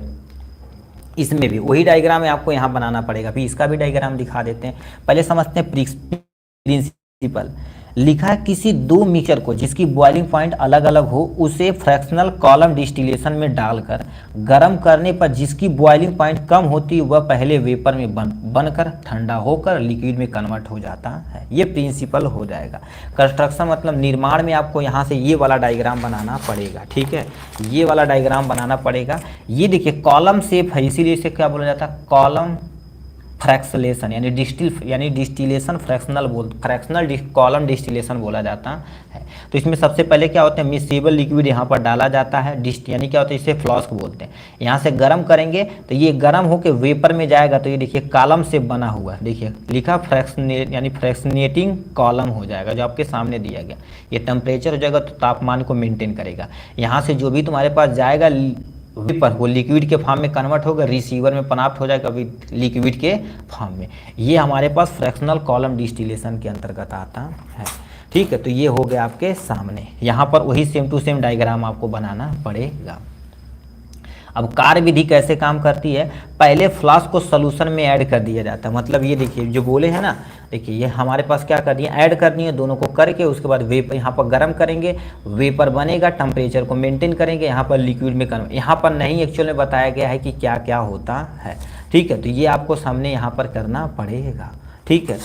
इसमें भी वही डायग्राम है, आपको यहाँ बनाना पड़ेगा। फिर इसका भी डायग्राम दिखा देते हैं। पहले समझते हैं प्रिंसिपल। लिखा है किसी दो मिक्सचर को जिसकी बॉइलिंग पॉइंट अलग अलग हो, उसे फ्रैक्शनल कॉलम डिस्टिलेशन में डालकर गर्म करने पर जिसकी बॉइलिंग पॉइंट कम होती है वह पहले वेपर में बनकर ठंडा होकर लिक्विड में कन्वर्ट हो जाता है। ये प्रिंसिपल हो जाएगा। कंस्ट्रक्शन मतलब निर्माण में आपको यहाँ से ये वाला डायग्राम बनाना पड़ेगा। ठीक है, ये वाला डायग्राम बनाना पड़ेगा। ये देखिए कॉलम शेप है, इसीलिए इसे क्या बोला जाता है, कॉलम फ्रैक्शलेशन यानी डिस्टिलेशन फ्रैक्शनल कॉलम डिस्टिलेशन बोला जाता है। तो इसमें सबसे पहले क्या होता है, मिक्सेबल लिक्विड यहाँ पर डाला जाता है, यानी क्या होता है, इसे फ्लास्क बोलते हैं। यहाँ से गर्म करेंगे तो ये गर्म होकर वेपर में जाएगा। तो ये देखिए कॉलम से बना हुआ, देखिए लिखा फ्रैक्शनेटिंग कॉलम हो जाएगा, जो आपके सामने दिया गया। ये टेम्परेचर हो जाएगा तो तापमान को मेंटेन करेगा। यहाँ से जो भी तुम्हारे पास जाएगा वेपर, वो लिक्विड के फॉर्म में कन्वर्ट होगा, रिसीवर में प्राप्त हो जाएगा अभी लिक्विड के फॉर्म में। ये हमारे पास फ्रैक्शनल कॉलम डिस्टिलेशन के अंतर्गत आता है। ठीक है, तो ये हो गया आपके सामने। यहाँ पर वही सेम टू सेम डायग्राम आपको बनाना पड़ेगा। अब कार्य विधि कैसे काम करती है, पहले फ्लास्क को सॉल्यूशन में ऐड कर दिया जाता है। मतलब ये देखिए जो बोले हैं ना, देखिए ये हमारे पास क्या कर दिए, ऐड कर दिए, दोनों को करके उसके बाद वेपर यहाँ पर गर्म करेंगे, वेपर बनेगा, टेम्परेचर को मेंटेन करेंगे, यहाँ पर लिक्विड में कन्वर्ट। यहाँ पर नहीं एक्चुअल में बताया गया है कि क्या क्या होता है। ठीक है, तो ये आपको सामने यहाँ पर करना पड़ेगा। ठीक है,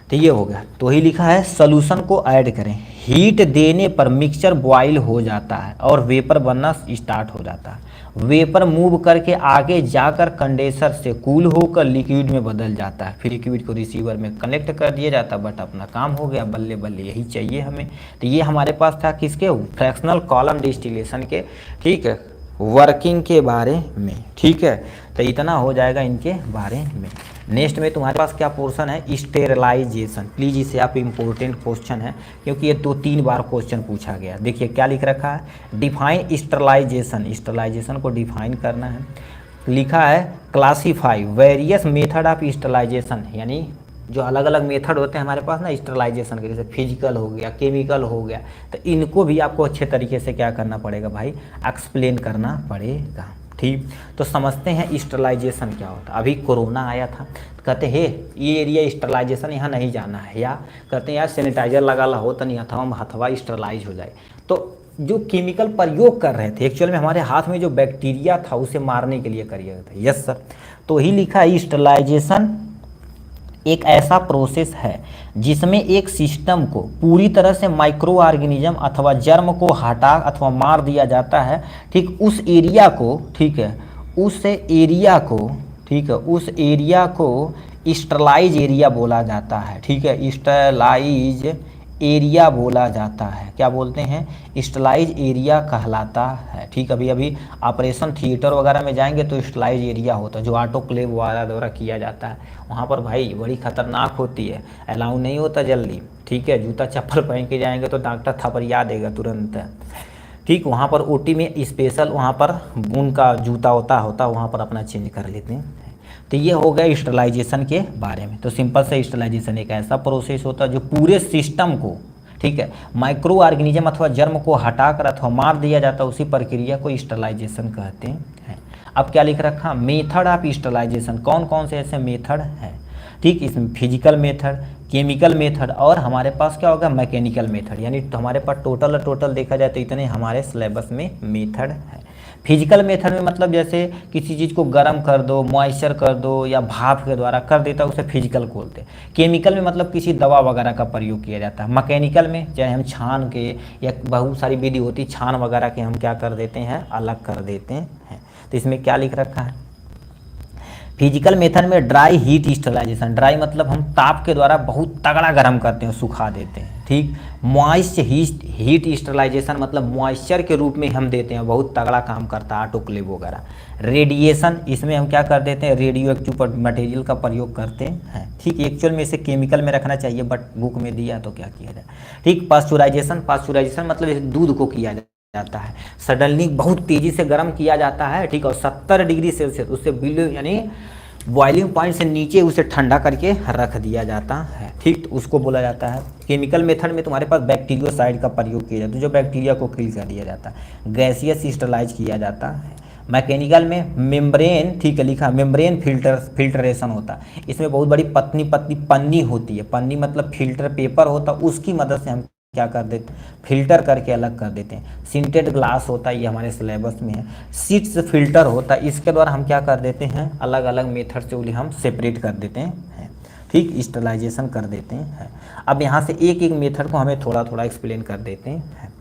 तो ये हो गया। तो ही लिखा है सॉल्यूशन को ऐड करें, हीट देने पर मिक्सचर बॉयल हो जाता है और वेपर बनना स्टार्ट हो जाता है। वेपर मूव करके आगे जाकर कंडेंसर से कूल होकर लिक्विड में बदल जाता है, फिर लिक्विड को रिसीवर में कनेक्ट कर दिया जाता है। बट अपना काम हो गया, बल्ले बल्ले यही चाहिए हमें। तो ये हमारे पास था किसके, फ्रैक्शनल कॉलम डिस्टिलेशन के, ठीक है, वर्किंग के बारे में, ठीक है। तो इतना हो जाएगा इनके बारे में। नेक्स्ट में तुम्हारे पास क्या पोर्शन है, स्टेरिलाइजेशन। प्लीज़ इसे आप इम्पोर्टेंट क्वेश्चन है क्योंकि ये 2-3 बार क्वेश्चन पूछा गया। देखिए क्या लिख रखा है, डिफाइन स्टेरिलाइजेशन, स्टेरिलाइजेशन को डिफाइन करना है। लिखा है classify various method of sterilisation, यानी जो अलग अलग मेथड होते हैं हमारे पास ना स्टेरिलाइजेशन के, जैसे फिजिकल हो गया, केमिकल हो गया, तो इनको भी आपको अच्छे तरीके से क्या करना पड़ेगा भाई, एक्सप्लेन करना पड़ेगा, ठीक। तो समझते हैं स्टेरिलाइजेशन क्या होता है। अभी कोरोना आया था, तो कहते हैं ये एरिया स्टेरिलाइजेशन यहाँ नहीं जाना है, या कहते हैं यार सैनिटाइजर लगा ला हो तो नहीं हथवा स्टेरिलाइज हो जाए। तो जो केमिकल प्रयोग कर रहे थे एक्चुअल में हमारे हाथ में जो बैक्टीरिया था उसे मारने के लिए करिए थे। Yes sir. तो ही लिखा है स्टेरिलाइजेशन एक ऐसा प्रोसेस है जिसमें एक सिस्टम को पूरी तरह से माइक्रो ऑर्गेनिज्म अथवा जर्म को हटा अथवा मार दिया जाता है, ठीक। उस एरिया को, ठीक है, उस एरिया को, ठीक है, उस एरिया को स्टेरिलाइज एरिया बोला जाता है, ठीक है, स्टेरिलाइज एरिया बोला जाता है। क्या बोलते हैं, स्टेरिलाइज एरिया कहलाता है, ठीक। अभी अभी ऑपरेशन थिएटर वगैरह में जाएंगे तो स्टेरिलाइज एरिया होता है, जो ऑटोक्लेव वाला द्वारा किया जाता है। वहाँ पर भाई बड़ी खतरनाक होती है, अलाउ नहीं होता जल्दी, ठीक है। जूता चप्पल पहन के जाएंगे तो डॉक्टर थपड़िया देगा तुरंत, ठीक। वहाँ पर ओटी में स्पेशल वहाँ पर उनका जूता होता वहाँ पर अपना चेंज कर लेते हैं। तो ये हो गया स्टेरिलाइजेशन के बारे में। तो सिंपल से स्टेरिलाइजेशन एक ऐसा प्रोसेस होता है जो पूरे सिस्टम को, ठीक है, माइक्रो ऑर्गेनिज्म अथवा जर्म को हटाकर अथवा मार दिया जाता है, उसी प्रक्रिया को स्टेरिलाइजेशन कहते हैं। अब क्या लिख रखा, मेथड ऑफ स्टेरिलाइजेशन, कौन कौन से ऐसे मेथड हैं, ठीक। इसमें फिजिकल मेथड, केमिकल मेथड और हमारे पास क्या होगा, मैकेनिकल मेथड। यानी तो हमारे पास टोटल देखा जाए तो इतने हमारे सिलेबस में मेथड है। फिजिकल मेथड में मतलब जैसे किसी चीज़ को गर्म कर दो, मॉइस्चर कर दो या भाप के द्वारा कर देता है, उसे फिजिकल बोलते हैं। केमिकल में मतलब किसी दवा वगैरह का प्रयोग किया जाता है। मैकेनिकल में चाहे हम छान के, या बहुत सारी विधि होती है छान वगैरह के, हम क्या कर देते हैं, अलग कर देते हैं। तो इसमें क्या लिख रखा है, फिजिकल मेथड में ड्राई हीट स्टेरिलाइजेशन, ड्राई मतलब हम ताप के द्वारा बहुत तगड़ा गर्म करते हैं, सुखा देते हैं, ठीक। मॉइस्ट हीट स्टेरिलाइजेशन मतलब मॉइस्चर के रूप में हम देते हैं, बहुत तगड़ा काम करता है, ऑटोक्लेव वगैरह। रेडिएशन, इसमें हम क्या कर देते हैं, रेडियो एक्टिव मटेरियल का प्रयोग करते हैं, ठीक। एक्चुअल में इसे केमिकल में रखना चाहिए बट बुक में दिया तो क्या किया जाए, ठीक। पास्चुराइजेशन मतलब दूध को किया जाता है, सडनली बहुत तेजी से गर्म किया जाता है, ठीक। और 70 डिग्री सेल्सियस उससे बिलो यानी बॉइलिंग पॉइंट से नीचे उसे ठंडा करके रख दिया जाता है, ठीक। तो उसको बोला जाता है। केमिकल मेथड में तुम्हारे पास बैक्टीरियोसाइड का प्रयोग किया जाता है, जो बैक्टीरिया को किल कर दिया जाता है। गैसियस स्टेरिलाइज किया जाता है। मैकेनिकल में मेम्ब्रेन, ठीक है, लिखा मेम्ब्रेन फिल्टरेशन होता है। इसमें बहुत बड़ी पतली पन्नी होती है, पन्नी मतलब फिल्टर पेपर होता है, उसकी मदद से हम क्या कर देते, फिल्टर करके अलग कर देते हैं। सिंटेड ग्लास होता है, ये हमारे सिलेबस में है। सीट्स फिल्टर होता है, इसके द्वारा हम क्या कर देते हैं, अलग अलग मेथड से उन्हें हम सेपरेट कर देते हैं, ठीक, स्टेरिलाइजेशन कर देते हैं। अब यहाँ से एक एक मेथड को हमें थोड़ा थोड़ा एक्सप्लेन कर देते हैं।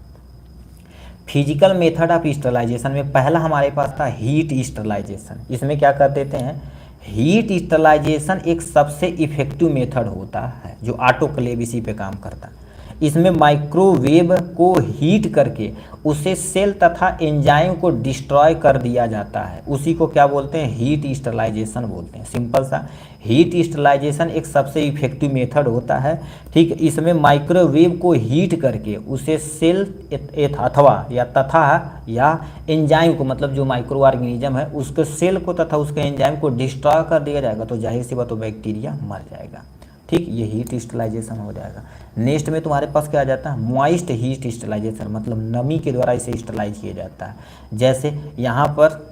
फिजिकल मेथड ऑफ स्टेरिलाइजेशन में पहला हमारे पास था हीट स्टेरिलाइजेशन। इसमें क्या कर देते हैं, हीट स्टेरिलाइजेशन एक सबसे इफेक्टिव मेथड होता है जो ऑटोक्लेव इसी पे काम करता है। इसमें माइक्रोवेव को हीट करके उसे सेल तथा एंजाइम को डिस्ट्रॉय कर दिया जाता है, उसी को क्या बोलते हैं, हीट स्टेरिलाइजेशन बोलते हैं। सिंपल सा, हीट स्टेरिलाइजेशन एक सबसे इफेक्टिव मेथड होता है, ठीक। इसमें माइक्रोवेव को हीट करके उसे सेल अथवा या एंजाइम को, मतलब जो माइक्रो ऑर्गेनिज्म है उसके सेल को तथा उसके एंजाइम को डिस्ट्रॉय कर दिया जाएगा, तो जाहिर सी बात तो बैक्टीरिया मर जाएगा, ठीक। ये हीट स्टेरिलाइजेशन हो जाएगा। नेक्स्ट में तुम्हारे पास क्या आ जाता है, मॉइस्ट हीट स्टेरिलाइजेशन, मतलब नमी के द्वारा इसे स्टेरिलाइज किया जाता है। जैसे यहाँ पर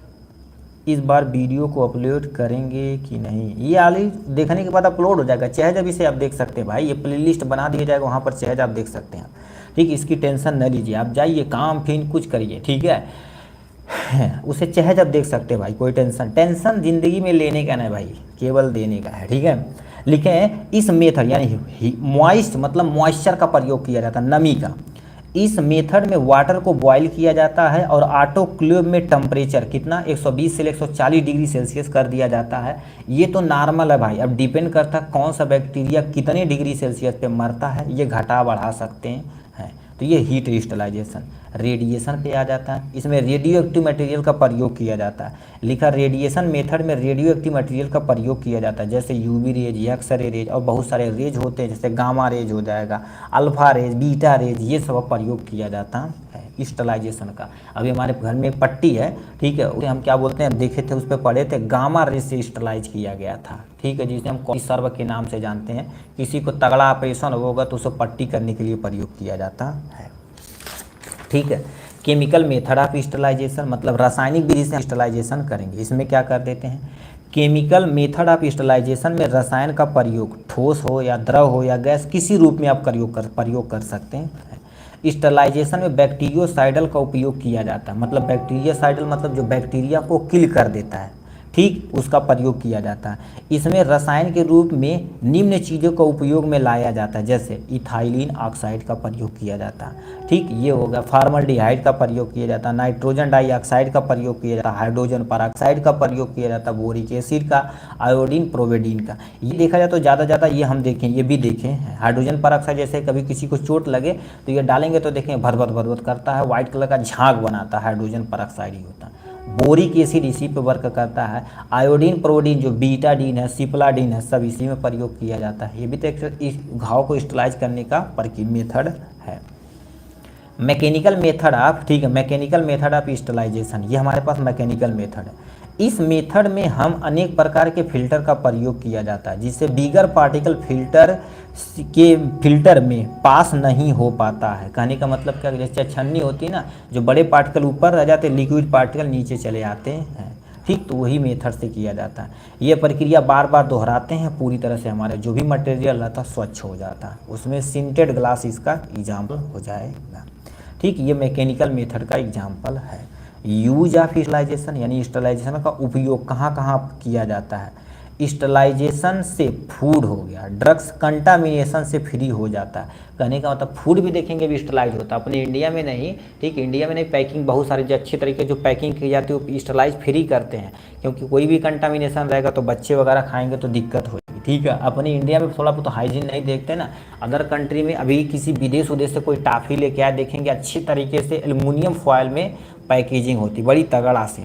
इस बार वीडियो को अपलोड करेंगे कि नहीं, ये आली देखने के बाद अपलोड हो जाएगा, चाहे जब इसे आप देख सकते हैं भाई, ये प्लेलिस्ट बना दिया जाएगा, वहाँ पर चाहे जब आप देख सकते हैं, ठीक। इसकी टेंशन न लीजिए, आप जाइए काम फिर कुछ करिए, ठीक है। उसे चाहे जब देख सकते हैं भाई, कोई टेंशन ज़िंदगी में लेने का नहीं भाई, केवल देने का है, ठीक है। लिखें इस मेथड यानी मॉइस्ट मतलब मॉइस्चर का प्रयोग किया जाता है, नमी का। इस मेथड में वाटर को बॉयल किया जाता है और ऑटोक्लेव में टेम्परेचर कितना 120 से 140 डिग्री सेल्सियस कर दिया जाता है। ये तो नॉर्मल है भाई, अब डिपेंड करता है कौन सा बैक्टीरिया कितने डिग्री सेल्सियस पे मरता है, ये घटा बढ़ा सकते हैं। तो ये हीट क्रिस्टलाइजेशन। रेडिएशन पे आ जाता है, इसमें रेडियो एक्टिव मटेरियल का प्रयोग किया जाता है। लिखा रेडिएशन मेथड में रेडियो एक्टिव मटेरियल का प्रयोग किया जाता है, जैसे यूवी रेज, एक्सरे रेज और बहुत सारे रेज होते हैं, जैसे गामा रेज हो जाएगा, अल्फा रेज, बीटा रेज, ये सब प्रयोग किया जाता है क्रिस्टलाइजेशन का। अभी हमारे घर में एक पट्टी है, ठीक है, उसे हम क्या बोलते हैं, देखे थे उस पर पढ़े थे, गामा रेज से क्रिस्टलाइज किया गया था, ठीक है, जिसे हम सर्व के नाम से जानते हैं। किसी को तगड़ा ऑपरेशन होगा तो उसे पट्टी करने के लिए प्रयोग किया जाता है, ठीक है। केमिकल मेथड ऑफ क्रिस्टलाइजेशन मतलब रासायनिक विधि से क्रिस्टलाइजेशन करेंगे। इसमें क्या कर देते हैं, केमिकल मेथड ऑफ क्रिस्टलाइजेशन में रसायन का प्रयोग ठोस हो या द्रव हो या गैस किसी रूप में आप प्रयोग कर सकते हैं। क्रिस्टलाइजेशन में बैक्टीरियोसाइडल का उपयोग किया जाता है, मतलब बैक्टीरियोसाइडल मतलब जो बैक्टीरिया को किल कर देता है, ठीक, उसका प्रयोग किया जाता है। इसमें रसायन के रूप में निम्न चीज़ों का उपयोग में लाया जाता है, जैसे इथाइलिन ऑक्साइड का प्रयोग किया जाता है, ठीक, ये होगा। फॉर्मल्डिहाइड का प्रयोग किया जाता है, नाइट्रोजन डाइऑक्साइड का प्रयोग किया जाता है, हाइड्रोजन पेरोक्साइड का प्रयोग किया जाता है, बोरिक एसिड का, आयोडीन, प्रोवेडीन का। ये देखा जाए तो ज़्यादा ये हम देखें, ये भी देखें, हाइड्रोजन पेरोक्साइड जैसे कभी किसी को चोट लगे तो ये डालेंगे तो देखें भर करता है, व्हाइट कलर का झाग बनाता है, हाइड्रोजन पेरोक्साइड ही होता है। बोरिक एसिड इसी पे वर्क करता है। आयोडीन, प्रोडीन जो बीटाडीन है, सिप्लाडीन है, सब इसी में प्रयोग किया जाता है। ये भी तो इस घाव को स्टलाइज करने का मेथड है। मैकेनिकल मेथड ऑफ, ठीक है, मैकेनिकल मेथड ऑफ स्टलाइजेशन, ये हमारे पास मैकेनिकल मेथड है। इस मेथड में हम अनेक प्रकार के फिल्टर का प्रयोग किया जाता है, जिससे बिगर पार्टिकल फिल्टर में पास नहीं हो पाता है। कहने का मतलब क्या, जैसे छन्नी होती है ना, जो बड़े पार्टिकल ऊपर रह जाते हैं, लिक्विड पार्टिकल नीचे चले आते हैं, ठीक, तो वही मेथड से किया जाता है। ये प्रक्रिया बार बार दोहराते हैं, पूरी तरह से हमारे जो भी मटेरियल रहता है स्वच्छ हो जाता है। उसमें सिंटेड ग्लास इसका एग्जाम्पल हो जाएगा, ठीक, ये मैकेनिकल मेथड का एग्जाम्पल है। यूज ऑफ स्टलाइजेशन यानी स्टलाइजेशन का उपयोग कहाँ कहाँ किया जाता है। स्टलाइजेशन से फूड हो गया, ड्रग्स कंटामिनेशन से फ्री हो जाता है। कहने का मतलब फूड भी देखेंगे भी स्टलाइज होता है, अपने इंडिया में नहीं, ठीक, इंडिया में नहीं, पैकिंग बहुत सारे जो अच्छे तरीके जो पैकिंग की जाती है वो स्टलाइज फ्री करते हैं, क्योंकि कोई भी कंटामिनेशन रहेगा तो बच्चे वगैरह खाएंगे तो दिक्कत होगी, ठीक है। अपने इंडिया में थोड़ा बहुत हाइजीन नहीं देखते ना, अदर कंट्री में अभी किसी विदेश उदेश से कोई टाफ़ी लेके आए देखेंगे अच्छी तरीके से एल्युमिनियम फॉयल में पैकेजिंग होती बड़ी तगड़ा से,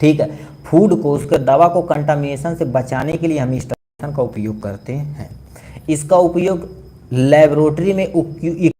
ठीक है। फूड को, उसके दवा को कंटामिनेशन से बचाने के लिए हम स्टलाइजेशन का उपयोग करते हैं। इसका उपयोग लेबोरेटरी में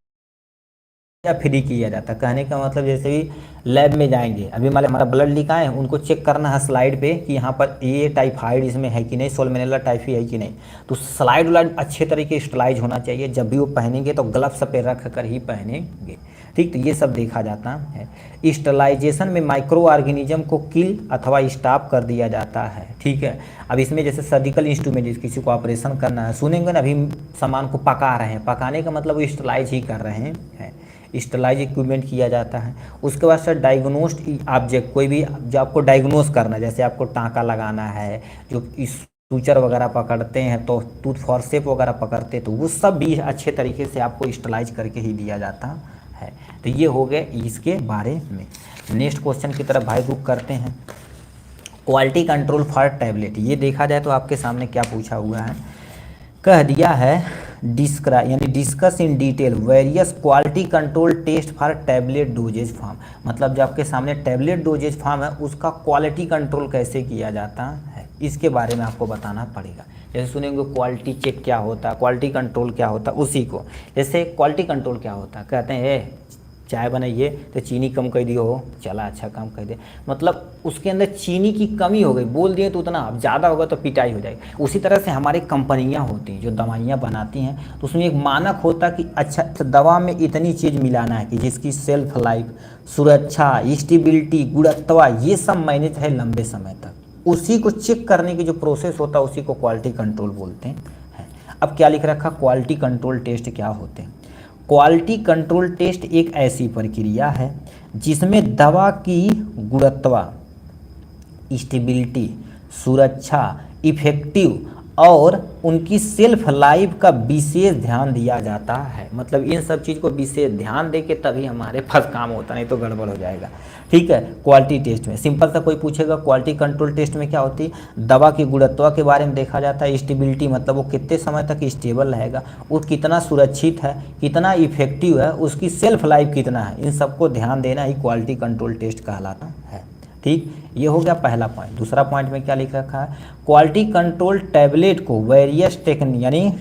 फ्री किया जाता है। कहने का मतलब जैसे भी लैब में जाएंगे, अभी हमारा ब्लड लिखा है, उनको चेक करना है स्लाइड पे कि यहाँ पर ये टाइफाइड इसमें है कि नहीं, सोलमेनेला टाइफी है कि नहीं, तो स्लाइड वाइड अच्छे तरीके स्टलाइज होना चाहिए। जब भी वो पहनेंगे तो ग्लव्स पे रख कर ही पहनेंगे, ठीक, तो ये सब देखा जाता है। स्टलाइजेशन में माइक्रो ऑर्गेनिज्म को किल अथवा स्टॉप कर दिया जाता है, ठीक है। अब इसमें जैसे सर्जिकल इंस्ट्रूमेंट, किसी को ऑपरेशन करना है, सुनेंगे ना, अभी सामान को पका रहे हैं, पकाने का मतलब वो स्टलाइज ही कर रहे हैं, स्टलाइज इक्विपमेंट किया जाता है। उसके बाद सर डायग्नोस्ड ऑब्जेक्ट, कोई भी जो आपको डायग्नोस करना है, जैसे आपको टाँका लगाना है, जो इस सूचर वगैरह पकड़ते हैं तो टूथ फॉरसेप वगैरह पकड़ते हैं, तो वो सब भी अच्छे तरीके से आपको स्टलाइज करके ही दिया जाता है। तो ये हो गए इसके बारे में। नेक्स्ट क्वेश्चन की तरफ भाई रुक करते हैं। क्वालिटी कंट्रोल फॉर टैबलेट, ये देखा जाए तो आपके सामने क्या पूछा हुआ है, कह दिया है discuss in detail various quality control test for tablet dosages form, मतलब जो आपके सामने टैबलेट डोजेज फॉर्म है उसका क्वालिटी कंट्रोल कैसे किया जाता है, इसके बारे में आपको बताना पड़ेगा। जैसे सुनेंगे क्वालिटी चेक क्या होता है, क्वालिटी कंट्रोल क्या होता है, उसी को, जैसे क्वालिटी कंट्रोल क्या होता है, कहते हैं चाय बनाइए तो चीनी कम कर दियो हो, चला अच्छा काम कर दे, मतलब उसके अंदर चीनी की कमी हो गई, बोल दिए तो उतना, अब ज़्यादा होगा तो पिटाई हो जाएगी। उसी तरह से हमारी कंपनियां होती हैं जो दवाइयां बनाती हैं, तो उसमें एक मानक होता है कि अच्छा दवा में इतनी चीज़ मिलाना है कि जिसकी सेल्फ लाइफ, सुरक्षा, स्टेबिलिटी, गुणवत्ता, ये सब मैनेज है लंबे समय तक। उसी को चेक करने की जो प्रोसेस होता है उसी को क्वालिटी कंट्रोल बोलते हैं। अब क्या लिख रखा, क्वालिटी कंट्रोल टेस्ट क्या होते हैं। क्वालिटी कंट्रोल टेस्ट एक ऐसी प्रक्रिया है जिसमें दवा की गुणवत्ता, स्टेबिलिटी, सुरक्षा, इफेक्टिव और उनकी सेल्फ लाइफ का विशेष ध्यान दिया जाता है। मतलब इन सब चीज़ को विशेष ध्यान दे के तभी हमारे पास काम होता, नहीं तो गड़बड़ हो जाएगा। ठीक है, क्वालिटी टेस्ट में सिंपल सा कोई पूछेगा क्वालिटी कंट्रोल टेस्ट में क्या होती है, दवा की गुणवत्ता के बारे में देखा जाता है। स्टेबिलिटी मतलब वो कितने समय तक स्टेबल रहेगा, वो कितना सुरक्षित है, कितना इफेक्टिव है, उसकी सेल्फ लाइफ कितना है, इन सबको ध्यान देना ही क्वालिटी कंट्रोल टेस्ट कहलाता है। ठीक, ये हो गया पहला पॉइंट। दूसरा पॉइंट में क्या लिख रखा है, क्वालिटी कंट्रोल टैबलेट को वेरियस टेक्निक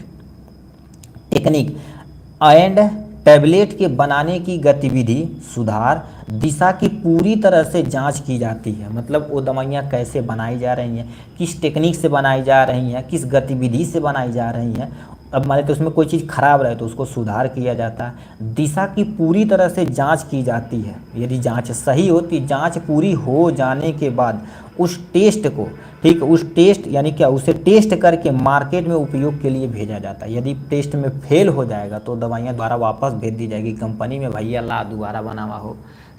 एंड टैबलेट के बनाने की गतिविधि, सुधार, दिशा की पूरी तरह से जांच की जाती है। मतलब वो दवाइयाँ कैसे बनाई जा रही हैं, किस टेक्निक से बनाई जा रही हैं, किस गतिविधि से बनाई जा रही हैं। अब मान लेते उसमें कोई चीज़ खराब रहे तो उसको सुधार किया जाता है। दिशा की पूरी तरह से जांच की जाती है। यदि जांच सही होती, जांच पूरी हो जाने के बाद उस टेस्ट को, ठीक, उस टेस्ट यानी क्या, उसे टेस्ट करके मार्केट में उपयोग के लिए भेजा जाता है। यदि टेस्ट में फेल हो जाएगा तो दवाइयाँ दोबारा वापस भेज दी जाएगी कंपनी में, भैया ला दोबारा बनावा हो,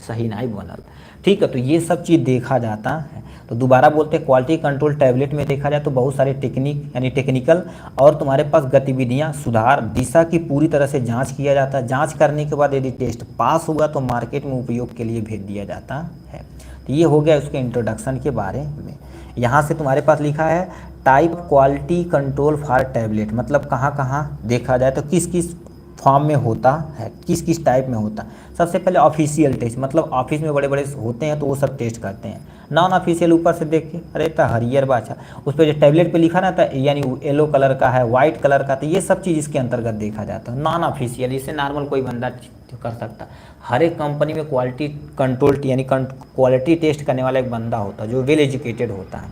सही नहीं बनल। ठीक है, तो ये सब चीज़ देखा जाता है। तो दोबारा बोलते हैं क्वालिटी कंट्रोल टैबलेट में देखा जाए तो बहुत सारे टेक्निक यानी टेक्निकल और तुम्हारे पास गतिविधियां, सुधार, दिशा की पूरी तरह से जांच किया जाता है। जांच करने के बाद यदि टेस्ट पास हुआ तो मार्केट में उपयोग के लिए भेज दिया जाता है। तो ये हो गया उसके इंट्रोडक्शन के बारे में। यहाँ से तुम्हारे पास लिखा है type quality control for tablet, मतलब कहाँ कहाँ देखा जाए तो किस किस फॉर्म में होता है, किस किस टाइप में होता है। सबसे पहले ऑफिशियल टेस्ट, मतलब ऑफिस में बड़े बड़े होते हैं तो वो सब टेस्ट करते हैं। नॉन ऑफिशियल ऊपर से देख के, अरे तो हरियर बाछा, उस पर जो टैबलेट पे लिखा ना था यानी येलो कलर का है, वाइट कलर का, तो ये सब चीज़ इसके अंतर्गत देखा जाता है। नॉन ऑफिशियल, इससे नॉर्मल कोई बंदा कर सकता। हर एक कंपनी में क्वालिटी कंट्रोल यानी क्वालिटी टेस्ट करने वाला एक बंदा होता है जो वेल एजुकेटेड होता है।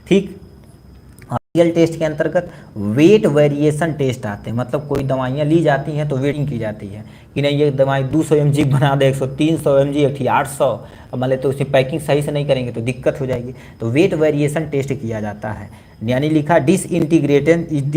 ठीक, ऑफिशियल टेस्ट के अंतर्गत वेट वेरिएशन टेस्ट आते हैं। मतलब कोई दवाइयाँ ली जाती हैं तो वेटिंग की जाती है कि नहीं ये दवाई 200 mg बना दे, 300 mg, 800, मान लेते तो उसकी पैकिंग सही से नहीं करेंगे तो दिक्कत हो जाएगी। तो वेट वेरिएशन टेस्ट किया जाता है। यानी लिखा डिसइंटीग्रेशन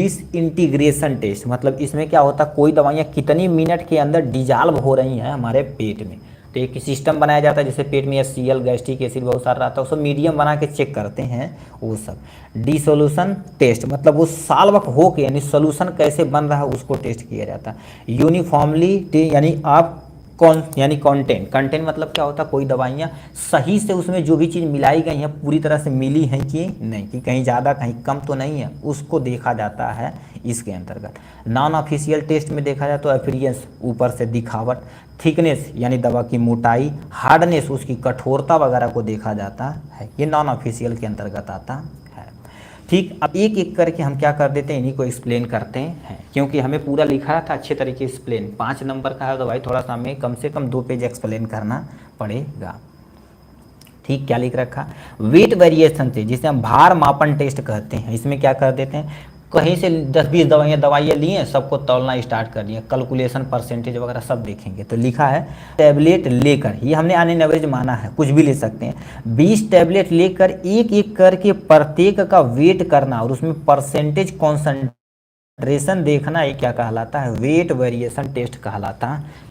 टेस्ट, मतलब इसमें क्या होता है, कोई दवाइयाँ कितनी मिनट के अंदर डिजॉल्व हो रही हैं हमारे पेट में। तो एक सिस्टम बनाया जाता है, जैसे पेट में HCl, गैस्ट्रिक एसिड बहुत सारा रहता है, उसको मीडियम बना के चेक करते हैं वो सब। डिसोल्यूशन टेस्ट, मतलब वो सॉल्व हो के यानी सोल्यूशन कैसे बन रहा है उसको टेस्ट किया जाता है। यूनिफॉर्मली यानी आप यानी कंटेंट मतलब क्या होता है, कोई दवाइयाँ सही से उसमें जो भी चीज़ मिलाई गई हैं पूरी तरह से मिली हैं कि नहीं, कि कहीं ज़्यादा कहीं कम तो नहीं है, उसको देखा जाता है इसके अंतर्गत। नॉन ऑफिशियल टेस्ट में देखा जाए तो अपीयरेंस, ऊपर से दिखावट, थिकनेस यानी दवा की मोटाई, हार्डनेस उसकी कठोरता वगैरह को देखा जाता है। ये नॉन ऑफिशियल के अंतर्गत आता है। ठीक, अब एक एक करके हम क्या कर देते हैं, इन्हीं को एक्सप्लेन करते हैं, क्योंकि हमें पूरा लिखा था अच्छे तरीके से एक्सप्लेन। 5 नंबर का है तो भाई थोड़ा सा हमें कम से कम 2 पेज एक्सप्लेन करना पड़ेगा। ठीक, क्या लिख रखा, वेट वेरिएशन टेस्ट, जिसे हम भार मापन टेस्ट कहते हैं। इसमें क्या कर देते हैं, कहीं से 10-20 दवाइयाँ लिए, सबको तौलना स्टार्ट कर दिया, कैलकुलेशन परसेंटेज वगैरह सब देखेंगे। तो लिखा है टैबलेट लेकर, ये हमने ऑन एन एवरेज माना है, कुछ भी ले सकते हैं, 20 टैबलेट लेकर एक एक करके प्रत्येक का वेट करना और उसमें परसेंटेज कॉन्सेंट्रेशन देखना, ये क्या कहलाता है, वेट वेरिएशन टेस्ट कहलाता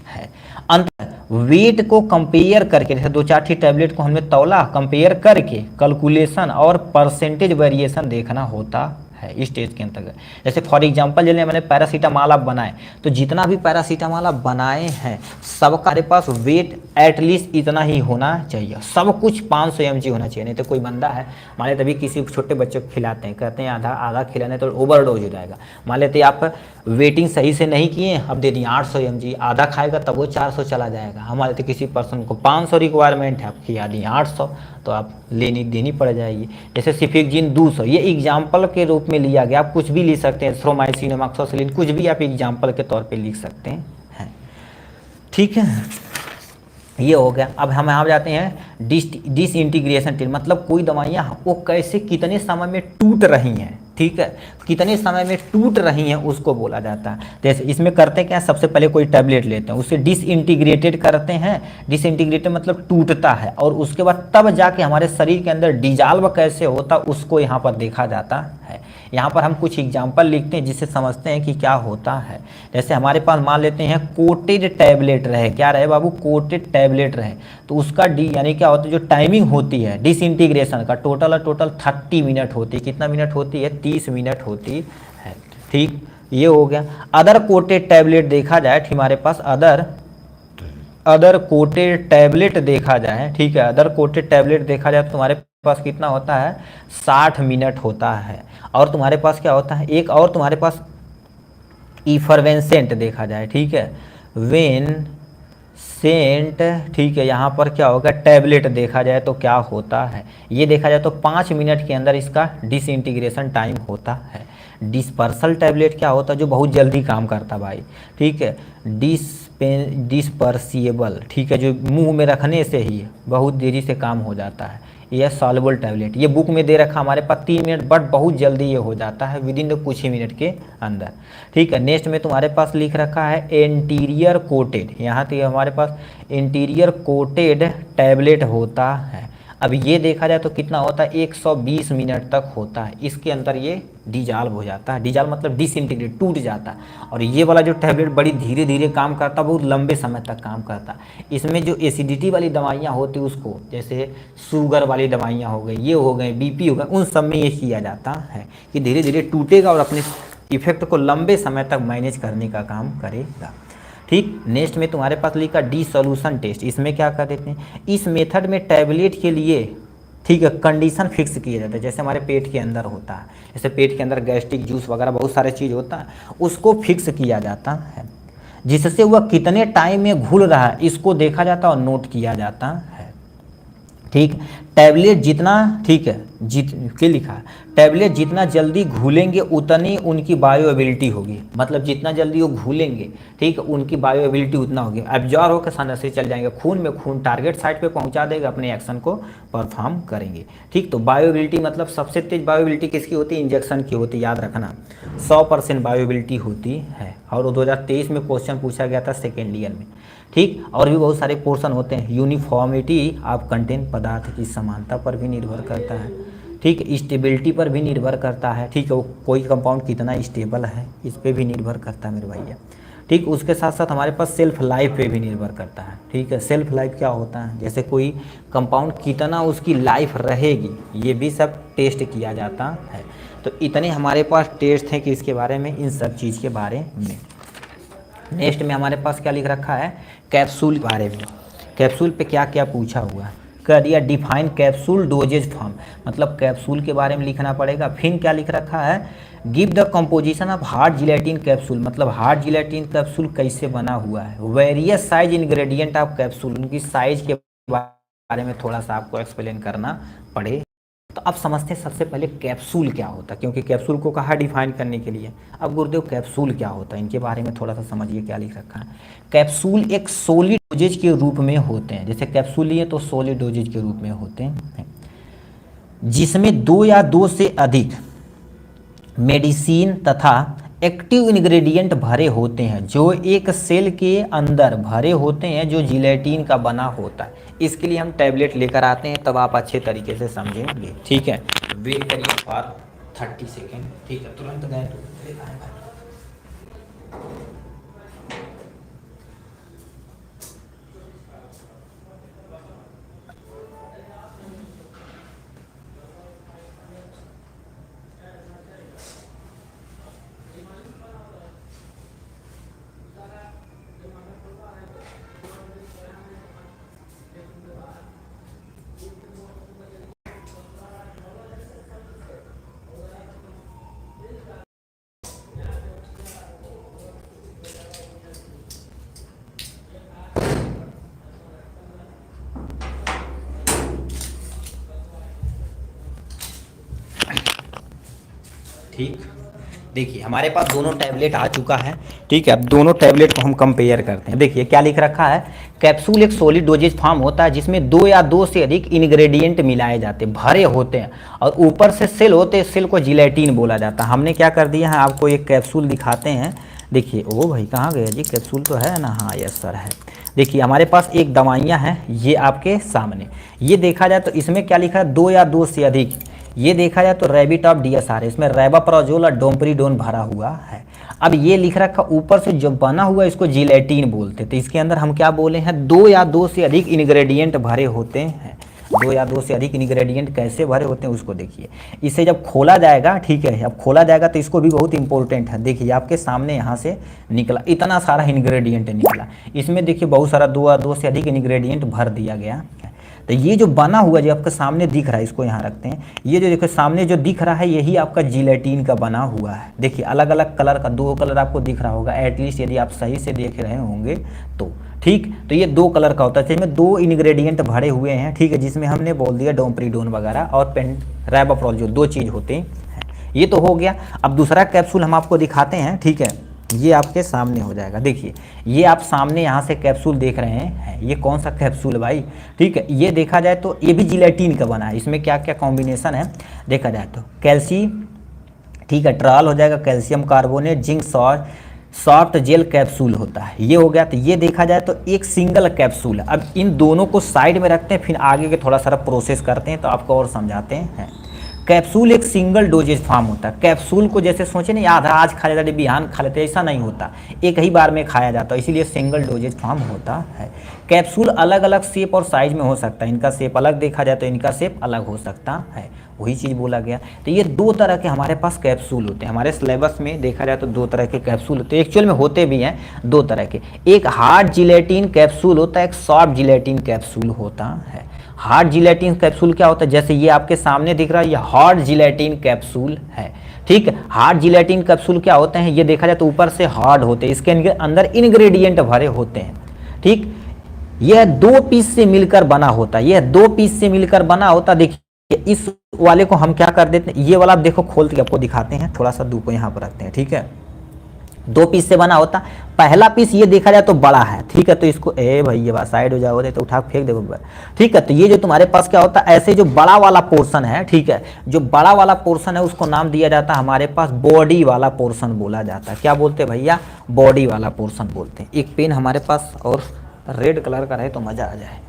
है। अंत वेट को कंपेयर करके, जैसे 2-4 टैबलेट को हमने तौला, कंपेयर करके कैलकुलेशन और परसेंटेज वेरिएशन देखना होता है इस टेस्ट के अंतर्गत। जैसे फॉर एग्जांपल जैसे मैंने पैरासीटामॉल आप बनाए, तो जितना भी पैरासीटामॉल आप बनाए हैं सबका हमारे पास वेट एटलीस्ट इतना ही होना चाहिए, सब कुछ 500 mg होना चाहिए। नहीं तो कोई बंदा है मान लेते तभी किसी छोटे बच्चे को खिलाते हैं, कहते हैं आधा खिलाने तो ओवरडोज हो जाएगा। मान लेते आप वेटिंग सही से नहीं किए, अब दे दिए 800 mg, आधा खाएगा तब वो 400 चला जाएगा। हमारे तो किसी पर्सन को 500 रिक्वायरमेंट है, आप खिला दिए 800, तो आप देनी पड़ जाएगी। जैसे सिफिक्जिन 200, ये एग्जाम्पल के रूप में लिया गया, आप कुछ भी लिख सकते हैं, एथ्रोमाइसिन, अमोक्सिसिलिन, कुछ भी आप एग्जाम्पल के तौर पे लिख सकते हैं। ठीक है, ये हो गया। अब हम यहाँ जाते हैं डिसइंटीग्रेशन टेस्ट, मतलब कोई दवाइयाँ वो कैसे कितने समय में टूट रही हैं। ठीक है, कितने समय में टूट रही हैं उसको बोला जाता है। जैसे इसमें करते क्या, सबसे पहले कोई टैबलेट लेते हैं, उसे डिसइंटीग्रेटेड करते हैं। डिसइंटीग्रेटेड मतलब टूटता है, और उसके बाद तब जाके हमारे शरीर के अंदर डिजॉल्व कैसे होता उसको यहाँ पर देखा जाता है। यहाँ पर हम कुछ एग्जाम्पल लिखते हैं जिससे समझते हैं कि क्या होता है। जैसे हमारे पास मान लेते हैं कोटेड टैबलेट रहे, क्या रहे बाबू, कोटेड टैबलेट रहे, तो उसका डी यानी क्या होता है, जो टाइमिंग होती है डिसइंटीग्रेशन का टोटल 30 मिनट होती है। कितना मिनट होती है, 30 मिनट होती है। ठीक, ये हो गया। अदर कोटेड टैबलेट देखा जाए, हमारे पास अदर कोटेड टैबलेट देखा जाए, ठीक है, अदर कोटेड टैबलेट देखा जाए तो तुम्हारे पास कितना होता है, 60 मिनट होता है। और तुम्हारे पास क्या होता है, एक और तुम्हारे पास इफरवेंसेंट देखा जाए, ठीक है, वेन सेंट, ठीक है, यहाँ पर क्या होगा, टैबलेट देखा जाए तो क्या होता है, ये देखा जाए तो 5 मिनट के अंदर इसका डिसइंटीग्रेशन टाइम होता है। डिस्पर्सल टैबलेट क्या होता है, जो बहुत जल्दी काम करता भाई, ठीक है, डिस्पर्सिएबल, ठीक है, जो मुंह में रखने से ही बहुत देरी से काम हो जाता है। यह सॉल्युबल टैबलेट, ये बुक में दे रखा हमारे पास 3 मिनट, बट बहुत जल्दी ये हो जाता है विद इन कुछ ही मिनट के अंदर, ठीक है। नेक्स्ट में तुम्हारे पास लिख रखा है इंटीरियर कोटेड, यहाँ तक हमारे पास इंटीरियर कोटेड टैबलेट होता है। अब ये देखा जाए तो कितना होता है, 120 मिनट तक होता है। इसके अंदर ये डिजॉल्व हो जाता है, डिजॉल्व मतलब डिसइंटीग्रेट, टूट जाता है। और ये वाला जो टैबलेट बड़ी धीरे धीरे काम करता है, बहुत लंबे समय तक काम करता है। इसमें जो एसिडिटी वाली दवाइयाँ होती है उसको, जैसे शुगर वाली दवाइयाँ हो गई, ये हो गए, बीपी हो गए, उन सब में ये किया जाता है कि धीरे धीरे टूटेगा और अपने इफेक्ट को लंबे समय तक मैनेज करने का काम करेगा। ठीक, नेक्स्ट में तुम्हारे पास लिखा डिसोल्यूशन टेस्ट। इसमें क्या कर देते हैं, इस मेथड में टैबलेट के लिए, ठीक है, कंडीशन फिक्स किए जाते हैं। जैसे हमारे पेट के अंदर होता है, जैसे पेट के अंदर गैस्ट्रिक जूस वगैरह बहुत सारे चीज़ होता है, उसको फिक्स किया जाता है, जिससे वह कितने टाइम में घुल रहा है इसको देखा जाता है और नोट किया जाता है। ठीक, टैबलेट जितना, ठीक है, क्या लिखा है, टैबलेट जितना जल्दी घुलेंगे उतनी उनकी बायोएबिलिटी होगी, मतलब जितना जल्दी वो घुलेंगे, ठीक है, उनकी बायोएबिलिटी उतना होगी, एब्जॉर्ब होकर सन से चल जाएंगे, खून में खून टारगेट साइट पे पहुंचा देगा, अपने एक्शन को परफॉर्म करेंगे। ठीक, तो बायोएबिलिटी मतलब सबसे तेज बायोएबिलिटी किसकी होती है, इंजेक्शन की होती है, याद रखना 100% बायोएबिलिटी होती है। और 2023 में क्वेश्चन पूछा गया था सेकेंड ईयर में। ठीक, और भी बहुत सारे पोर्शन होते हैं। यूनिफॉर्मिटी ऑफ कंटेंट, पदार्थ की समानता पर भी निर्भर करता है। ठीक, स्टेबिलिटी पर भी निर्भर करता है। ठीक है, वो कोई कंपाउंड कितना स्टेबल है इस पे भी निर्भर करता है मेरे भैया। ठीक, उसके साथ साथ हमारे पास सेल्फ लाइफ पे भी निर्भर करता है। ठीक है, सेल्फ लाइफ क्या होता है, जैसे कोई कंपाउंड कितना उसकी लाइफ रहेगी, ये भी सब टेस्ट किया जाता है। तो इतने हमारे पास टेस्ट हैं कि इसके बारे में, इन सब चीज़ के बारे में। नेक्स्ट में हमारे पास क्या लिख रखा है, कैप्सूल के बारे में। कैप्सूल पे क्या क्या पूछा हुआ है, कर दिया डिफाइन कैप्सूल डोजेज फॉर्म, मतलब कैप्सूल के बारे में लिखना पड़ेगा। फिर क्या लिख रखा है, give the composition of hard gelatin capsule, मतलब हार्ड जिलेटिन कैप्सूल कैसे बना हुआ है। Various size ingredient of capsule, उनकी साइज के बारे में थोड़ा सा आपको एक्सप्लेन करना पड़े। तो अब समझते हैं सबसे पहले कैप्सूल क्या होता है, क्योंकि कैप्सूल को कहा डिफाइन करने के लिए। अब गुरुदेव कैप्सूल क्या होता है, इनके बारे में थोड़ा सा समझिए क्या लिख रखा है। कैप्सूल एक सोलिड डोजेज के रूप में होते हैं, जैसे कैप्सूल लिए तो सोलिड डोजेज के रूप में होते हैं, जिसमें 2 या 2 से अधिक मेडिसिन तथा एक्टिव इंग्रेडिएंट भरे होते हैं, जो एक सेल के अंदर भरे होते हैं, जो जिलेटिन का बना होता है। इसके लिए हम टैबलेट लेकर आते हैं, तब आप अच्छे तरीके से समझेंगे। ठीक है, वेट करिए फॉर 30 सेकेंड। ठीक है, तुरंत गए तो ठीक, देखिए हमारे पास दोनों टैबलेट आ चुका है। ठीक है, अब दोनों टैबलेट को हम कंपेयर करते हैं। देखिए क्या लिख रखा है, कैप्सूल एक सॉलिड डोजेज फॉर्म होता है, जिसमें 2 या 2 से अधिक इंग्रेडिएंट मिलाए जाते हैं, भरे होते हैं, और ऊपर से सेल होते हैं, सेल को जिलेटिन बोला जाता है। हमने क्या कर दिया है, आपको एक कैप्सूल दिखाते हैं। देखिए, ओ भाई कहाँ गया जी, कैप्सूल तो है ना, हाँ यस सर है। देखिए हमारे पास एक दवाइयाँ हैं, ये आपके सामने। ये देखा जाए तो इसमें क्या लिखा है, 2 या 2 से अधिक ये देखा जाए तो रैबिट ऑफ DSR, इसमें रेबाप्राजोल और डोमपेरिडोन भरा हुआ है। अब ये लिख रखा ऊपर से जो बना हुआ इसको जिलेटिन बोलते, तो इसके अंदर हम क्या बोले हैं, 2 या 2 से अधिक इंग्रेडिएंट भरे होते हैं। 2 या 2 से अधिक इंग्रेडिएंट कैसे भरे होते हैं उसको देखिए। इसे जब खोला जाएगा, ठीक है, अब खोला जाएगा तो इसको भी बहुत इंपॉर्टेंट है। देखिए आपके सामने यहाँ से निकला, इतना सारा इंग्रेडिएंट निकला, इसमें देखिए बहुत सारा 2 या 2 से अधिक इंग्रेडिएंट भर दिया गया। तो ये जो बना हुआ जो आपके सामने दिख रहा है, इसको यहाँ रखते हैं, ये जो देखो सामने जो दिख रहा है यही आपका जिलेटिन का बना हुआ है। देखिए अलग अलग कलर का 2 कलर आपको दिख रहा होगा, एटलीस्ट यदि आप सही से देख रहे होंगे तो, ठीक। तो ये 2 कलर का होता है, इसमें 2 इंग्रेडिएंट भरे हुए हैं, ठीक है, जिसमें हमने बोल दिया डोमपेरिडोन वगैरह और रेबाप्राजोल, 2 चीज़ होते हैं। ये तो हो गया। अब दूसरा कैप्सूल हम आपको दिखाते हैं, ठीक है, ये आपके सामने हो जाएगा। देखिए ये आप सामने यहाँ से कैप्सूल देख रहे हैं, ये कौन सा कैप्सूल है भाई, ठीक है, ये देखा जाए तो ये भी जिलेटिन का बना है। इसमें क्या क्या कॉम्बिनेशन है देखा जाए तो कैल्सी, ठीक है, ट्राल हो जाएगा, calcium carbonate, zinc soft gel capsule होता है, ये हो गया। तो ये देखा जाए तो एक सिंगल कैप्सूल है। अब इन दोनों को साइड में रखते हैं, फिर आगे के थोड़ा सारा प्रोसेस करते हैं तो आपको और समझाते हैं। कैप्सूल एक सिंगल डोजेज फॉर्म होता है। कैप्सूल को जैसे सोचे नहीं आधा आज खा लेते बिहान खा लेते, ऐसा नहीं होता, एक ही बार में खाया जाता है, इसीलिए सिंगल डोजेज फॉर्म होता है। कैप्सूल अलग अलग शेप और साइज में हो सकता है, इनका शेप अलग देखा जाए तो इनका शेप अलग हो सकता है, वही चीज़ बोला गया। तो ये 2 तरह के हमारे पास कैप्सूल होते हैं। हमारे सिलेबस में देखा जाए तो 2 तरह के कैप्सूल होते हैं, एक्चुअल में होते भी हैं 2 तरह के, एक हार्ड जिलेटिन कैप्सूल होता है, एक सॉफ्ट जिलेटिन कैप्सूल होता है। हार्ड जिलेटिन कैप्सूल क्या होता है, जैसे ये आपके सामने दिख रहा है, ये हार्ड जिलेटिन कैप्सूल है, ठीक है। हार्ड जिलेटिन कैप्सूल क्या होते हैं, ये देखा जाए तो ऊपर से हार्ड होते हैं, इसके अंदर इंग्रेडिएंट भरे होते हैं, ठीक। यह 2 पीस से मिलकर बना होता है, यह 2 पीस से मिलकर बना होता। देखिए इस वाले को हम क्या कर देते हैं, ये वाला देखो खोल के आपको दिखाते हैं, थोड़ा सा धूप यहाँ पर रखते हैं, ठीक है। 2 पीस से बना होता, पहला पीस ये देखा जाए तो बड़ा है, ठीक है, तो इसको भाई ये बात साइड हो जाओ तो उठा फेंक दे, ठीक है। तो ये जो तुम्हारे पास क्या होता है, ऐसे जो बड़ा वाला पोर्शन है, ठीक है, जो बड़ा वाला पोर्शन है उसको नाम दिया जाता है हमारे पास बॉडी वाला पोर्शन बोला जाता है। क्या बोलते हैं भैया, बॉडी वाला पोर्शन बोलते हैं। एक पेन हमारे पास और रेड कलर का रहे तो मजा आ जाए,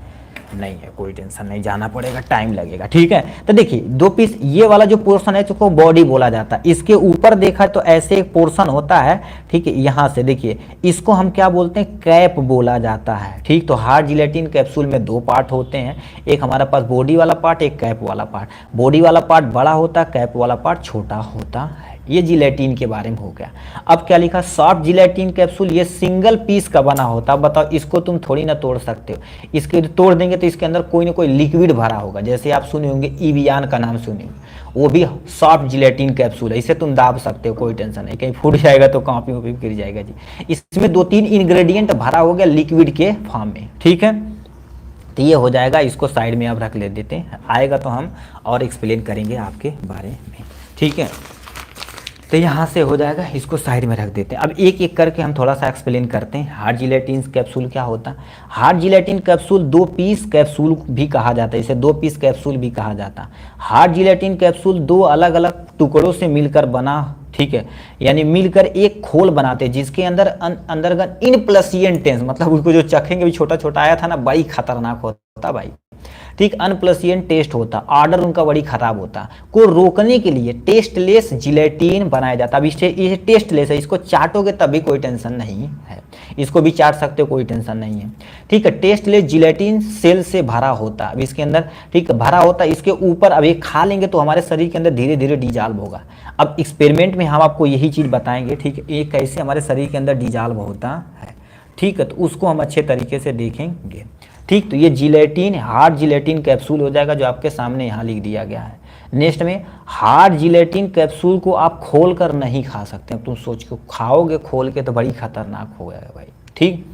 नहीं है कोई टेंशन नहीं, जाना पड़ेगा, टाइम लगेगा, ठीक है। तो देखिए 2 पीस ये वाला जो पोर्शन है उसको बॉडी बोला जाता है। इसके ऊपर देखा तो ऐसे एक पोर्शन होता है, ठीक है, यहाँ से देखिए इसको हम क्या बोलते हैं, कैप बोला जाता है, ठीक। तो हार्ड जिलेटिन कैप्सूल में 2 पार्ट होते हैं, एक हमारे पास बॉडी वाला पार्ट, एक कैप वाला पार्ट। बॉडी वाला पार्ट बड़ा होता है, कैप वाला पार्ट छोटा होता है। ये जिलेटिन के बारे में हो गया। अब क्या लिखा, सॉफ्ट जिलेटिन कैप्सूल, ये सिंगल पीस का बना होता है। बताओ इसको तुम थोड़ी ना तोड़ सकते हो, इसके तोड़ देंगे तो इसके अंदर कोई ना कोई लिक्विड भरा होगा। जैसे आप सुने होंगे इवियान का नाम सुने, वो भी सॉफ्ट जिलेटिन कैप्सूल है, इसे तुम दाब सकते हो, कोई टेंशन नहीं, कहीं फूट जाएगा तो कॉपी वॉपी गिर जाएगा जी। इसमें 2-3 इंग्रेडिएंट भरा हो गया लिक्विड के फॉर्म में, ठीक है। तो ये हो जाएगा, इसको साइड में अब रख ले देते हैं, आएगा तो हम और एक्सप्लेन करेंगे आपके बारे में, ठीक है। तो यहाँ से हो जाएगा, इसको साइड में रख देते हैं। अब एक एक करके हम थोड़ा सा एक्सप्लेन करते हैं। हार्ड जिलेटिन कैप्सूल क्या होता है। Hard gelatin capsule 2 piece capsule भी कहा जाता है, इसे 2 पीस कैप्सूल भी कहा जाता है। हार्ड जिलेटिन कैप्सूल 2 अलग अलग टुकड़ों से मिलकर बना, ठीक है, यानी मिलकर एक खोल बनाते हैं, जिसके अंदर अंदर इनप्लसिएंटेंस, मतलब उसको जो चखेंगे भी छोटा छोटा आया था ना, बड़ी खतरनाक होता भाई, ठीक। अनप्लसिएंट टेस्ट होता, ऑर्डर उनका बड़ी खराब होता, को रोकने के लिए टेस्टलेस जिलेटिन बनाया जाता। अब ये टेस्टलेस है, इसको चाटोगे तब भी कोई टेंशन नहीं है, इसको भी चाट सकते हो, कोई टेंशन नहीं है, ठीक है। टेस्टलेस जिलेटिन सेल से भरा होता, अब इसके अंदर, ठीक है, भरा होता। इसके ऊपर अब ये खा लेंगे तो हमारे शरीर के अंदर धीरे धीरे डिजॉल्व होगा। अब एक्सपेरिमेंट में हम आपको यही चीज़ बताएंगे, ठीक है, ये कैसे हमारे शरीर के अंदर डिजॉल्व होता है, ठीक है, तो उसको हम अच्छे तरीके से देखेंगे, ठीक। तो ये जिलेटिन हार्ड जिलेटिन कैप्सूल हो जाएगा, जो आपके सामने यहाँ लिख दिया गया है। नेक्स्ट में हार्ड जिलेटिन कैप्सूल को आप खोल कर नहीं खा सकते, तुम सोच के खाओगे खोल के तो बड़ी खतरनाक हो गया भाई, ठीक।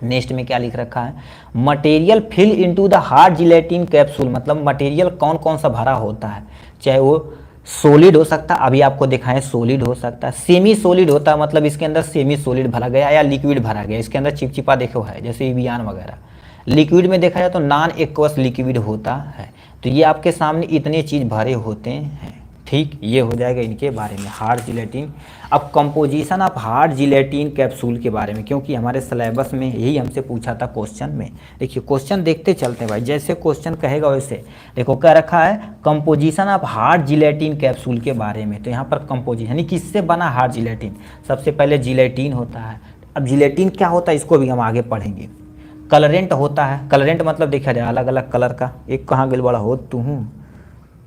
नेक्स्ट में क्या लिख रखा है, material fill into the hard gelatin capsule, मतलब मटेरियल कौन कौन सा भरा होता है, चाहे वो सॉलिड हो सकता है, अभी आपको दिखाएं सॉलिड हो सकता है, सेमी सॉलिड होता है, मतलब इसके अंदर सेमी सॉलिड भरा गया या लिक्विड भरा गया, इसके अंदर चिपचिपा देखो है, जैसे इवियान वगैरह। लिक्विड में देखा जाए तो नॉन एक्वस लिक्विड होता है। तो ये आपके सामने इतने चीज़ भरे होते हैं, ठीक, ये हो जाएगा इनके बारे में हार्ड जिलेटिन। अब composition of hard gelatin capsule के बारे में, क्योंकि हमारे सिलेबस में यही हमसे पूछा था क्वेश्चन में। देखिए क्वेश्चन देखते चलते हैं भाई, जैसे क्वेश्चन कहेगा वैसे। देखो क्या रखा है, composition of hard gelatin capsule के बारे में। तो यहाँ पर कंपोजिशन यानी किससे बना हार्ड जिलेटिन। सबसे पहले जिलेटिन होता है। अब जिलेटिन क्या होता है इसको भी हम आगे पढ़ेंगे। कलरेंट होता है, कलरेंट मतलब देखा जाए अलग अलग कलर का। एक कहाँ गल बड़ा हो तू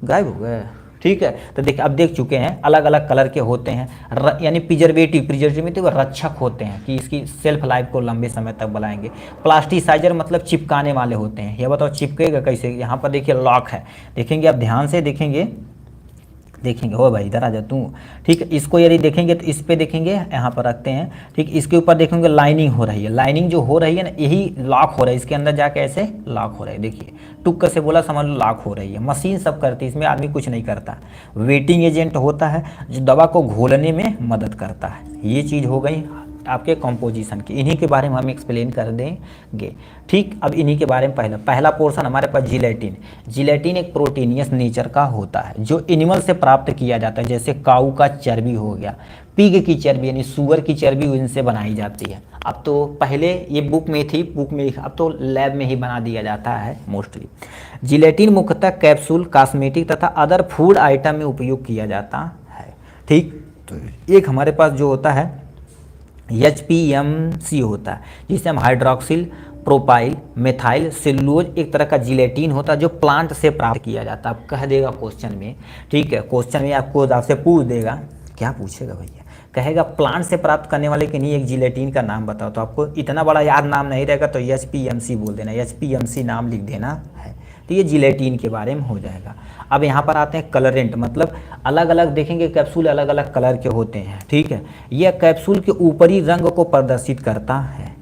गायब हो गए, ठीक है। तो देखिए अब देख चुके हैं अलग अलग कलर के होते हैं, यानी प्रिजर्वेटिव रक्षक होते हैं कि इसकी सेल्फ लाइफ को लंबे समय तक बढ़ाएंगे। प्लास्टिसाइजर मतलब चिपकाने वाले होते हैं। ये बताओ चिपकेगा कैसे। यहाँ पर देखिए लॉक है, देखेंगे आप ध्यान से देखेंगे, हो भाई इधर आ जा तू, ठीक है। इसको यदि देखेंगे तो इस पे देखेंगे, यहाँ पर रखते हैं, ठीक। इसके ऊपर देखेंगे लाइनिंग हो रही है, लाइनिंग जो हो रही है ना यही लॉक हो रहा है, इसके अंदर जाके ऐसे लॉक हो रहा है। देखिए टुक से बोला समझ लो लॉक हो रही है। मशीन सब करती है, इसमें आदमी कुछ नहीं करता। वेटिंग एजेंट होता है जो दवा को घोलने में मदद करता है। ये चीज़ हो गई आपके कंपोजिशन की, इन्हीं के बारे में हम एक्सप्लेन कर देंगे, ठीक। अब इन्हीं के बारे में पहला पोर्शन हमारे पास जिलेटिन। जिलेटिन एक प्रोटीनियस नेचर का होता है जो एनिमल से प्राप्त किया जाता है, जैसे काऊ का चर्बी हो गया, पिग की चर्बी यानी सुअर की चर्बी इनसे बनाई जाती है। अब तो पहले ये बुक में थी, अब तो लैब में ही बना दिया जाता है मोस्टली। जिलेटिन मुख्यतः कैप्सूल, कॉस्मेटिक तथा अदर फूड आइटम में उपयोग किया जाता है, ठीक। तो एक हमारे पास जो होता है HPMC होता है, जिसे हम हाइड्रोक्सिल प्रोपाइल मेथाइल सेलुलोज एक तरह का जिलेटिन होता है जो प्लांट से प्राप्त किया जाता है। आप कह देगा क्वेश्चन में, ठीक है, क्वेश्चन में आपसे पूछ देगा, क्या पूछेगा भैया, कहेगा प्लांट से प्राप्त करने वाले के नहीं एक जिलेटिन का नाम बताओ। तो आपको इतना बड़ा याद नाम नहीं रहेगा तो HPMC बोल देना, HPMC नाम लिख देना है। तो ये जिलेटिन के बारे में हो जाएगा। अब यहाँ पर आते हैं कलरेंट, मतलब अलग अलग देखेंगे कैप्सूल अलग अलग कलर के होते हैं, ठीक है। यह कैप्सूल के ऊपरी रंग को प्रदर्शित करता है,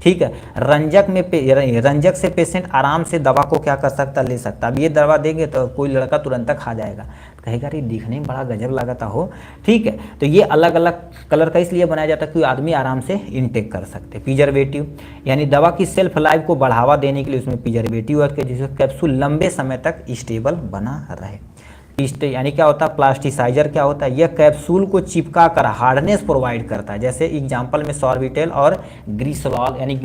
ठीक है। रंजक से पेशेंट आराम से दवा को क्या कर सकता, ले सकता। अब ये दवा देंगे तो कोई लड़का तुरंत खा जाएगा, कहेगा अरे दिखने में बड़ा गजब लगाता हो, ठीक है। तो ये अलग अलग कलर का इसलिए बनाया जाता है कि आदमी आराम से इनटेक कर सकते। प्रिजर्वेटिव यानी दवा की सेल्फ लाइफ को बढ़ावा देने के लिए उसमें प्रिजर्वेटिव है जिससे कैप्सूल लंबे समय तक स्टेबल बना रहे। यानी क्या होता है, प्लास्टिसाइजर क्या होता है, यह कैप्सूल को चिपका कर हार्डनेस प्रोवाइड करता है। जैसे एग्जांपल में सॉर्बिटेल और ग्लिसरॉल यानी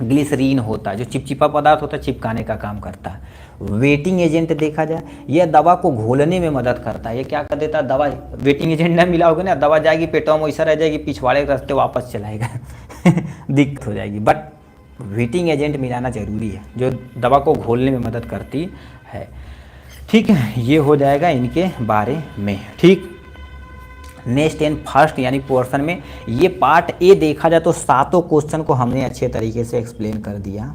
ग्लिसरीन होता है जो चिपचिपा पदार्थ होता है, चिपकाने का काम करता है। वेटिंग एजेंट देखा जाए, यह दवा को घोलने में मदद करता है। ये क्या कर देता है, दवा वेटिंग एजेंट ना मिला होगा ना, दवा जाएगी पेटों में वैसा रह जाएगी, पिछवाड़े रास्ते वापस चलाएगा दिक्कत हो जाएगी। बट वेटिंग एजेंट मिलाना जरूरी है जो दवा को घोलने में मदद करती है, ठीक है। ये हो जाएगा इनके बारे में, ठीक। नेक्स्ट एंड फर्स्ट यानी पोर्शन में ये पार्ट ए देखा जाए तो सातों क्वेश्चन को हमने अच्छे तरीके से एक्सप्लेन कर दिया,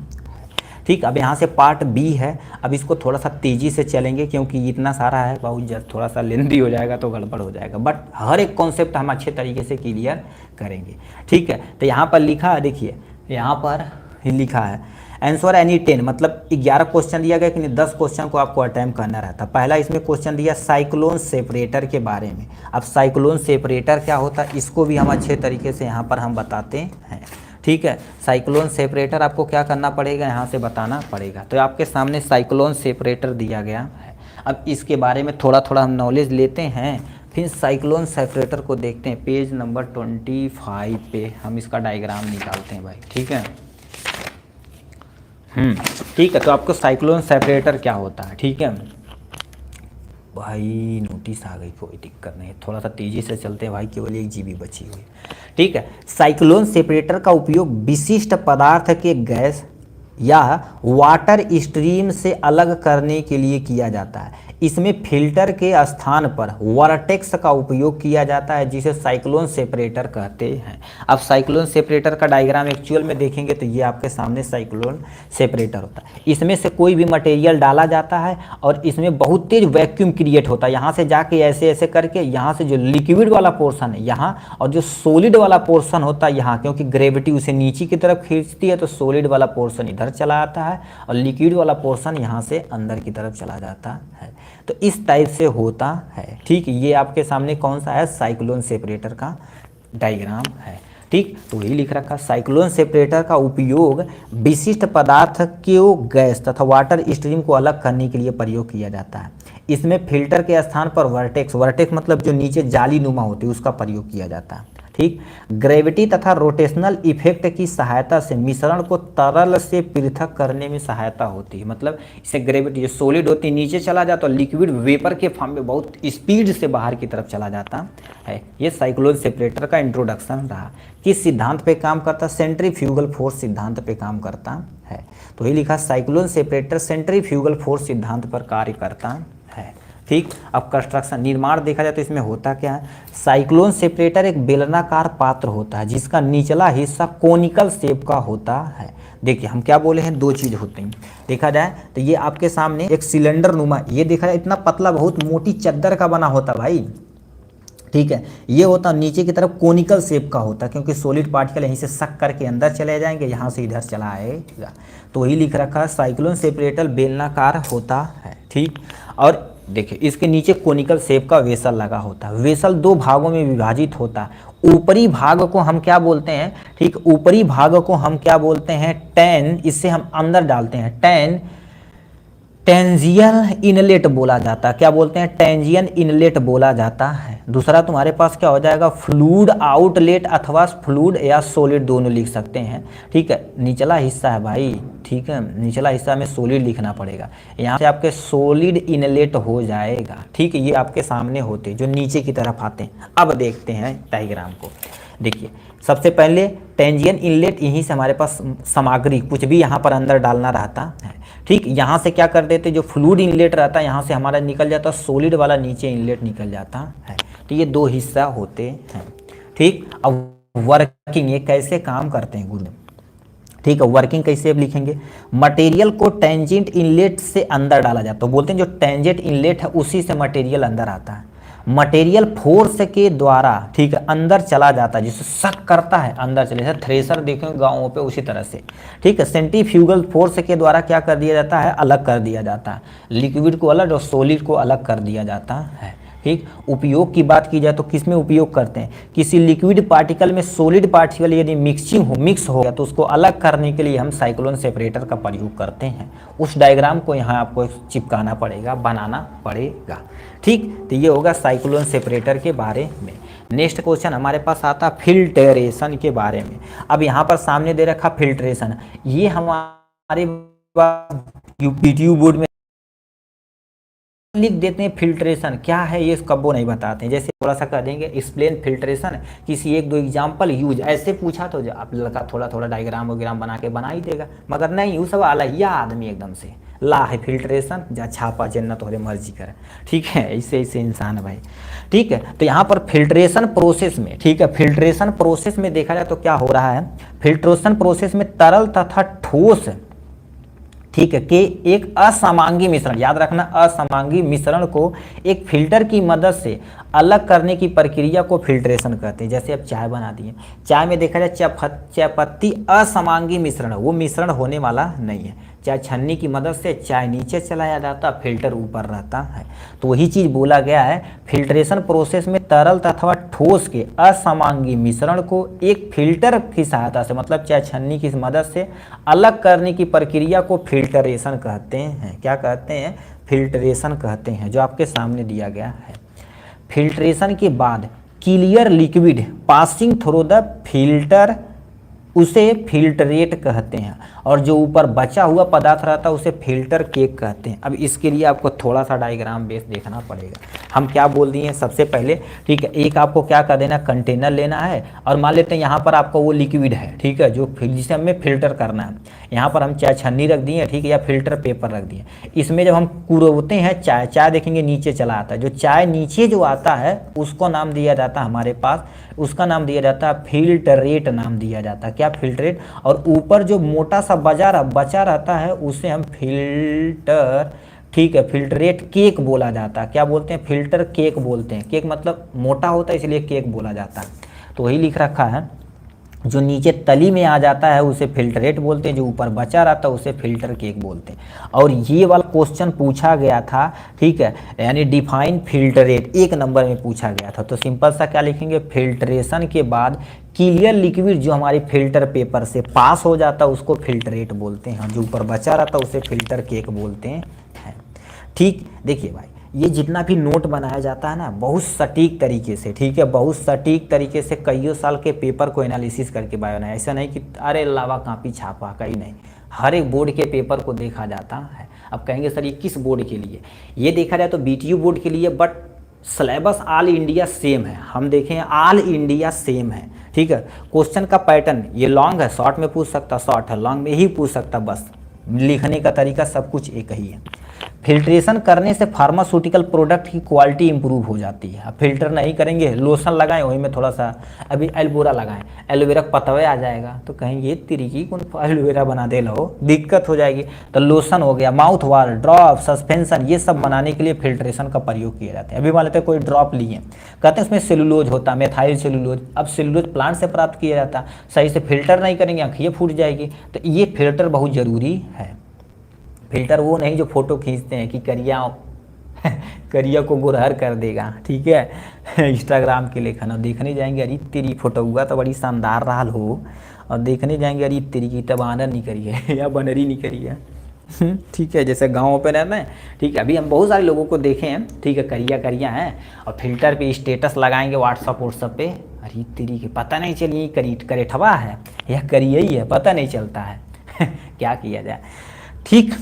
ठीक। अब यहाँ से पार्ट बी है। अब इसको थोड़ा सा तेज़ी से चलेंगे क्योंकि इतना सारा है, बहुत थोड़ा सा लेंदी हो जाएगा तो गड़बड़ हो जाएगा। बट हर एक कॉन्सेप्ट हम अच्छे तरीके से क्लियर करेंगे, ठीक है। तो यहाँ पर लिखा है, देखिए यहाँ पर ही लिखा है आंसर एनी 10, मतलब 11 क्वेश्चन दिया गया कि नहीं, 10 क्वेश्चन को आपको अटेम्प्ट करना रहता। पहला इसमें क्वेश्चन दिया साइक्लोन सेपरेटर के बारे में। अब साइक्लोन सेपरेटर क्या होता है इसको भी हम अच्छे तरीके से यहाँ पर हम बताते हैं, ठीक है। साइक्लोन सेपरेटर आपको क्या करना पड़ेगा, यहाँ से बताना पड़ेगा। तो आपके सामने साइक्लोन सेपरेटर दिया गया है। अब इसके बारे में थोड़ा थोड़ा हम नॉलेज लेते हैं, फिर साइक्लोन सेपरेटर को देखते हैं। पेज नंबर 25 पे हम इसका डायग्राम निकालते हैं भाई, ठीक है। ठीक है। तो आपको साइक्लोन सेपरेटर क्या होता है, ठीक है भाई। नोटिस आ गई, कोई दिक्कत नहीं, थोड़ा सा तेज़ी से चलते हैं भाई, केवल 1 GB बची हुई, ठीक है। साइक्लोन सेपरेटर का उपयोग विशिष्ट पदार्थ के गैस या वाटर स्ट्रीम से अलग करने के लिए किया जाता है। इसमें फिल्टर के स्थान पर वर्टेक्स का उपयोग किया जाता है जिसे साइक्लोन सेपरेटर कहते हैं। अब साइक्लोन सेपरेटर का डायग्राम एक्चुअल में देखेंगे तो ये आपके सामने साइक्लोन सेपरेटर होता है। इसमें से कोई भी मटेरियल डाला जाता है और इसमें बहुत तेज वैक्यूम क्रिएट होता है। यहाँ से जाके ऐसे ऐसे करके यहाँ से जो लिक्विड वाला पोर्शन है यहाँ और जो सॉलिड वाला पोर्शन होता है यहाँ, क्योंकि ग्रेविटी उसे नीचे की तरफ खींचती है तो सॉलिड वाला पोर्शन इधर चला आता है और लिक्विड वाला पोर्शन यहाँ से अंदर की तरफ चला जाता है। तो इस टाइप से होता है, ठीक। ये आपके सामने कौन सा है, साइक्लोन सेपरेटर का डायग्राम है, ठीक। तो यही लिख रखा, साइक्लोन सेपरेटर का उपयोग विशिष्ट पदार्थ के गैस तथा वाटर स्ट्रीम को अलग करने के लिए प्रयोग किया जाता है। इसमें फिल्टर के स्थान पर वर्टेक्स, वर्टेक्स मतलब जो नीचे जाली नुमा होती है उसका प्रयोग किया जाता है। ठीक, ग्रेविटी तथा रोटेशनल इफेक्ट की सहायता से मिश्रण को तरल से पृथक करने में सहायता होती है। मतलब इसे ग्रेविटी, जो सॉलिड होती है नीचे चला जाता है, लिक्विड वेपर के फॉर्म में बहुत स्पीड से बाहर की तरफ चला जाता है। ये साइक्लोन सेपरेटर का इंट्रोडक्शन रहा। किस सिद्धांत पे काम करता है? सेंट्रीफ्यूगल फोर्स सिद्धांत पे काम करता है। तो ये लिखा साइक्लोन सेपरेटर सेंट्रीफ्यूगल फोर्स सिद्धांत पर कार्य करता है। ठीक, अब कंस्ट्रक्शन निर्माण देखा जाए तो इसमें होता क्या है? साइक्लोन सेपरेटर एक बेलनाकार पात्र होता है जिसका निचला हिस्सा कोनिकल शेप का होता है। देखिए हम क्या बोले हैं, दो चीज होते हैं। देखा जाए तो ये आपके सामने एक सिलेंडर नुमा, ये देखा जाए इतना पतला बहुत मोटी चद्दर का बना होता भाई। ठीक है, ये होता नीचे की तरफ कोनिकल शेप का होता है क्योंकि सॉलिड पार्टिकल यहीं से सक करके अंदर चले जाएंगे, यहाँ से इधर चला आएगा। तो वही लिख रखा है साइक्लोन सेपरेटर बेलनाकार होता है। ठीक, और देखिए इसके नीचे कोनिकल शेप का वेसल लगा होता है। वेसल दो भागों में विभाजित होता है। ऊपरी भाग को हम क्या बोलते हैं? ठीक, ऊपरी भाग को हम क्या बोलते हैं? टैन, इससे हम अंदर डालते हैं टेंजियल इनलेट बोला जाता है। क्या बोलते हैं? टेंजियल इनलेट बोला जाता है। दूसरा तुम्हारे पास क्या हो जाएगा? फ्लूइड आउटलेट अथवा फ्लूइड या सॉलिड दोनों लिख सकते हैं। ठीक है, निचला हिस्सा है भाई। ठीक है, निचला हिस्सा में सॉलिड लिखना पड़ेगा। यहाँ से आपके सॉलिड इनलेट हो जाएगा। ठीक है, ये आपके सामने होते जो नीचे की तरफ आते हैं। अब देखते हैं डायग्राम को। देखिए सबसे पहले टेंजियन इनलेट, यहीं से हमारे पास सामग्री कुछ भी यहाँ पर अंदर डालना रहता है। ठीक, यहाँ से क्या कर देते, जो फ्लूइड इनलेट रहता है यहाँ से हमारा निकल जाता है, सॉलिड वाला नीचे इनलेट निकल जाता है। तो ये दो हिस्सा होते हैं। ठीक, अब वर्किंग ये कैसे काम करते हैं गुरु? ठीक है, वर्किंग कैसे अब लिखेंगे? मटेरियल को टेंजेंट इनलेट से अंदर डाला जाता है। तो बोलते हैं जो टेंजेंट इनलेट है उसी से मटेरियल अंदर आता है। मटेरियल फोर्स के द्वारा, ठीक है, अंदर चला जाता है, जिससे सक करता है अंदर चले, जैसे थ्रेसर देखेंगे गाँवों पे उसी तरह से। ठीक है, सेंट्रीफ्यूगल फोर्स के द्वारा क्या कर दिया जाता है? अलग कर दिया जाता है। लिक्विड को अलग और सॉलिड को अलग कर दिया जाता है। ठीक, उपयोग की बात की जाए तो किस में उपयोग करते हैं? किसी लिक्विड पार्टिकल में सॉलिड पार्टिकल यदि मिक्स हो गया तो उसको अलग करने के लिए हम साइक्लोन सेपरेटर का प्रयोग करते हैं। उस डायग्राम को यहाँ आपको चिपकाना पड़ेगा, बनाना पड़ेगा। ठीक, तो ये होगा साइक्लोन सेपरेटर के बारे में। नेक्स्ट क्वेश्चन हमारे पास आता फिल्ट्रेशन के बारे में। अब यहाँ पर सामने दे रखा फिल्ट्रेशन, ये हमारे पीटीयू बोर्ड में लिख देते हैं। फिल्ट्रेशन क्या है ये कब वो नहीं बताते हैं। जैसे थोड़ा सा कह देंगे एक्सप्लेन फिल्ट्रेशन, किसी एक दो एग्जांपल यूज, ऐसे पूछा तो जो आप लड़का थोड़ा थोड़ा डायग्राम वगैरह बना के बना ही देगा, मगर नहीं, वो सब अलहिया आदमी एकदम से ला है फिल्ट्रेशन, जा छापा जन्नत हो मर्जी करे। ठीक है, ऐसे ऐसे इंसान है भाई। ठीक है, तो यहाँ पर फिल्ट्रेशन प्रोसेस में, ठीक है, फिल्ट्रेशन प्रोसेस में देखा जाए तो क्या हो रहा है? फिल्ट्रेशन प्रोसेस में तरल तथा ठोस, ठीक है, कि एक असमांगी मिश्रण, याद रखना, असमांगी मिश्रण को एक फिल्टर की मदद से अलग करने की प्रक्रिया को फिल्ट्रेशन कहते हैं। जैसे अब चाय बना दिए, चाय में देखा जाए चाय पत्ती असमांगी मिश्रण, वो मिश्रण होने वाला नहीं है। चाय छन्नी की मदद से चाय नीचे चलाया जाता, फिल्टर ऊपर रहता है। तो वही चीज़ बोला गया है, फिल्ट्रेशन प्रोसेस में तरल तथा ठोस के असमांगी मिश्रण को एक फिल्टर की सहायता से, मतलब चाय छन्नी की मदद से अलग करने की प्रक्रिया को फिल्ट्रेशन कहते हैं। क्या कहते हैं? फिल्ट्रेशन कहते हैं, जो आपके सामने दिया गया है। फिल्ट्रेशन के बाद clear liquid passing through the filter, उसे फिल्ट्रेट कहते हैं, और जो ऊपर बचा हुआ पदार्थ रहता है उसे फिल्टर केक कहते हैं। अब इसके लिए आपको थोड़ा सा डायग्राम बेस देखना पड़ेगा। हम क्या बोल दिए हैं सबसे पहले? ठीक है, एक आपको क्या कर देना, कंटेनर लेना है, और मान लेते हैं यहाँ पर आपका वो लिक्विड है, ठीक है, जो जिसे हमें फिल्टर करना है। यहाँ पर हम चाय छन्नी रख दिए, ठीक है, या फिल्टर पेपर रख दिए। इसमें जब हम कुरोते हैं चाय देखेंगे नीचे चला आता है, जो चाय नीचे जो आता है उसको नाम दिया जाता है हमारे पास, उसका नाम दिया जाता है फिल्टरेट, नाम दिया जाता है। क्या? फिल्टरेट। और ऊपर जो मोटा सा बचा रहता है उसे हम फिल्टर, ठीक है, फिल्टरेट केक बोला जाता है। क्या बोलते हैं? फिल्टर केक बोलते हैं। केक मतलब मोटा होता है इसलिए केक बोला जाता है। तो वही लिख रखा है, जो नीचे तली में आ जाता है उसे फिल्टरेट बोलते हैं, जो ऊपर बचा रहता है उसे फिल्टर केक बोलते हैं। और ये वाला क्वेश्चन पूछा गया था, ठीक है, यानी डिफाइन फिल्टरेट 1 नंबर में पूछा गया था। तो सिंपल सा क्या लिखेंगे? फिल्ट्रेशन के बाद क्लियर लिक्विड जो हमारी फिल्टर पेपर से पास हो जाता है उसको फिल्टरेट बोलते हैं, जो ऊपर बचा रहता है उसे फिल्टर केक बोलते हैं। ठीक, देखिए भाई, ये जितना भी नोट बनाया जाता है ना, बहुत सटीक तरीके से, ठीक है, बहुत सटीक तरीके से कईयों साल के पेपर को एनालिसिस करके बनाया। ऐसा नहीं कि अरे लावा कापी छापा, कहीं नहीं, हर एक बोर्ड के पेपर को देखा जाता है। अब कहेंगे सर ये किस बोर्ड के लिए, ये देखा जाए तो बीटीयू बोर्ड के लिए, but syllabus all India same है। हम देखें ऑल इंडिया सेम है, ठीक है। क्वेश्चन का पैटर्न ये लॉन्ग है, शॉर्ट में पूछ सकता, शॉर्ट है, लॉन्ग में ही पूछ सकता, बस लिखने का तरीका सब कुछ एक ही है। फिल्ट्रेशन करने से फार्मास्यूटिकल प्रोडक्ट की क्वालिटी इंप्रूव हो जाती है। अब फिल्टर नहीं करेंगे, लोशन लगाएं, वही में थोड़ा सा अभी एलोवेरा लगाएं, एलोवेरा पतवे आ जाएगा, तो कहेंगे ये तरीकी कौन एलोवेरा बना दे लो, दिक्कत हो जाएगी। तो लोशन हो गया, माउथ वाश, ड्रॉप, सस्पेंशन, ये सब बनाने के लिए फिल्ट्रेशन का प्रयोग किए जाते हैं। अभी मान लेते हैं कोई ड्रॉप लिए, कहते हैं उसमें सेलुलोज होता है, मेथाइल सेलुलोज। अब सेलुलोज प्लांट से प्राप्त किया जाता है, सही से फिल्टर नहीं करेंगे आँखें फूट जाएगी। तो ये फिल्टर बहुत ज़रूरी है। फिल्टर वो नहीं जो फोटो खींचते हैं कि करिया करिया को गुरहर कर देगा, ठीक है इंस्टाग्राम के लिए खाना देखने जाएंगे, अरे तेरी फोटो हुआ तो बड़ी शानदार रहा हो, और देखने जाएंगे अरे तेरी की तब आनर नहीं करिए या बनरी नहीं करिए ठीक है, जैसे गाँव पे रहते हैं, ठीक है। अभी हम बहुत सारे लोगों को देखे हैं, ठीक है, करिया करिया हैं, और फिल्टर पे स्टेटस लगाएंगे व्हाट्सअप पे, अरे तेरी की पता नहीं चलिए करेठवा है या करिया ही है, पता नहीं चलता है क्या किया जाए, ठीक।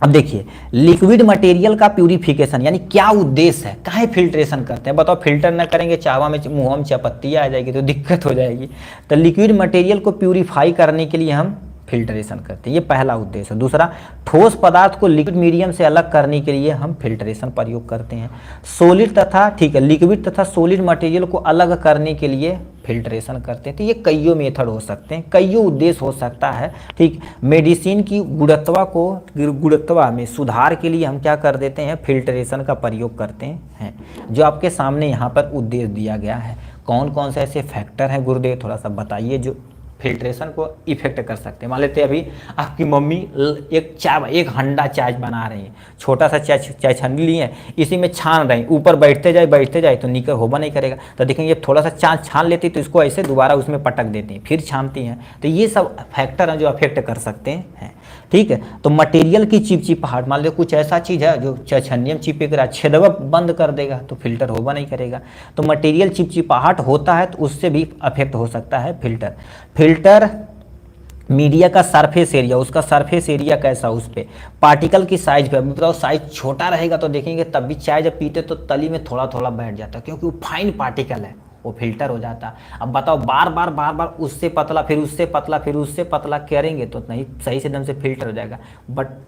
अब देखिए लिक्विड मटेरियल का प्यूरिफिकेशन यानी क्या उद्देश्य है, काहे फिल्ट्रेशन करते हैं बताओ। फिल्टर ना करेंगे चावा में मुँह में चपत्तियाँ आ जाएगी तो दिक्कत हो जाएगी। तो लिक्विड मटेरियल को प्यूरिफाई करने के लिए हम फिल्ट्रेशन करते हैं, ये पहला उद्देश्य है। दूसरा, ठोस पदार्थ को लिक्विड मीडियम से अलग करने के लिए हम फिल्ट्रेशन प्रयोग करते हैं। सॉलिड तथा, ठीक है, लिक्विड तथा सॉलिड मटेरियल को अलग करने के लिए फिल्ट्रेशन करते हैं। तो ये कईयों मेथड हो सकते हैं, कईयों उद्देश्य हो सकता है, ठीक। मेडिसिन की गुणवत्ता में सुधार के लिए हम क्या कर देते हैं, फिल्ट्रेशन का प्रयोग करते हैं, जो आपके सामने यहाँ पर उद्देश्य दिया गया है। कौन कौन से ऐसे फैक्टर हैं गुरुदेव, थोड़ा सा बताइए जो फिल्ट्रेशन को इफेक्ट कर सकते हैं। मान लेते हैं अभी आपकी मम्मी एक हंडा चाय बना रही है, छोटा सा चाय छन्नी लिए हैं, इसी में छान रही, ऊपर बैठते जाए तो निकल होगा नहीं करेगा। तो देखेंगे थोड़ा सा छान लेती तो इसको ऐसे दोबारा उसमें पटक देती हैं, फिर छानती हैं। तो ये सब फैक्टर हैं जो अफेक्ट कर सकते हैं, ठीक है। तो मटेरियल की चिपचिपाहट, मान लो कुछ ऐसा चीज़ है जो छन्नी में चिपक रहा, छेदवा बंद कर देगा तो फिल्टर होगा नहीं करेगा। तो मटेरियल चिपचिपाहट होता है तो उससे भी अफेक्ट हो सकता है फिल्टर मीडिया का सरफेस एरिया, उसका सरफेस एरिया कैसा, उस पर पार्टिकल की साइज पे बताओ। साइज छोटा रहेगा तो देखेंगे तब भी चाय जब पीते तो तली में थोड़ा थोड़ा बैठ जाता है, क्योंकि वो फाइन पार्टिकल है, वो फिल्टर हो जाता। अब बताओ बार बार उससे पतला फिर उससे पतला फिर उससे पतला करेंगे तो नहीं सही से ढंग से फिल्टर हो जाएगा। बट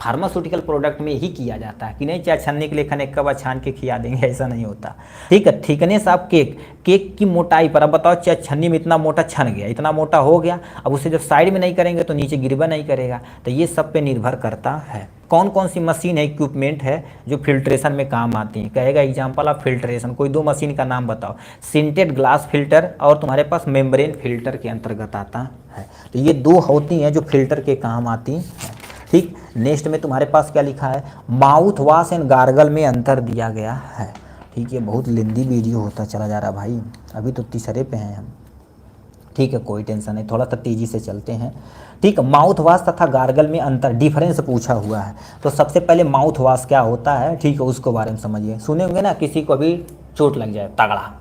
फार्मास्यूटिकल प्रोडक्ट में ही किया जाता है कि नहीं चाय छानने के लिए खाने एक बार छान के खिला देंगे, ऐसा नहीं होता, ठीक है। थिकनेस ऑफ केक की मोटाई पर, अब बताओ चाय छन्नी में इतना मोटा छन गया, इतना मोटा हो गया, अब उसे जब साइड में नहीं करेंगे तो नीचे गिरबा नहीं करेगा। तो ये सब पे निर्भर करता है। कौन कौन सी मशीन है, इक्विपमेंट है जो फिल्ट्रेशन में काम आती है, कहेगा एग्जाम्पल ऑफ फिल्ट्रेशन, कोई दो मशीन का नाम बताओ। सिंटेड ग्लास फिल्टर और तुम्हारे पास मेम्ब्रेन फिल्टर के अंतर्गत आता है। तो ये दो होती हैं जो फिल्टर के काम आती हैं, ठीक। नेक्स्ट में तुम्हारे पास क्या लिखा है, माउथ वॉश एंड गार्गल में अंतर दिया गया है, ठीक है। बहुत लेंदी वीडियो होता चला जा रहा भाई, अभी तो तीसरे पे हैं हम, ठीक है, कोई टेंशन नहीं, थोड़ा सा तेज़ी से चलते हैं, ठीक। माउथ वॉश तथा गार्गल में अंतर, डिफरेंस पूछा हुआ है। तो सबसे पहले माउथ वॉश क्या होता है, ठीक है, उसके बारे में समझिए। सुने होंगे ना किसी को भी चोट लग जाए तगड़ा,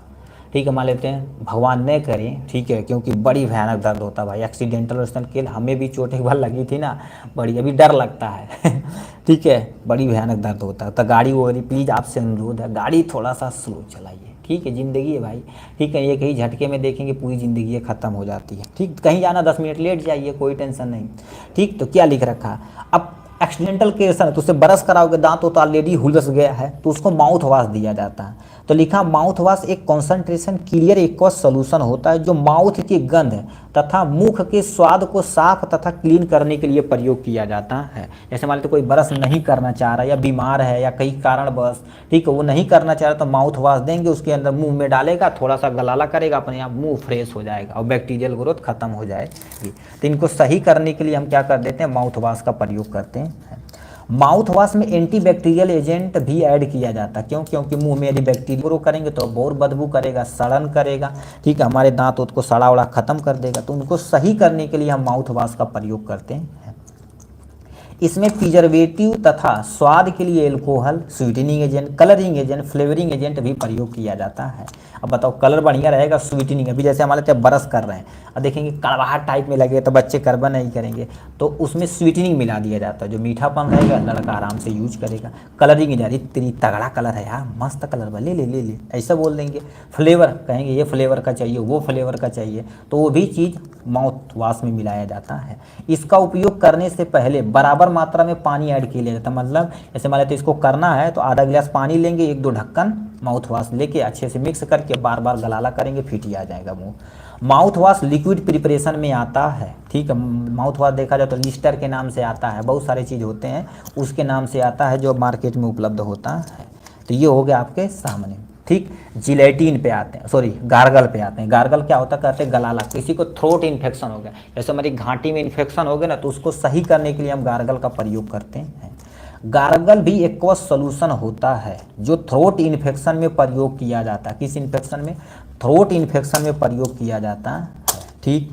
ठीक है, मान लेते हैं भगवान न करें, ठीक है, क्योंकि बड़ी भयानक दर्द होता है भाई, एक्सीडेंटल वर्सन के, हमें भी चोट एक बार लगी थी ना, बड़ी अभी डर लगता है ठीक है, बड़ी भयानक दर्द होता है। तो गाड़ी वगैरह प्लीज़ आपसे अनुरोध है, गाड़ी थोड़ा सा स्लो चलाइए, ठीक है, ज़िंदगी है भाई, ठीक है। ये कहीं झटके में देखेंगे पूरी ज़िंदगी ख़त्म हो जाती है, ठीक। कहीं जाना 10 मिनट लेट जाइए, कोई टेंशन नहीं, ठीक। तो क्या लिख रखा, अब एक्सीडेंटल केस है तो उससे ब्रश कराओगे, दांत तो ऑलरेडी हुलस गया है तो उसको माउथ वॉश दिया जाता है। तो लिखा माउथ वॉश एक कॉन्सेंट्रेशन क्लियर एक्वस सोल्यूशन होता है जो माउथ की गंध तथा मुख के स्वाद को साफ तथा क्लीन करने के लिए प्रयोग किया जाता है। जैसे मान लो कोई ब्रश नहीं करना चाह रहा या बीमार है या कई कारणवश, ठीक है, वो नहीं करना चाह रहा तो माउथ वॉश देंगे, उसके अंदर मुंह में डालेगा, थोड़ा सा गलाला करेगा, अपने आप मुंह फ्रेश हो जाएगा और बैक्टीरियल ग्रोथ खत्म हो जाएगी। तो इनको सही करने के लिए हम क्या कर देते हैं, माउथ वॉश का प्रयोग करते हैं। माउथ वॉश में एंटीबैक्टीरियल एजेंट भी ऐड किया जाता है, क्यों, क्योंकि मुंह में यदि बैक्टीरिया ग्रो करेंगे तो और बदबू करेगा, सड़न करेगा, ठीक है, हमारे दांत को सड़ा उड़ा खत्म कर देगा। तो उनको सही करने के लिए हम माउथ वॉश का प्रयोग करते हैं। इसमें प्रिजर्वेटिव तथा स्वाद के लिए alcohol, sweetening agent, colouring agent, flavouring agent भी प्रयोग किया जाता है। अब बताओ कलर बढ़िया रहेगा, स्वीटनिंग, अभी जैसे हमारे यहाँ बरस कर रहे हैं और देखेंगे कड़वाहट टाइप में लगे तो बच्चे करबा नहीं करेंगे, तो उसमें स्वीटनिंग मिला दिया जाता है, जो मीठापन रहेगा लड़का आराम से यूज करेगा। कलरिंग एजेंट, इतनी तगड़ा कलर है यार, मस्त कलर बा, ले ले ले ले, ऐसा बोल देंगे। फ्लेवर, कहेंगे ये फ्लेवर का चाहिए, वो फ्लेवर का चाहिए, तो वो भी चीज़ माउथ वॉश में मिलाया जाता है। इसका उपयोग करने से पहले बराबर मात्रा में पानी ऐड किया जाता है, मतलब जैसे मान लेते इसको करना है तो आधा गिलास पानी लेंगे, 1-2 ढक्कन माउथ वॉश लेके अच्छे से मिक्स करके बार बार गलाला करेंगे, फिट ही आ जाएगा मुंह। माउथ वॉश लिक्विड प्रिपरेशन में आता है, ठीक है। माउथ वॉश देखा जाए तो लिस्टर के नाम से आता है, बहुत सारे चीज़ होते हैं उसके नाम से आता है जो मार्केट में उपलब्ध होता है। तो ये हो गया आपके सामने, ठीक। जिलेटिन पे आते हैं, सॉरी गार्गल पे आते हैं। गार्गल क्या होता है, कहते हैं गलाला, किसी को थ्रोट इन्फेक्शन हो गया, जैसे हमारी घाटी में इन्फेक्शन हो गया ना, तो उसको सही करने के लिए हम गार्गल का प्रयोग करते हैं। गार्गल भी एक्वस सॉल्यूशन होता है जो थ्रोट इन्फेक्शन में प्रयोग किया जाता है। किस इन्फेक्शन में, थ्रोट इन्फेक्शन में प्रयोग किया जाता है, ठीक।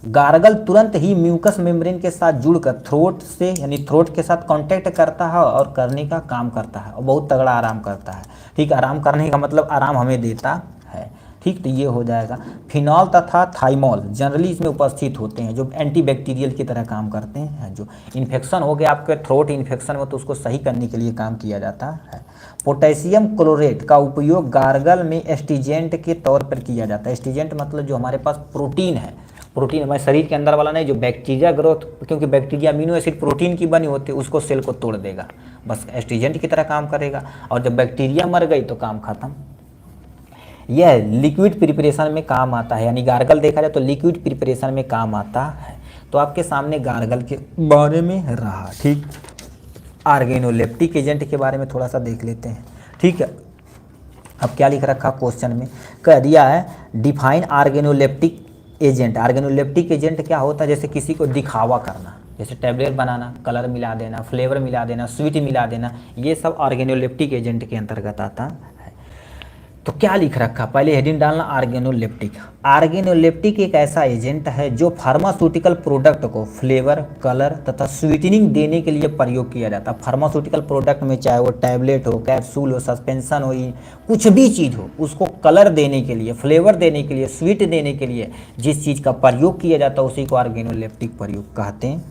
गार्गल तुरंत ही म्यूकस मेम्ब्रेन के साथ जुड़कर थ्रोट से यानी थ्रोट के साथ कांटेक्ट करता है और करने का काम करता है और बहुत तगड़ा आराम करता है, ठीक। आराम करने का मतलब आराम हमें देता है, ठीक। तो ये हो जाएगा। फिनॉल तथा थाइमोल जनरली इसमें उपस्थित होते हैं जो एंटीबैक्टीरियल की तरह काम करते हैं। जो इन्फेक्शन हो गया आपके थ्रोट इन्फेक्शन में तो उसको सही करने के लिए काम किया जाता है। पोटेशियम क्लोरेट का उपयोग गार्गल में एस्टिजेंट के तौर पर किया जाता है। एस्टिजेंट मतलब जो हमारे पास प्रोटीन है, प्रोटीन हमारे शरीर के अंदर वाला नहीं, जो बैक्टीरिया ग्रोथ, क्योंकि बैक्टीरिया अमीनो एसिड प्रोटीन की बनी होती है, उसको सेल को तोड़ देगा, बस एस्टिजेंट की तरह काम करेगा। और जब बैक्टीरिया मर गई तो काम खत्म। यह लिक्विड प्रिपरेशन में काम आता है, यानी गार्गल देखा जाए तो लिक्विड प्रिपरेशन में काम आता है। तो आपके सामने गार्गल के बारे में रहा, ठीक। ऑर्गेनोलेप्टिक एजेंट के बारे में थोड़ा सा देख लेते हैं, ठीक है। अब क्या लिख रखा क्वेश्चन में, कह दिया है define organoleptic agent. Organoleptic agent क्या होता है, जैसे किसी को दिखावा करना, जैसे टैबलेट बनाना, कलर मिला देना, फ्लेवर मिला देना, स्वीट मिला देना, ये सब ऑर्गेनोलेप्टिक एजेंट के अंतर्गत आता है। तो क्या लिख रखा, पहले हेडिंग डालना ऑर्गेनोलेप्टिक। ऑर्गेनोलेप्टिक एक ऐसा एजेंट है जो फार्मास्यूटिकल प्रोडक्ट को फ्लेवर, कलर तथा स्वीटनिंग देने के लिए प्रयोग किया जाता है। फार्मास्यूटिकल प्रोडक्ट में चाहे वो टैबलेट हो, कैप्सूल हो, सस्पेंशन हो, कुछ भी चीज़ हो, उसको कलर देने के लिए, फ्लेवर देने के लिए, स्वीट देने के लिए जिस चीज़ का प्रयोग किया जाता है उसी को ऑर्गेनोलेप्टिक प्रयोग कहते हैं,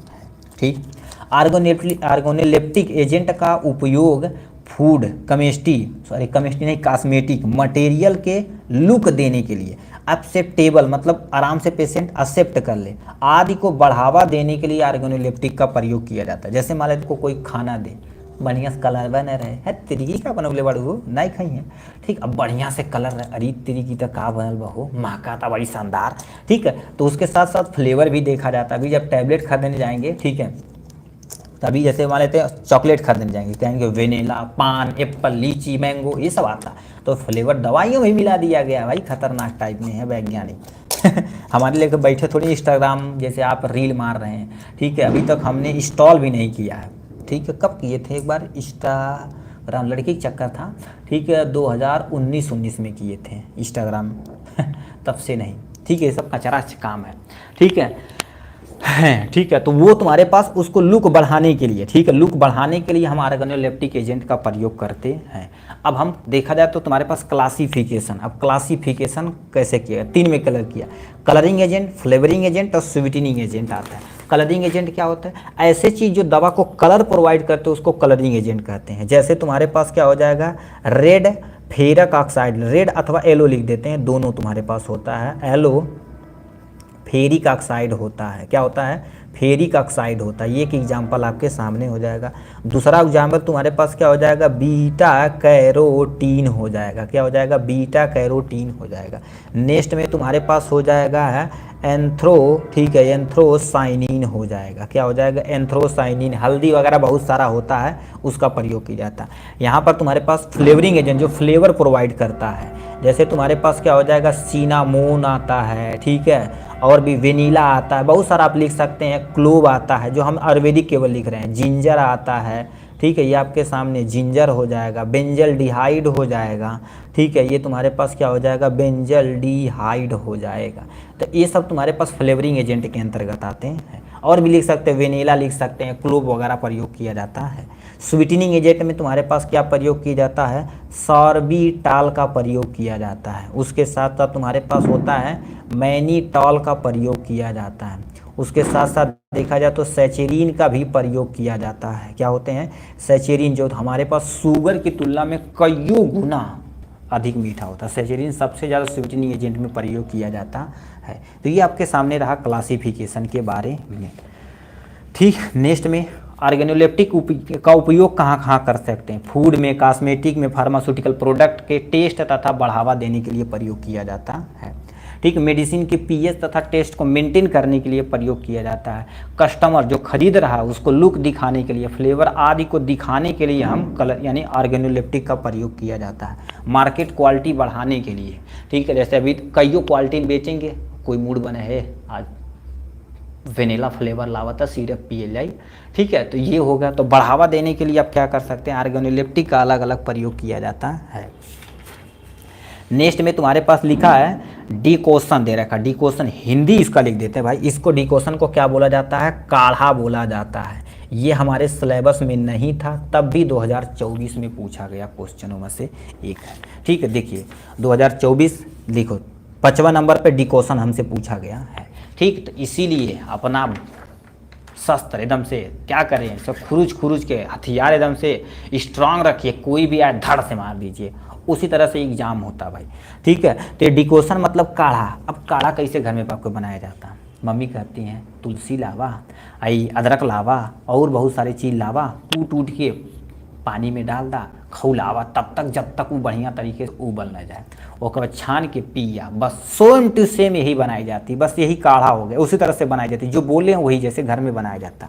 ठीक। ऑर्गेनोलेप्टिक एजेंट का उपयोग फूड, केमिस्ट्री नहीं, कॉस्मेटिक मटेरियल के लुक देने के लिए, एक्सेप्टेबल मतलब आराम से पेशेंट एक्सेप्ट कर ले, आदि को बढ़ावा देने के लिए ऑर्गेनोलेप्टिक का प्रयोग किया जाता है। जैसे मान लो को कोई खाना दे, बढ़िया से कलर बने रहे है, तरीके का बनवले बड़ू हो नहीं खाई है, ठीक। अब बढ़िया से कलर रहे, अरे तरीकी तक का बनल बहो, महका था बड़ी शानदार, ठीक है। तो उसके साथ साथ फ्लेवर भी देखा जाता है। अभी जब टैबलेट खरीदने जाएंगे, ठीक है, तभी जैसे मान लेते हैं चॉकलेट खरीदने जाएंगे, कहेंगे वेनिला, पान, एप्पल, लीची, मैंगो, ये सब आता है। तो फ्लेवर दवाइयों में मिला दिया गया भाई, खतरनाक टाइप में है वैज्ञानिक। हमारे लेकर बैठे थोड़ी इंस्टाग्राम जैसे आप रील मार रहे हैं, ठीक है। अभी तक हमने इंस्टॉल भी नहीं किया है, ठीक है। कब किए थे एक बार इंस्टाग्राम, लड़की का चक्कर था, ठीक है, 2019 में किए थे इंस्टाग्राम। तब से नहीं, ठीक है, ये सब कचरा काम है, ठीक है, ठीक है। तो वो तुम्हारे पास उसको लुक बढ़ाने के लिए, ठीक है, लुक बढ़ाने के लिए हम ऑर्गेनोलेप्टिक एजेंट का प्रयोग करते हैं। अब हम देखा जाए तो तुम्हारे पास क्लासिफिकेशन, अब क्लासिफिकेशन कैसे किया, 3 में कलर किया, कलरिंग एजेंट, फ्लेवरिंग एजेंट और स्वीटनिंग एजेंट आता है। कलरिंग एजेंट क्या होता है, ऐसे चीज़ जो दवा को कलर प्रोवाइड करते हैं उसको कलरिंग एजेंट कहते हैं। जैसे तुम्हारे पास क्या हो जाएगा, रेड फेरक ऑक्साइड, रेड अथवा येलो लिख देते हैं, दोनों तुम्हारे पास होता है। येलो फेरिक ऑक्साइड होता है, क्या होता है, फेरिक ऑक्साइड होता है। ये एक एग्जाम्पल आपके सामने हो जाएगा। दूसरा एग्जाम्पल तुम्हारे पास क्या हो जाएगा, बीटा कैरोटीन हो जाएगा, क्या हो जाएगा, बीटा कैरोटीन हो जाएगा। नेक्स्ट में तुम्हारे पास हो जाएगा एंथ्रो, ठीक है, एंथ्रोसाइनिन हो जाएगा, क्या हो जाएगा, एंथ्रोसाइनिन। हल्दी वगैरह बहुत सारा होता है, उसका प्रयोग किया जाता है। यहाँ पर तुम्हारे पास फ्लेवरिंग एजेंट जो फ्लेवर प्रोवाइड करता है, जैसे तुम्हारे पास क्या हो जाएगा, सिनामोन आता है, ठीक है, और भी वेनिला आता है, बहुत सारा आप लिख सकते हैं। क्लोव आता है, जो हम आयुर्वेदिक केवल लिख रहे हैं, जिंजर आता है, ठीक है, ये आपके सामने जिंजर हो जाएगा, बेंजल डिहाइड हो जाएगा, ठीक है, ये तुम्हारे पास क्या हो जाएगा, बेंजल डिहाइड हो जाएगा। तो ये सब तुम्हारे पास फ्लेवरिंग एजेंट के अंतर्गत आते हैं। और भी लिख सकते हैं, वेनिला लिख सकते हैं, क्लोव वगैरह प्रयोग किया जाता है। स्वीटनिंग एजेंट में तुम्हारे पास क्या प्रयोग किया जाता है, सॉर्बिटॉल का प्रयोग किया जाता है। उसके साथ साथ तुम्हारे पास होता है मैनीटॉल का प्रयोग किया जाता है। उसके साथ साथ देखा जाए तो सैचेरिन का भी प्रयोग किया जाता है। क्या होते हैं, सैचेरिन, जो हमारे पास शुगर की तुलना में कईयों गुना अधिक मीठा होता है। सैचेरिन सबसे ज़्यादा स्वीटनिंग एजेंट में प्रयोग किया जाता है। तो ये आपके सामने रहा क्लासिफिकेशन के बारे में। ठीक, नेक्स्ट में ऑर्गेनोलेप्टिक का उपयोग कहाँ कहाँ कर सकते हैं। फूड में, कॉस्मेटिक में, फार्मास्यूटिकल प्रोडक्ट के टेस्ट तथा बढ़ावा देने के लिए प्रयोग किया जाता है। ठीक, मेडिसिन के पीएच तथा टेस्ट को मेंटेन करने के लिए प्रयोग किया जाता है। कस्टमर जो खरीद रहा है उसको लुक दिखाने के लिए, फ्लेवर आदि को दिखाने के लिए हम कलर यानी ऑर्गेनोलेप्टिक का प्रयोग किया जाता है। मार्केट क्वालिटी बढ़ाने के लिए, ठीक है, जैसे अभी कईयों क्वालिटी बेचेंगे, कोई मूड बने है आज वेनिला फ्लेवर लावा था, सिरप पिए जाए, ठीक है, तो ये होगा। तो बढ़ावा देने के लिए आप क्या कर सकते हैं, ऑर्गेनोलेप्टिक का अलग अलग प्रयोग किया जाता है। नेक्स्ट में तुम्हारे पास लिखा है डिकोशन दे रखा। डिकोशन हिंदी इसका लिख देते हैं भाई। इसको डिकोशन को क्या बोला जाता है, काढ़ा बोला जाता है। ये हमारे सिलेबस में नहीं था, तब भी 2024 में पूछा गया क्वेश्चनों में से एक है। ठीक है, देखिए 2024 लिखो, 55 नंबर पे डिकोशन हमसे पूछा गया है। ठीक, तो इसीलिए अपना शस्त्र एकदम से क्या करें, सब खुरुज के हथियार एकदम से स्ट्रांग रखिए, कोई भी आए धड़ से मार दीजिए। उसी तरह से एग्जाम होता भाई। ठीक है, तो डिकोशन मतलब काढ़ा। अब काढ़ा कैसे घर में आपको बनाया जाता, मम्मी कहती हैं तुलसी लावा, आई अदरक लावा और बहुत सारी चीज़ लावा, टूट के पानी में डाल दा, खौलावा तब तक जब तक वो बढ़िया तरीके से उबल न जाए, और छान के पिया। बस सेम टू सेम यही बनाई जाती, बस यही काढ़ा हो गया, उसी तरह से बनाई जाती, जो बोले हैं वही जैसे घर में बनाया जाता।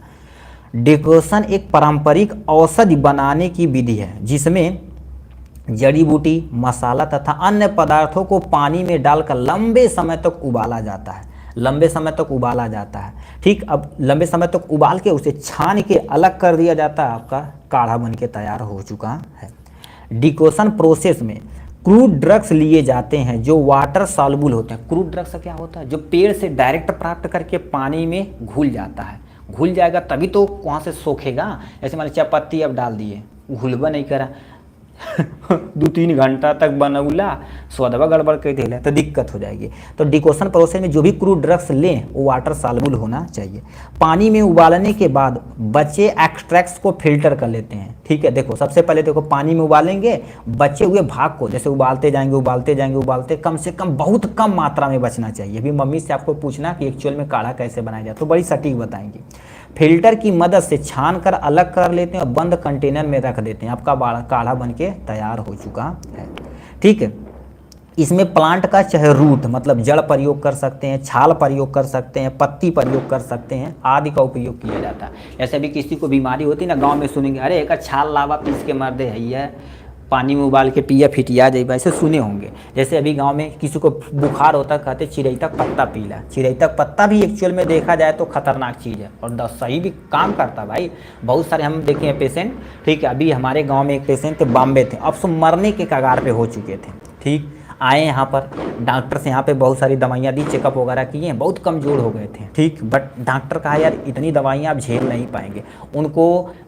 डिकोशन एक पारंपरिक औषधि बनाने की विधि है जिसमें जड़ी बूटी, मसाला तथा अन्य पदार्थों को पानी में डालकर लंबे समय तक उबाला जाता है। लंबे समय तक उबाला जाता है। ठीक, अब लंबे समय तक उबाल के उसे छान के अलग कर दिया जाता है, आपका काढ़ा बन के तैयार हो चुका है। डिकोशन प्रोसेस में क्रूड ड्रग्स लिए जाते हैं जो वाटर सॉल्युबल होते हैं। क्रूड ड्रग्स क्या होता है, जो पेड़ से डायरेक्ट प्राप्त करके पानी में घुल जाता है। घुल जाएगा तभी तो वहाँ से सोखेगा। ऐसे मान चाय पत्ती अब डाल दिए, घुलबा नहीं करा 2-3 घंटा तक बनौला, स्वादवा गड़बड़ कर दिला तो दिक्कत हो जाएगी। तो डिकोशन प्रोसेस में जो भी क्रूड ड्रग्स लें वो वाटर सॉल्युबल होना चाहिए। पानी में उबालने के बाद बचे एक्सट्रैक्ट्स को फिल्टर कर लेते हैं। ठीक है, देखो सबसे पहले देखो पानी में उबालेंगे, बचे हुए भाग को जैसे उबालते जाएंगे कम से कम बहुत कम मात्रा में बचना चाहिए। अभी मम्मी से आपको पूछना कि एक्चुअल में काढ़ा कैसे बनाया जाए तो बड़ी सटीक बताएंगे। फिल्टर की मदद से छान कर अलग कर लेते हैं और बंद कंटेनर में रख देते हैं। आपका काढ़ा बन के तैयार हो चुका है। ठीक है, इसमें प्लांट का चाहे रूट मतलब जड़ प्रयोग कर सकते हैं, छाल प्रयोग कर सकते हैं, पत्ती प्रयोग कर सकते हैं आदि का उपयोग किया जाता है। जैसे भी किसी को बीमारी होती है ना, गांव में सुनेंगे अरे एक छाल लावा पीस के मर दे है, पानी में उबाल के पिया फिटिया जाए, ऐसे सुने होंगे। जैसे अभी गांव में किसी को बुखार होता है, कहते चिरैतक पत्ता पीला। चिरैतक पत्ता भी एक्चुअल में देखा जाए तो खतरनाक चीज़ है और सही भी काम करता भाई। बहुत सारे हम देखे हैं पेशेंट। ठीक है, अभी हमारे गांव में एक पेशेंट थे, बॉम्बे थे, अब सो मरने के कगार पे हो चुके थे। ठीक, आए यहाँ पर डॉक्टर से, यहाँ पे बहुत सारी दवाइयाँ दी, चेकअप वगैरह किए हैं, बहुत कमज़ोर हो गए थे। ठीक, बट डॉक्टर कहा यार इतनी दवाइयाँ आप झेल नहीं पाएंगे। उनको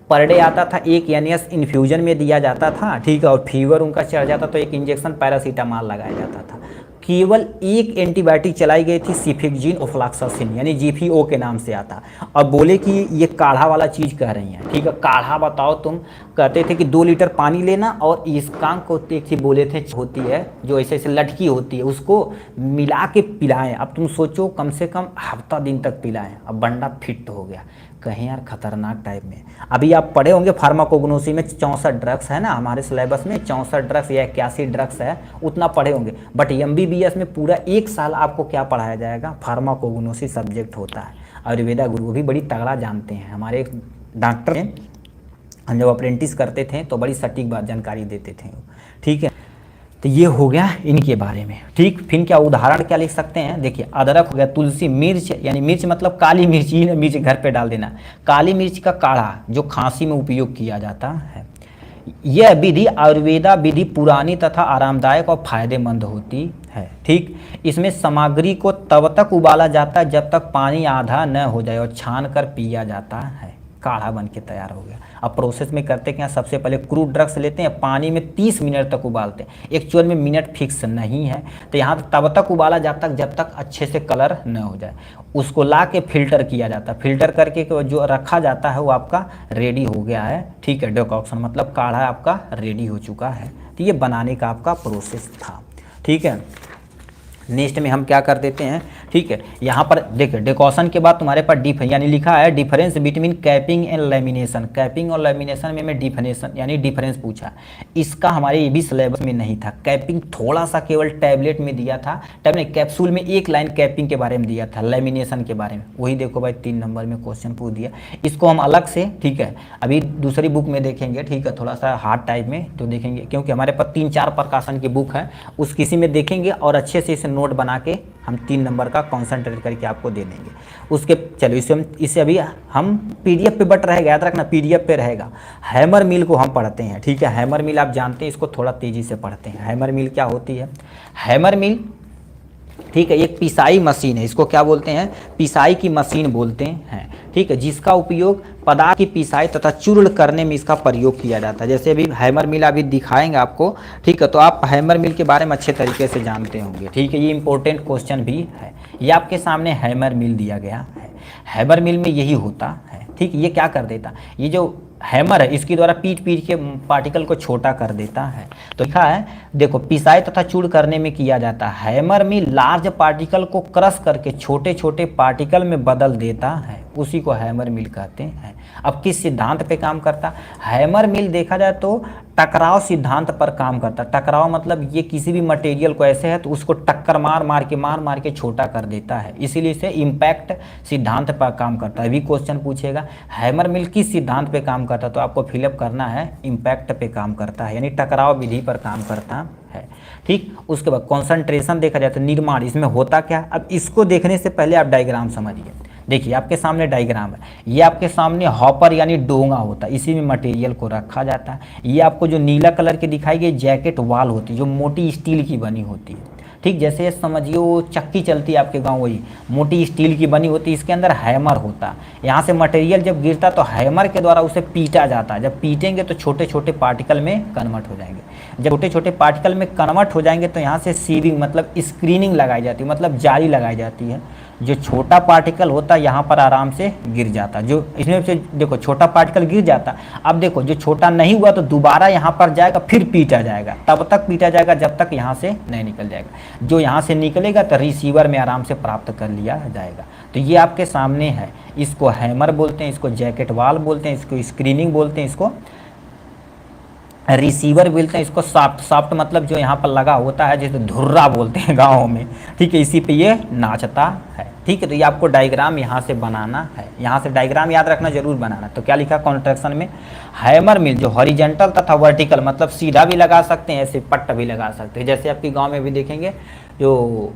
पर डे आता था 1 NS इन्फ्यूजन में दिया जाता था। ठीक है, और फीवर उनका चढ़ जाता तो 1 इंजेक्शन पैरासीटामॉल लगाया जाता था। केवल 1 एंटीबायोटिक चलाई गई थी, सिफिक्जिन ओफ्लॉक्सासिन यानी GPO के नाम से आता। अब बोले कि ये काढ़ा वाला चीज़ कह रही हैं। ठीक है, काढ़ा बताओ तुम, कहते थे कि 2 लीटर पानी लेना और इस कांग को एक चीज बोले थे होती है जो ऐसे ऐसे लटकी होती है, उसको मिला के पिलाएं। अब तुम सोचो कम से कम हफ्ता दिन तक पिलाएं। अब बंदा फिट हो गया। कहीं यार खतरनाक टाइप में। अभी आप पढ़े होंगे फार्माकोग्नोसी में 64 ड्रग्स है ना, हमारे सिलेबस में 64 ड्रग्स या 81 ड्रग्स है, उतना पढ़े होंगे। बट MBBS में पूरा 1 साल आपको क्या पढ़ाया जाएगा, फार्माकोग्नोसी सब्जेक्ट होता है। आयुर्वेदा गुरु भी बड़ी तगड़ा जानते हैं। हमारे एक डॉक्टर हैं, हम जब अप्रेंटिस करते थे तो बड़ी सटीक बात जानकारी देते थे। ठीक है, तो ये हो गया इनके बारे में। ठीक, फिर क्या उदाहरण क्या लिख सकते हैं, देखिए अदरक हो गया, तुलसी, मिर्च, यानी मिर्च मतलब काली मिर्च ही, मिर्च घर पे डाल देना, काली मिर्च का काढ़ा जो खांसी में उपयोग किया जाता है। यह विधि आयुर्वेदा विधि पुरानी तथा आरामदायक और फायदेमंद होती है। ठीक, इसमें सामग्री को तब तक उबाला जाता है जब तक पानी आधा न हो जाए और छान कर पिया जाता है। काढ़ा बन के तैयार हो गया। अब प्रोसेस में करते क्या, सबसे पहले क्रूड ड्रग्स लेते हैं, पानी में 30 मिनट तक उबालते हैं। एक्चुअल में मिनट फिक्स नहीं है, तो यहाँ तब तक उबाला जाता है जब तक अच्छे से कलर न हो जाए। उसको ला के फिल्टर किया जाता है, फिल्टर करके जो रखा जाता है वो आपका रेडी हो गया है। ठीक है, डिकॉक्शन मतलब काढ़ा आपका रेडी हो चुका है। तो ये बनाने का आपका प्रोसेस था। ठीक है, नेक्स्ट में हम क्या कर देते हैं, ठीक है, यहाँ पर देखिए डिकॉशन के बाद तुम्हारे पास यानी लिखा है difference between capping and lamination. Capping और लैमिनेशन में मैं डिफिनेशन यानी डिफरेंस पूछा, इसका हमारे ये भी सिलेबस में नहीं था। कैपिंग थोड़ा सा केवल टैबलेट में दिया था, टैबलेट कैप्सूल में एक लाइन कैपिंग के बारे में दिया था, लैमिनेशन के बारे में वही देखो भाई 3 नंबर में क्वेश्चन पूछ दिया। इसको हम अलग से, ठीक है, अभी दूसरी बुक में देखेंगे, ठीक है, थोड़ा सा हार्ड टाइप में तो देखेंगे, क्योंकि हमारे पास 3-4 प्रकाशन की बुक है, उस किसी में देखेंगे और अच्छे से इसे नोट बना के हम 3 नंबर का कॉन्सेंट्रेट करके आपको दे देंगे। उसके चलिए इसे अभी हम पीडीएफ पे बट रहेगा, याद रखना पीडीएफ पे रहेगा। हैमर मिल को हम पढ़ते हैं। ठीक है, हैमर मिल आप जानते हैं, इसको थोड़ा तेजी से पढ़ते हैं। हैमर मिल क्या होती है, हैमर मिल, ठीक है, एक पिसाई मशीन है, इसको क्या बोलते हैं, पिसाई की मशीन बोलते हैं। ठीक है, जिसका उपयोग पदार्थ की पिसाई तथा चूर्ण करने में इसका प्रयोग किया जाता है। जैसे अभी हैमर मिल अभी दिखाएंगे आपको, ठीक है, तो आप हैमर मिल के बारे में अच्छे तरीके से जानते होंगे। ठीक है, ये इंपॉर्टेंट क्वेश्चन भी है। ये आपके सामने हैमर मिल दिया गया है। हैमर मिल में यही होता है। ठीक, ये क्या कर देता, ये जो हैमर है इसके द्वारा पीट के पार्टिकल को छोटा कर देता है। तो लिखा है देखो, पिसाई तथा चूर्ण करने में किया जाता है। हैमर में लार्ज पार्टिकल को क्रश करके छोटे छोटे पार्टिकल में बदल देता है, उसी को हैमर मिल कहते हैं। अब किस सिद्धांत पे काम करता, हैमर मिल देखा जाए तो टकराव सिद्धांत पर काम करता। टकराव मतलब ये किसी भी मटेरियल को ऐसे है तो उसको टक्कर मार के छोटा कर देता है, इसीलिए इसे इम्पैक्ट सिद्धांत पर काम करता है। भी क्वेश्चन पूछेगा हैमर मिल किस सिद्धांत पे काम करता, तो आपको फिलअप करना है इम्पैक्ट पे काम करता है, यानी टकराव विधि पर काम करता है। ठीक, उसके बाद कॉन्सेंट्रेशन देखा जाए तो निर्माण, इसमें होता क्या, अब इसको देखने से पहले आप डायग्राम समझिए। देखिए आपके सामने डायग्राम है, ये आपके सामने हॉपर यानी डोंगा होता है, इसी में मटेरियल को रखा जाता है। ये आपको जो नीला कलर की दिखाई गई जैकेट वाल होती है, जो मोटी स्टील की बनी होती है। ठीक, जैसे समझिए वो चक्की चलती है आपके गांव, वही मोटी स्टील की बनी होती है, इसके अंदर हैमर होता है। यहाँ से मटेरियल जब गिरता तो हैमर के द्वारा उसे पीटा जाता है। जब पीटेंगे तो छोटे छोटे पार्टिकल में कन्वर्ट हो जाएंगे। जब छोटे छोटे पार्टिकल में कन्वर्ट हो जाएंगे तो यहाँ से सीविंग मतलब स्क्रीनिंग लगाई जाती है, मतलब जाली लगाई जाती है। जो छोटा पार्टिकल होता है यहाँ पर आराम से गिर जाता, जो इसमें से देखो छोटा पार्टिकल गिर जाता। अब देखो जो छोटा नहीं हुआ तो दोबारा यहाँ पर जाएगा, फिर पीटा जाएगा, तब तक पीटा जाएगा जब तक यहाँ से नहीं निकल जाएगा। जो यहाँ से निकलेगा तो रिसीवर में आराम से प्राप्त कर लिया जाएगा। तो ये आपके सामने है, इसको हैमर बोलते हैं, इसको जैकेट वाल बोलते हैं, इसको स्क्रीनिंग बोलते हैं, इसको रिसीवर बोलते हैं, इसको सॉफ्ट मतलब जो यहाँ पर लगा होता है, जैसे धुर्रा बोलते हैं गाँव में। ठीक है, इसी पे ये नाचता है। ठीक है, तो ये आपको डायग्राम यहाँ से बनाना है, यहाँ से डायग्राम याद रखना जरूर बनाना। तो क्या लिखा कॉन्ट्रैक्शन में, हैमर मिल जो हॉरिजेंटल तथा वर्टिकल मतलब सीधा भी लगा सकते हैं, ऐसे पट्ट भी लगा सकते हैं। जैसे आपके गाँव में भी देखेंगे जो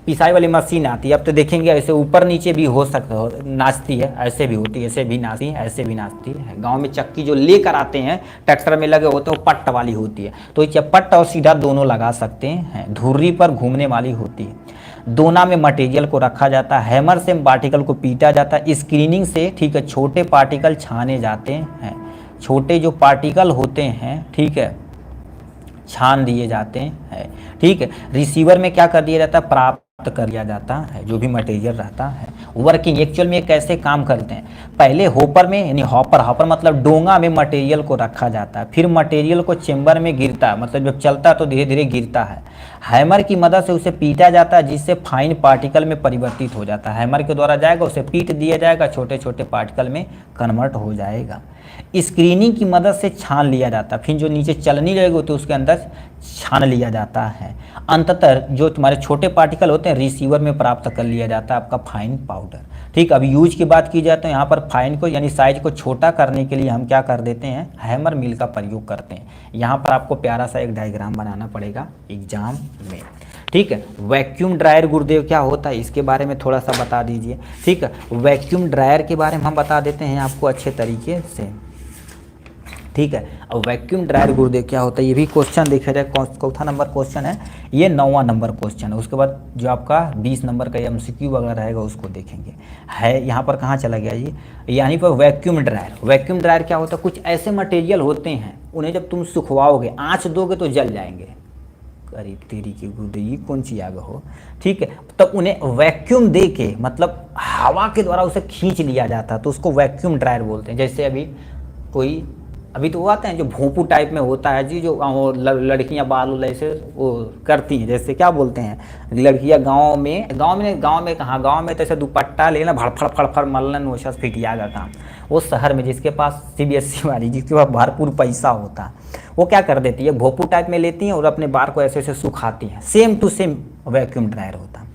पिसाई वाली मशीन आती है, अब तो देखेंगे ऐसे ऊपर नीचे भी हो सकता है, नाचती है, ऐसे भी होती है, ऐसे भी नाचती है, ऐसे भी नाचती है। गांव में चक्की जो लेकर आते हैं ट्रैक्टर में लगे होते हैं वो पट्ट वाली होती है, तो ये पट्ट और सीधा दोनों लगा सकते हैं। धुर्री पर घूमने वाली होती है। दोना में मटेरियल को रखा जाता है, हैमर से पार्टिकल को पीटा जाता है, स्क्रीनिंग से, ठीक है, छोटे पार्टिकल छाने जाते हैं। छोटे जो पार्टिकल होते हैं, ठीक है, छान दिए जाते हैं। ठीक है, रिसीवर में क्या कर दिया जाता है, प्राप्त कर लिया जाता है जो भी मटेरियल रहता है। वर्किंग एक्चुअल में कैसे काम करते हैं, पहले होपर में यानी हॉपर मतलब डोंगा में मटेरियल को रखा जाता है, फिर मटेरियल को चेंबर में गिरता है, मतलब जब चलता है तो धीरे धीरे गिरता है। हैमर की मदद से उसे पीटा जाता है, जिससे फाइन पार्टिकल में परिवर्तित हो जाता है। हैमर के द्वारा जाएगा, उसे पीट दिया जाएगा, छोटे छोटे पार्टिकल में कन्वर्ट हो जाएगा। स्क्रीनिंग की मदद से छान लिया जाता है, फिर जो नीचे चलनी रहेगी तो उसके अंदर छान लिया जाता है। अंततः जो तुम्हारे छोटे पार्टिकल होते हैं रिसीवर में प्राप्त कर लिया जाता है आपका फाइन पाउडर। ठीक ठीक, अब यूज की बात की जाए तो यहाँ पर फाइन को यानी साइज को छोटा करने के लिए हम क्या कर देते हैं, हैमर मिल का प्रयोग करते हैं। यहाँ पर आपको प्यारा सा एक डायग्राम बनाना पड़ेगा एग्जाम में। ठीक है, वैक्यूम ड्रायर गुरुदेव क्या होता है इसके बारे में थोड़ा सा बता दीजिए। ठीक है, वैक्यूम ड्रायर के बारे में हम बता देते हैं आपको अच्छे तरीके से। ठीक है, अब वैक्यूम ड्रायर गुरुदेव क्या होता है, ये भी क्वेश्चन देखा जाए चौथा नंबर क्वेश्चन है, ये 9वां नंबर क्वेश्चन है। उसके बाद जो आपका 20 नंबर का एमसीक्यू वगैरह रहेगा उसको देखेंगे। है यहाँ पर कहाँ चला गया ये, यानी पर वैक्यूम ड्रायर। वैक्यूम ड्रायर क्या होता है, कुछ ऐसे मटेरियल होते हैं उन्हें जब तुम सुखवाओगे, आँच दोगे तो जल जाएंगे। अरे तेरी की गुरुदेव ये कौन सी आग हो। ठीक है, तब उन्हें वैक्यूम दे के मतलब हवा के द्वारा उसे खींच लिया जाता है, तो उसको वैक्यूम ड्रायर बोलते हैं। जैसे अभी तो वो आते हैं जो भोंपू टाइप में होता है जी, जो लड़कियां बाल ऐसे वो करती हैं, जैसे क्या बोलते हैं लड़कियां गांव में कहाँ, गांव में तो ऐसे दुपट्टा लेना भड़फड़ फड़फड़ मल्लन वैसा फिटिया का काम। वो शहर में जिसके पास CBSE वाली, जिसके पास भरपूर पैसा होता है, वो क्या कर देती है, भोंपू टाइप में लेती हैं और अपने बाल को ऐसे ऐसे सुखाती हैं। Same to same vacuum dryer होता है।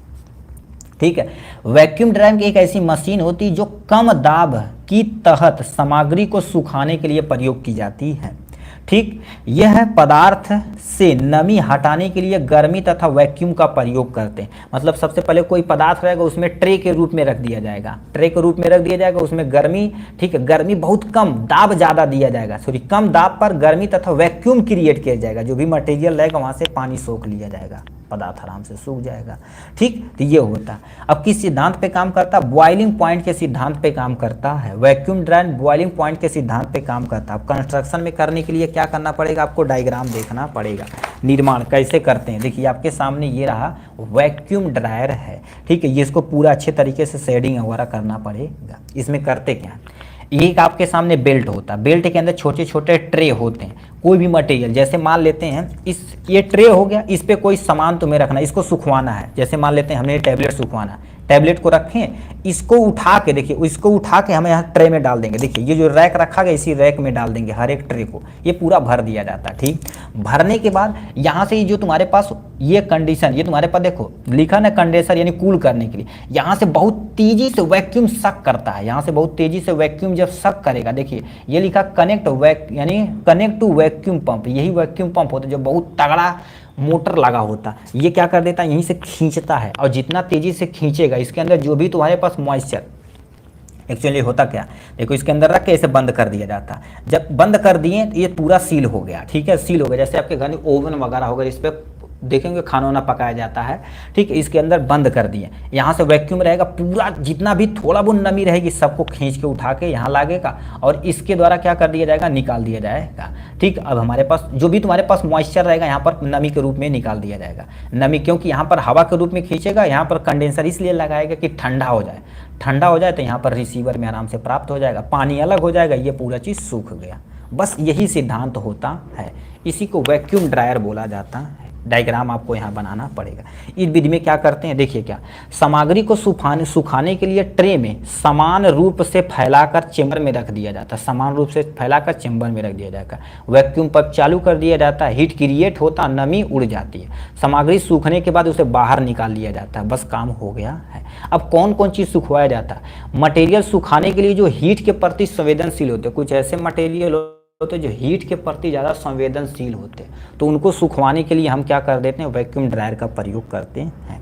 ठीक है, वैक्यूम ड्रायर एक ऐसी मशीन होती है जो कम दाब की तहत सामग्री को सुखाने के लिए प्रयोग की जाती है। ठीक, यह पदार्थ से नमी हटाने के लिए गर्मी तथा वैक्यूम का प्रयोग करते हैं। मतलब सबसे पहले कोई पदार्थ रहेगा उसमें ट्रे के रूप में रख दिया जाएगा, उसमें गर्मी, ठीक है, गर्मी बहुत कम, दाब ज़्यादा दिया जाएगा, कम दाब पर गर्मी तथा वैक्यूम क्रिएट किया जाएगा। जो भी मटेरियल रहेगा वहाँ से पानी सोख लिया जाएगा, पदार्थ आराम से सूख जाएगा। ठीक, तो ये होता है। अब किस सिद्धांत पे काम करता है, बॉइलिंग पॉइंट के सिद्धांत पे काम करता है। वैक्यूम ड्रायर बॉइलिंग पॉइंट के सिद्धांत पे काम करता है। अब कंस्ट्रक्शन में करने के लिए क्या करना पड़ेगा, आपको डायग्राम देखना पड़ेगा, निर्माण कैसे करते हैं। देखिए आपके सामने ये रहा वैक्यूम ड्रायर है। ठीक है, ये इसको पूरा अच्छे तरीके से शेडिंग वगैरह करना पड़ेगा। इसमें करते क्या, एक आपके सामने बेल्ट होता है, बेल्ट के अंदर छोटे छोटे ट्रे होते हैं। कोई भी मटेरियल, जैसे मान लेते हैं ये ट्रे हो गया, इस पे कोई सामान तुम्हें रखना है, इसको सुखवाना है। जैसे मान लेते हैं हमने टैबलेट सुखवाना, टैबलेट को रखें, इसको उठा के देखिए, इसको उठा के हम यहाँ ट्रे में डाल देंगे। देखिए ये जो रैक रखा गया, इसी रैक में डाल देंगे हर एक ट्रे को, ये पूरा भर दिया जाता है। ठीक, भरने के बाद यहाँ से जो तुम्हारे पास ये कंडीशन, ये तुम्हारे पास देखो लिखा ना कंडेंसर यानी कूल करने के लिए, यहाँ से बहुत तेजी से वैक्यूम सक करता है। यहाँ से बहुत तेजी से वैक्यूम जब सक करेगा, देखिए ये लिखा कनेक्ट टू वैक्यूम पंप। यही वैक्यूम पंप होता है जो बहुत तगड़ा मोटर लगा होता है। ये क्या कर देता है, यहीं से खींचता है, और जितना तेजी से खींचेगा इसके अंदर जो भी तुम्हारे पास मॉइस्चर, एक्चुअली होता क्या, देखो इसके अंदर रख के इसे बंद कर दिया जाता है। जब बंद कर दिए तो ये पूरा सील हो गया। ठीक है, सील हो गया। जैसे आपके घर में ओवन वगैरह होगा, इस पर देखेंगे खाना वाना पकाया जाता है। ठीक है, इसके अंदर बंद कर दिए, यहाँ से वैक्यूम रहेगा, पूरा जितना भी थोड़ा बहुत नमी रहेगी सबको खींच के उठा के यहाँ लागेगा, और इसके द्वारा क्या कर दिया जाएगा, निकाल दिया जाएगा। ठीक, अब हमारे पास जो भी तुम्हारे पास मॉइस्चर रहेगा यहाँ पर नमी के रूप में निकाल दिया जाएगा। नमी क्योंकि यहाँ पर हवा के रूप में खींचेगा, यहाँ पर कंडेंसर इसलिए लगाएगा कि ठंडा हो जाए, तो यहाँ पर रिसीवर में आराम से प्राप्त हो जाएगा, पानी अलग हो जाएगा, ये पूरा चीज़ सूख गया। बस यही सिद्धांत होता है, इसी को वैक्यूम ड्रायर बोला जाता है। डायग्राम आपको यहाँ बनाना पड़ेगा। इस विधि में क्या करते हैं, देखिए क्या, सामग्री को सुखाने के लिए ट्रे में समान रूप से फैलाकर चेंबर में रख दिया जाता है। वैक्यूम पंप चालू कर दिया जाता है, हीट क्रिएट होता, नमी उड़ जाती है, सामग्री सूखने के बाद उसे बाहर निकाल लिया जाता है, बस काम हो गया है। अब कौन कौन चीज़ सुखवाया जाता है, मटेरियल सुखाने के लिए जो हीट के प्रति संवेदनशील होते हैं, कुछ ऐसे मटेरियल होते जो हीट के प्रति ज़्यादा संवेदनशील होते हैं, तो उनको सुखवाने के लिए हम क्या कर देते हैं, वैक्यूम ड्रायर का प्रयोग करते हैं।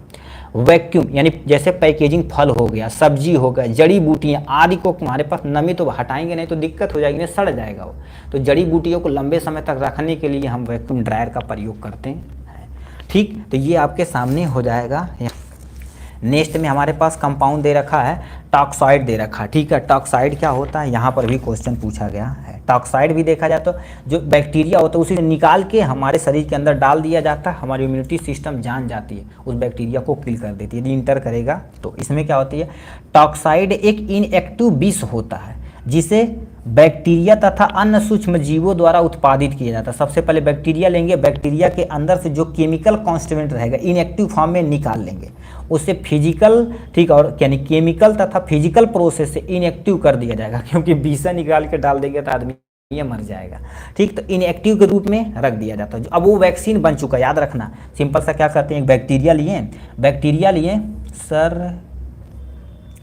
वैक्यूम यानी जैसे पैकेजिंग फल हो गया, सब्जी हो गया, जड़ी बूटियाँ आदि को हमारे पास नमी तो हटाएंगे नहीं तो दिक्कत हो जाएगी, नहीं सड़ जाएगा वो, तो जड़ी बूटियों को लंबे समय तक रखने के लिए हम वैक्यूम ड्रायर का प्रयोग करते हैं। ठीक, तो ये आपके सामने हो जाएगा। नेक्स्ट में हमारे पास कंपाउंड दे रखा है, टॉक्साइड दे रखा है। ठीक है, टॉक्साइड क्या होता है, यहाँ पर भी क्वेश्चन पूछा गया है। टॉक्साइड भी देखा जाए तो जो बैक्टीरिया होता है उसे निकाल के हमारे शरीर के अंदर डाल दिया जाता है, हमारी इम्यूनिटी सिस्टम जान जाती है, उस बैक्टीरिया को किल कर देती है, यदि इंटर करेगा तो। इसमें क्या होती है, टॉक्साइड एक इनएक्टिव विष होता है जिसे बैक्टीरिया तथा अन्य सूक्ष्म जीवों द्वारा उत्पादित किया जाता है। सबसे पहले बैक्टीरिया लेंगे, बैक्टीरिया के अंदर से जो केमिकल कॉन्स्टिट्यूएंट रहेगा इनएक्टिव फॉर्म में निकाल लेंगे, उसे फिजिकल, ठीक, और यानी केमिकल तथा फिजिकल प्रोसेस से इनएक्टिव कर दिया जाएगा, क्योंकि विषा निकाल के डाल देंगे तो आदमी ये मर जाएगा। ठीक, तो इनएक्टिव के रूप में रख दिया जाता है। अब वो वैक्सीन बन चुका है, याद रखना। सिंपल सा क्या करते हैं, एक बैक्टीरिया लिए सर,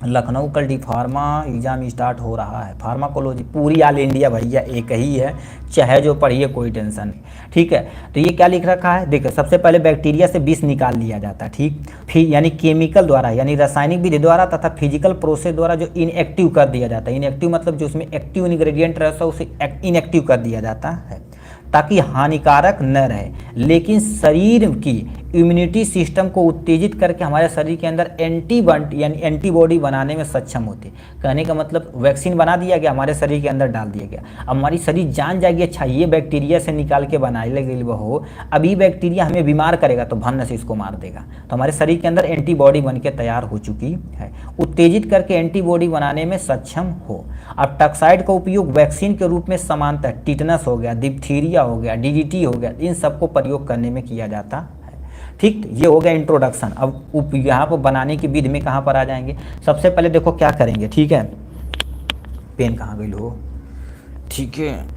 लखनऊ का डी फार्मा एग्जाम स्टार्ट हो रहा है। फार्माकोलॉजी पूरी ऑल इंडिया भैया एक ही है, चाहे जो पढ़िए कोई टेंशन नहीं, ठीक है। तो ये क्या लिख रखा है, देखो सबसे पहले बैक्टीरिया से विष निकाल लिया जाता है, ठीक। फिर यानी केमिकल द्वारा यानी रासायनिक विधि द्वारा तथा फिजिकल प्रोसेस द्वारा जो इनएक्टिव कर दिया जाता है, इनएक्टिव मतलब जो उसमें एक्टिव इंग्रेडिएंट रहता है उसे इनएक्टिव कर दिया जाता है ताकि हानिकारक न रहे, लेकिन शरीर की इम्यूनिटी सिस्टम को उत्तेजित करके हमारे शरीर के अंदर यानी एंटीबॉडी बनाने में सक्षम होते। कहने का मतलब वैक्सीन बना दिया गया, हमारे शरीर के अंदर डाल दिया गया, अब हमारी शरीर जान जाएगी अच्छा ये बैक्टीरिया से निकाल के बनाए गई हो, अभी बैक्टीरिया हमें बीमार करेगा तो भन्न से इसको मार देगा। तो हमारे शरीर के अंदर एंटीबॉडी बन के तैयार हो चुकी है, उत्तेजित करके एंटीबॉडी बनाने में सक्षम हो। अब टॉक्साइड का उपयोग वैक्सीन के रूप में समानतः टिटनस हो गया, डिप्थीरिया हो गया, डीडीटी हो गया, इन सबको प्रयोग करने में किया जाता है, ठीक। ये हो गया इंट्रोडक्शन। अब यहाँ पर बनाने की विधि में कहाँ पर आ जाएंगे, सबसे पहले देखो क्या करेंगे, ठीक है। पेन कहाँ गई हो, ठीक है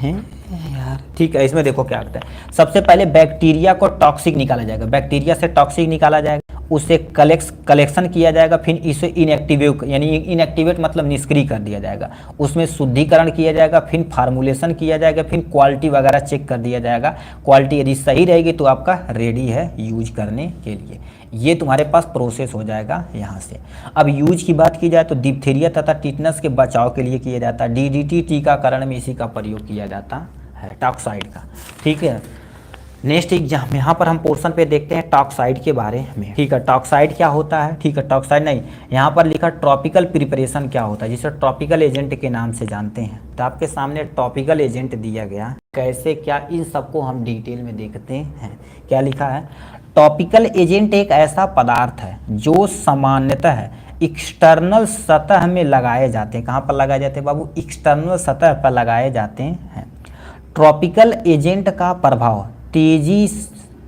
यार, ठीक है। इसमें देखो क्या करता है, सबसे पहले बैक्टीरिया को टॉक्सिक निकाला जाएगा, बैक्टीरिया से टॉक्सिक निकाला जाएगा, उसे कलेक्शन किया जाएगा, फिर इसे इनएक्टिवेट यानी इनएक्टिवेट मतलब निष्क्रिय कर दिया जाएगा, उसमें शुद्धिकरण किया जाएगा, फिर फार्मुलेशन किया जाएगा, फिर क्वालिटी वगैरह चेक कर दिया जाएगा। क्वालिटी यदि सही रहेगी तो आपका रेडी है यूज करने के लिए। ये तुम्हारे पास प्रोसेस हो जाएगा यहाँ से। अब यूज की बात की जाए तो डिप्थीरिया तथा टिटनस के बचाव के लिए किया जाता है, डीडीटी टीकाकरण में इसी का प्रयोग किया जाता है, टॉक्साइड का, ठीक है। नेक्स्ट एग्जाम यहाँ पर हम पोर्शन पे देखते हैं टॉक्साइड के बारे में, ठीक है। टॉक्साइड क्या होता है, ठीक है, टॉक्साइड नहीं, यहाँ पर लिखा ट्रॉपिकल प्रिपरेशन क्या होता है, जिसे ट्रॉपिकल एजेंट के नाम से जानते हैं। तो आपके सामने ट्रॉपिकल एजेंट दिया गया, कैसे क्या, इन सबको हम डिटेल में देखते हैं। क्या लिखा है, टॉपिकल एजेंट एक ऐसा पदार्थ है जो सामान्यतः एक्सटर्नल सतह में लगाए जाते हैं। कहाँ पर लगाए जाते हैं बाबू, एक्सटर्नल सतह पर लगाए जाते हैं। ट्रॉपिकल एजेंट का प्रभाव तेजी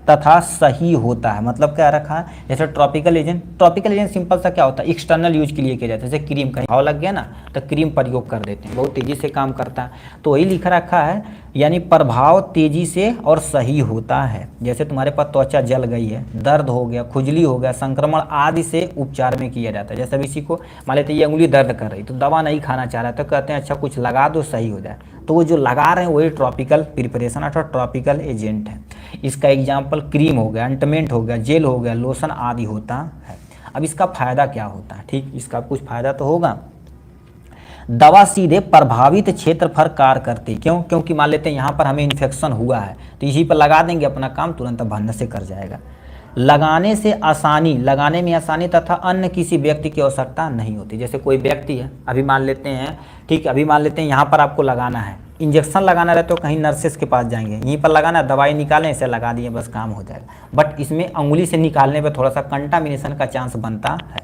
तथा सही होता है, मतलब क्या रखा है, जैसे ट्रॉपिकल एजेंट सिंपल सा क्या होता है, एक्सटर्नल यूज के लिए किया जाता है। जैसे क्रीम, कहीं घाव लग गया ना तो क्रीम प्रयोग कर देते हैं, बहुत तेजी से काम करता है, तो वही लिखा रखा है, यानी प्रभाव तेजी से और सही होता है। जैसे तुम्हारे पास त्वचा जल गई है, दर्द हो गया, खुजली हो गया, संक्रमण आदि से उपचार में किया जाता है। जैसे किसी को मान लेते ये उंगली दर्द कर रही तो दवा नहीं खाना चाह रहा है, तो कहते हैं अच्छा कुछ लगा दो सही हो जाए, तो वो जो लगा रहे हैं वही ट्रॉपिकल प्रिपरेशन अर्थात ट्रॉपिकल एजेंट है। इसका एग्जाम्पल क्रीम हो गया, ऑइंटमेंट हो गया, जेल हो गया, लोशन आदि होता है। अब इसका फायदा क्या होता है, ठीक, इसका कुछ फायदा तो होगा। दवा सीधे प्रभावित क्षेत्र पर कार्य करती, क्यों, क्योंकि मान लेते हैं यहाँ पर हमें इन्फेक्शन हुआ है तो इसी पर लगा देंगे, अपना काम तुरंत भन्न से कर जाएगा। लगाने में आसानी तथा अन्य किसी व्यक्ति की आवश्यकता नहीं होती। जैसे कोई व्यक्ति है, अभी मान लेते हैं, ठीक, अभी मान लेते हैं यहाँ पर आपको लगाना है, इंजेक्शन लगाना रहता तो कहीं नर्सेस के पास जाएंगे, यहीं पर लगाना, दवाई निकालें, इसे लगा दिए, बस काम हो जाएगा। बट इसमें अंगुली से निकालने पर थोड़ा सा कंटामिनेशन का चांस बनता है।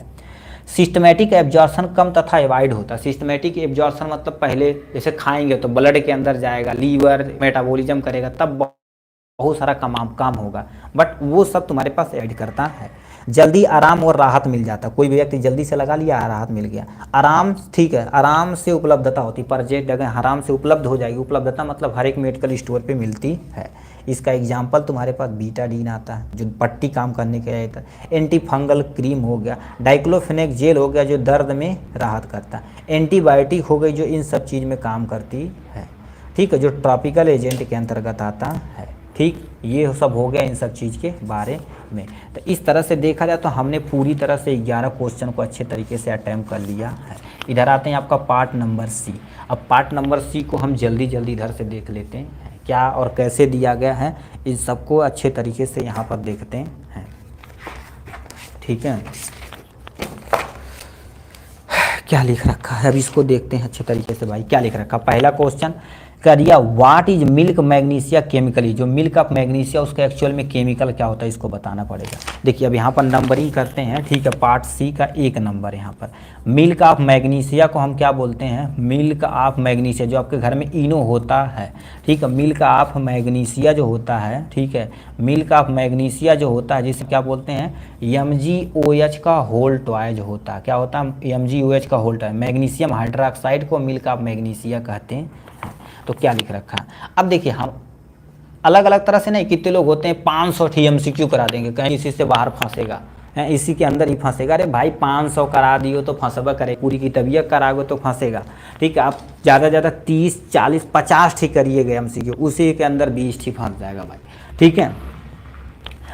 सिस्टमेटिक एब्जॉर्प्शन कम तथा एवॉइड होता है। सिस्टमेटिक एब्जॉर्प्शन मतलब पहले जैसे खाएंगे तो ब्लड के अंदर जाएगा, लीवर मेटाबॉलिज्म करेगा, तब बहुत सारा काम होगा, बट वो सब तुम्हारे पास ऐड करता है। जल्दी आराम और राहत मिल जाता, कोई भी व्यक्ति जल्दी से लगा लिया, राहत मिल गया। आराम, ठीक है, आराम से उपलब्धता होती, परचेज जगह आराम से उपलब्ध हो जाएगी। उपलब्धता मतलब हर एक मेडिकल स्टोर पे मिलती है। इसका एग्जाम्पल तुम्हारे पास बीटाडीन आता है जो पट्टी काम करने के लिए आता है। एंटी फंगल क्रीम हो गया, डाइक्लोफेनेक जेल हो गया जो दर्द में राहत करता है। एंटीबायोटिक हो गई जो इन सब चीज़ में काम करती है, ठीक है, जो ट्रॉपिकल एजेंट के अंतर्गत आता है, ठीक। ये सब हो गया इन सब चीज़ के बारे में। तो इस तरह से देखा जाए तो हमने पूरी तरह से 11 क्वेश्चन को अच्छे तरीके से अटैम्प्ट कर लिया है। इधर आते हैं आपका पार्ट नंबर सी। अब पार्ट नंबर सी को हम जल्दी इधर से देख लेते हैं, क्या और कैसे दिया गया है, इन सबको अच्छे तरीके से यहाँ पर देखते हैं, ठीक है। क्या लिख रखा है अब इसको देखते हैं अच्छे तरीके से भाई। क्या लिख रखा, पहला क्वेश्चन कर दिया, what is milk magnesia chemically. जो मिल्क ऑफ मैग्नीशिया उसका एक्चुअल में केमिकल क्या होता है इसको बताना पड़ेगा। देखिए अब यहाँ पर नंबरिंग करते हैं, ठीक है। पार्ट सी का 1 नंबर यहाँ पर। मिल्क ऑफ मैग्नीशिया को हम क्या बोलते हैं, मिल्क ऑफ मैग्नीशिया, जो आपके घर में इनो होता है, ठीक है। मिल्क ऑफ मैग्नीशिया जो होता है, ठीक है, मिल्क ऑफ मैग्नीशिया जो होता है जिसे क्या बोलते हैं, MgOH का होल टॉयज होता है। क्या होता है, MgOH का होल टॉयज। मैग्नीशियम हाइड्रोक्साइड को मिल्क ऑफ मैग्नीशिया कहते हैं। तो क्या लिख रखा है, अब देखिए हम अलग अलग तरह से नहीं, कितने लोग होते हैं 500 MCQ करा देंगे, कहीं इसी से बाहर फंसेगा, इसी के अंदर ही फंसेगा। अरे भाई 500 करा दियो तो फंसबा करे, पूरी की तबीयत कराओगे तो फंसेगा। ठीक है, आप ज़्यादा से ज़्यादा 30 40 50 ठीक करिएगा MCQ, उसी के अंदर 20 ठीक फंस जाएगा भाई। ठीक है,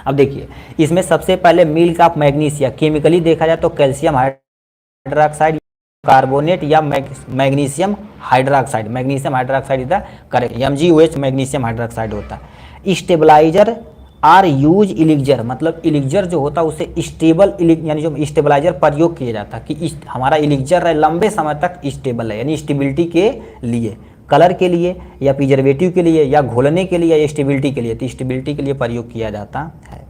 अब देखिए इसमें सबसे पहले मिल्क ऑफ मैग्नीशिया, केमिकली देखा जाए तो कैल्शियम हाइड्रोक्साइड कार्बोनेट या magnesium hydroxide, magnesium hydroxide is the correct, MgOH magnesium hydroxide होता है। स्टेबलाइजर आर यूज इलिक्जर, मतलब इलिक्जर जो होता है उसे स्टेबल यानी जो स्टेबलाइजर प्रयोग किया जाता है कि हमारा इलिक्जर रहे लंबे समय तक स्टेबल है, यानी स्टेबिलिटी के लिए, कलर के लिए या प्रिजर्वेटिव के लिए या घोलने के लिए या स्टेबिलिटी के लिए, तो स्टेबिलिटी के लिए प्रयोग किया जाता है।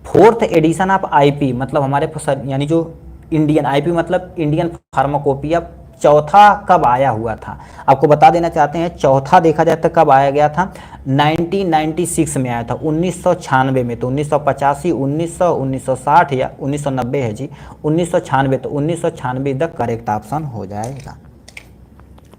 फोर्थ एडिशन ऑफ IP, मतलब हमारे यानी जो इंडियन IP मतलब इंडियन फार्माकोपिया, चौथा कब आया हुआ था आपको बता देना चाहते हैं। चौथा देखा जाए तो कब आया गया था, 1996 में आया था, 1996 में। तो 1985, 1900, 1960 या 1990 है जी, 1996, तो 1996 द करेक्ट ऑप्शन हो जाएगा।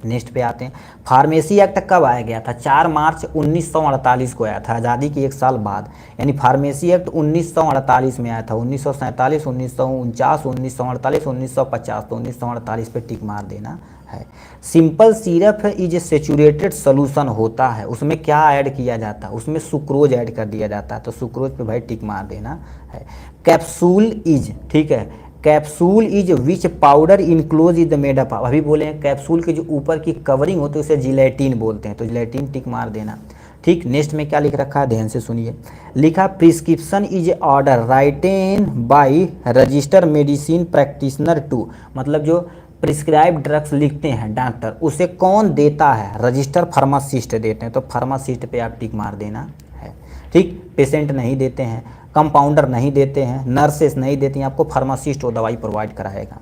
नेक्स्ट पे आते हैं, फार्मेसी एक्ट कब आया गया था, 4 मार्च 1948 को आया था, आज़ादी के 1 साल बाद, यानी फार्मेसी एक्ट 1948 में आया था। 1947, 1949, 1948, 1950, तो 1948 पे टिक मार देना है। Simple syrup is saturated solution होता है, उसमें क्या ऐड किया जाता है, उसमें सुक्रोज ऐड कर दिया जाता है, तो सुक्रोज पे भाई टिक मार देना है। कैप्सूल इज, ठीक है, capsule is which powder enclose is the made up, अभी बोले हैं कैप्सूल के जो ऊपर की कवरिंग होती है उसे जिलेटिन बोलते हैं, तो जिलेटिन टिक मार देना। ठीक, नेक्स्ट में क्या लिख रखा है ध्यान से सुनिए, लिखा prescription is order written by register medicine practitioner to, मतलब जो प्रिस्क्राइब ड्रग्स लिखते हैं डॉक्टर, उसे कौन देता है, रजिस्टर फार्मासिस्ट देते हैं, तो फार्मासिस्ट पे आप टिक मार देना है। ठीक, पेशेंट नहीं देते हैं, कंपाउंडर नहीं देते हैं, नर्सेस नहीं देती हैं, आपको फार्मासिस्ट वो दवाई प्रोवाइड कराएगा।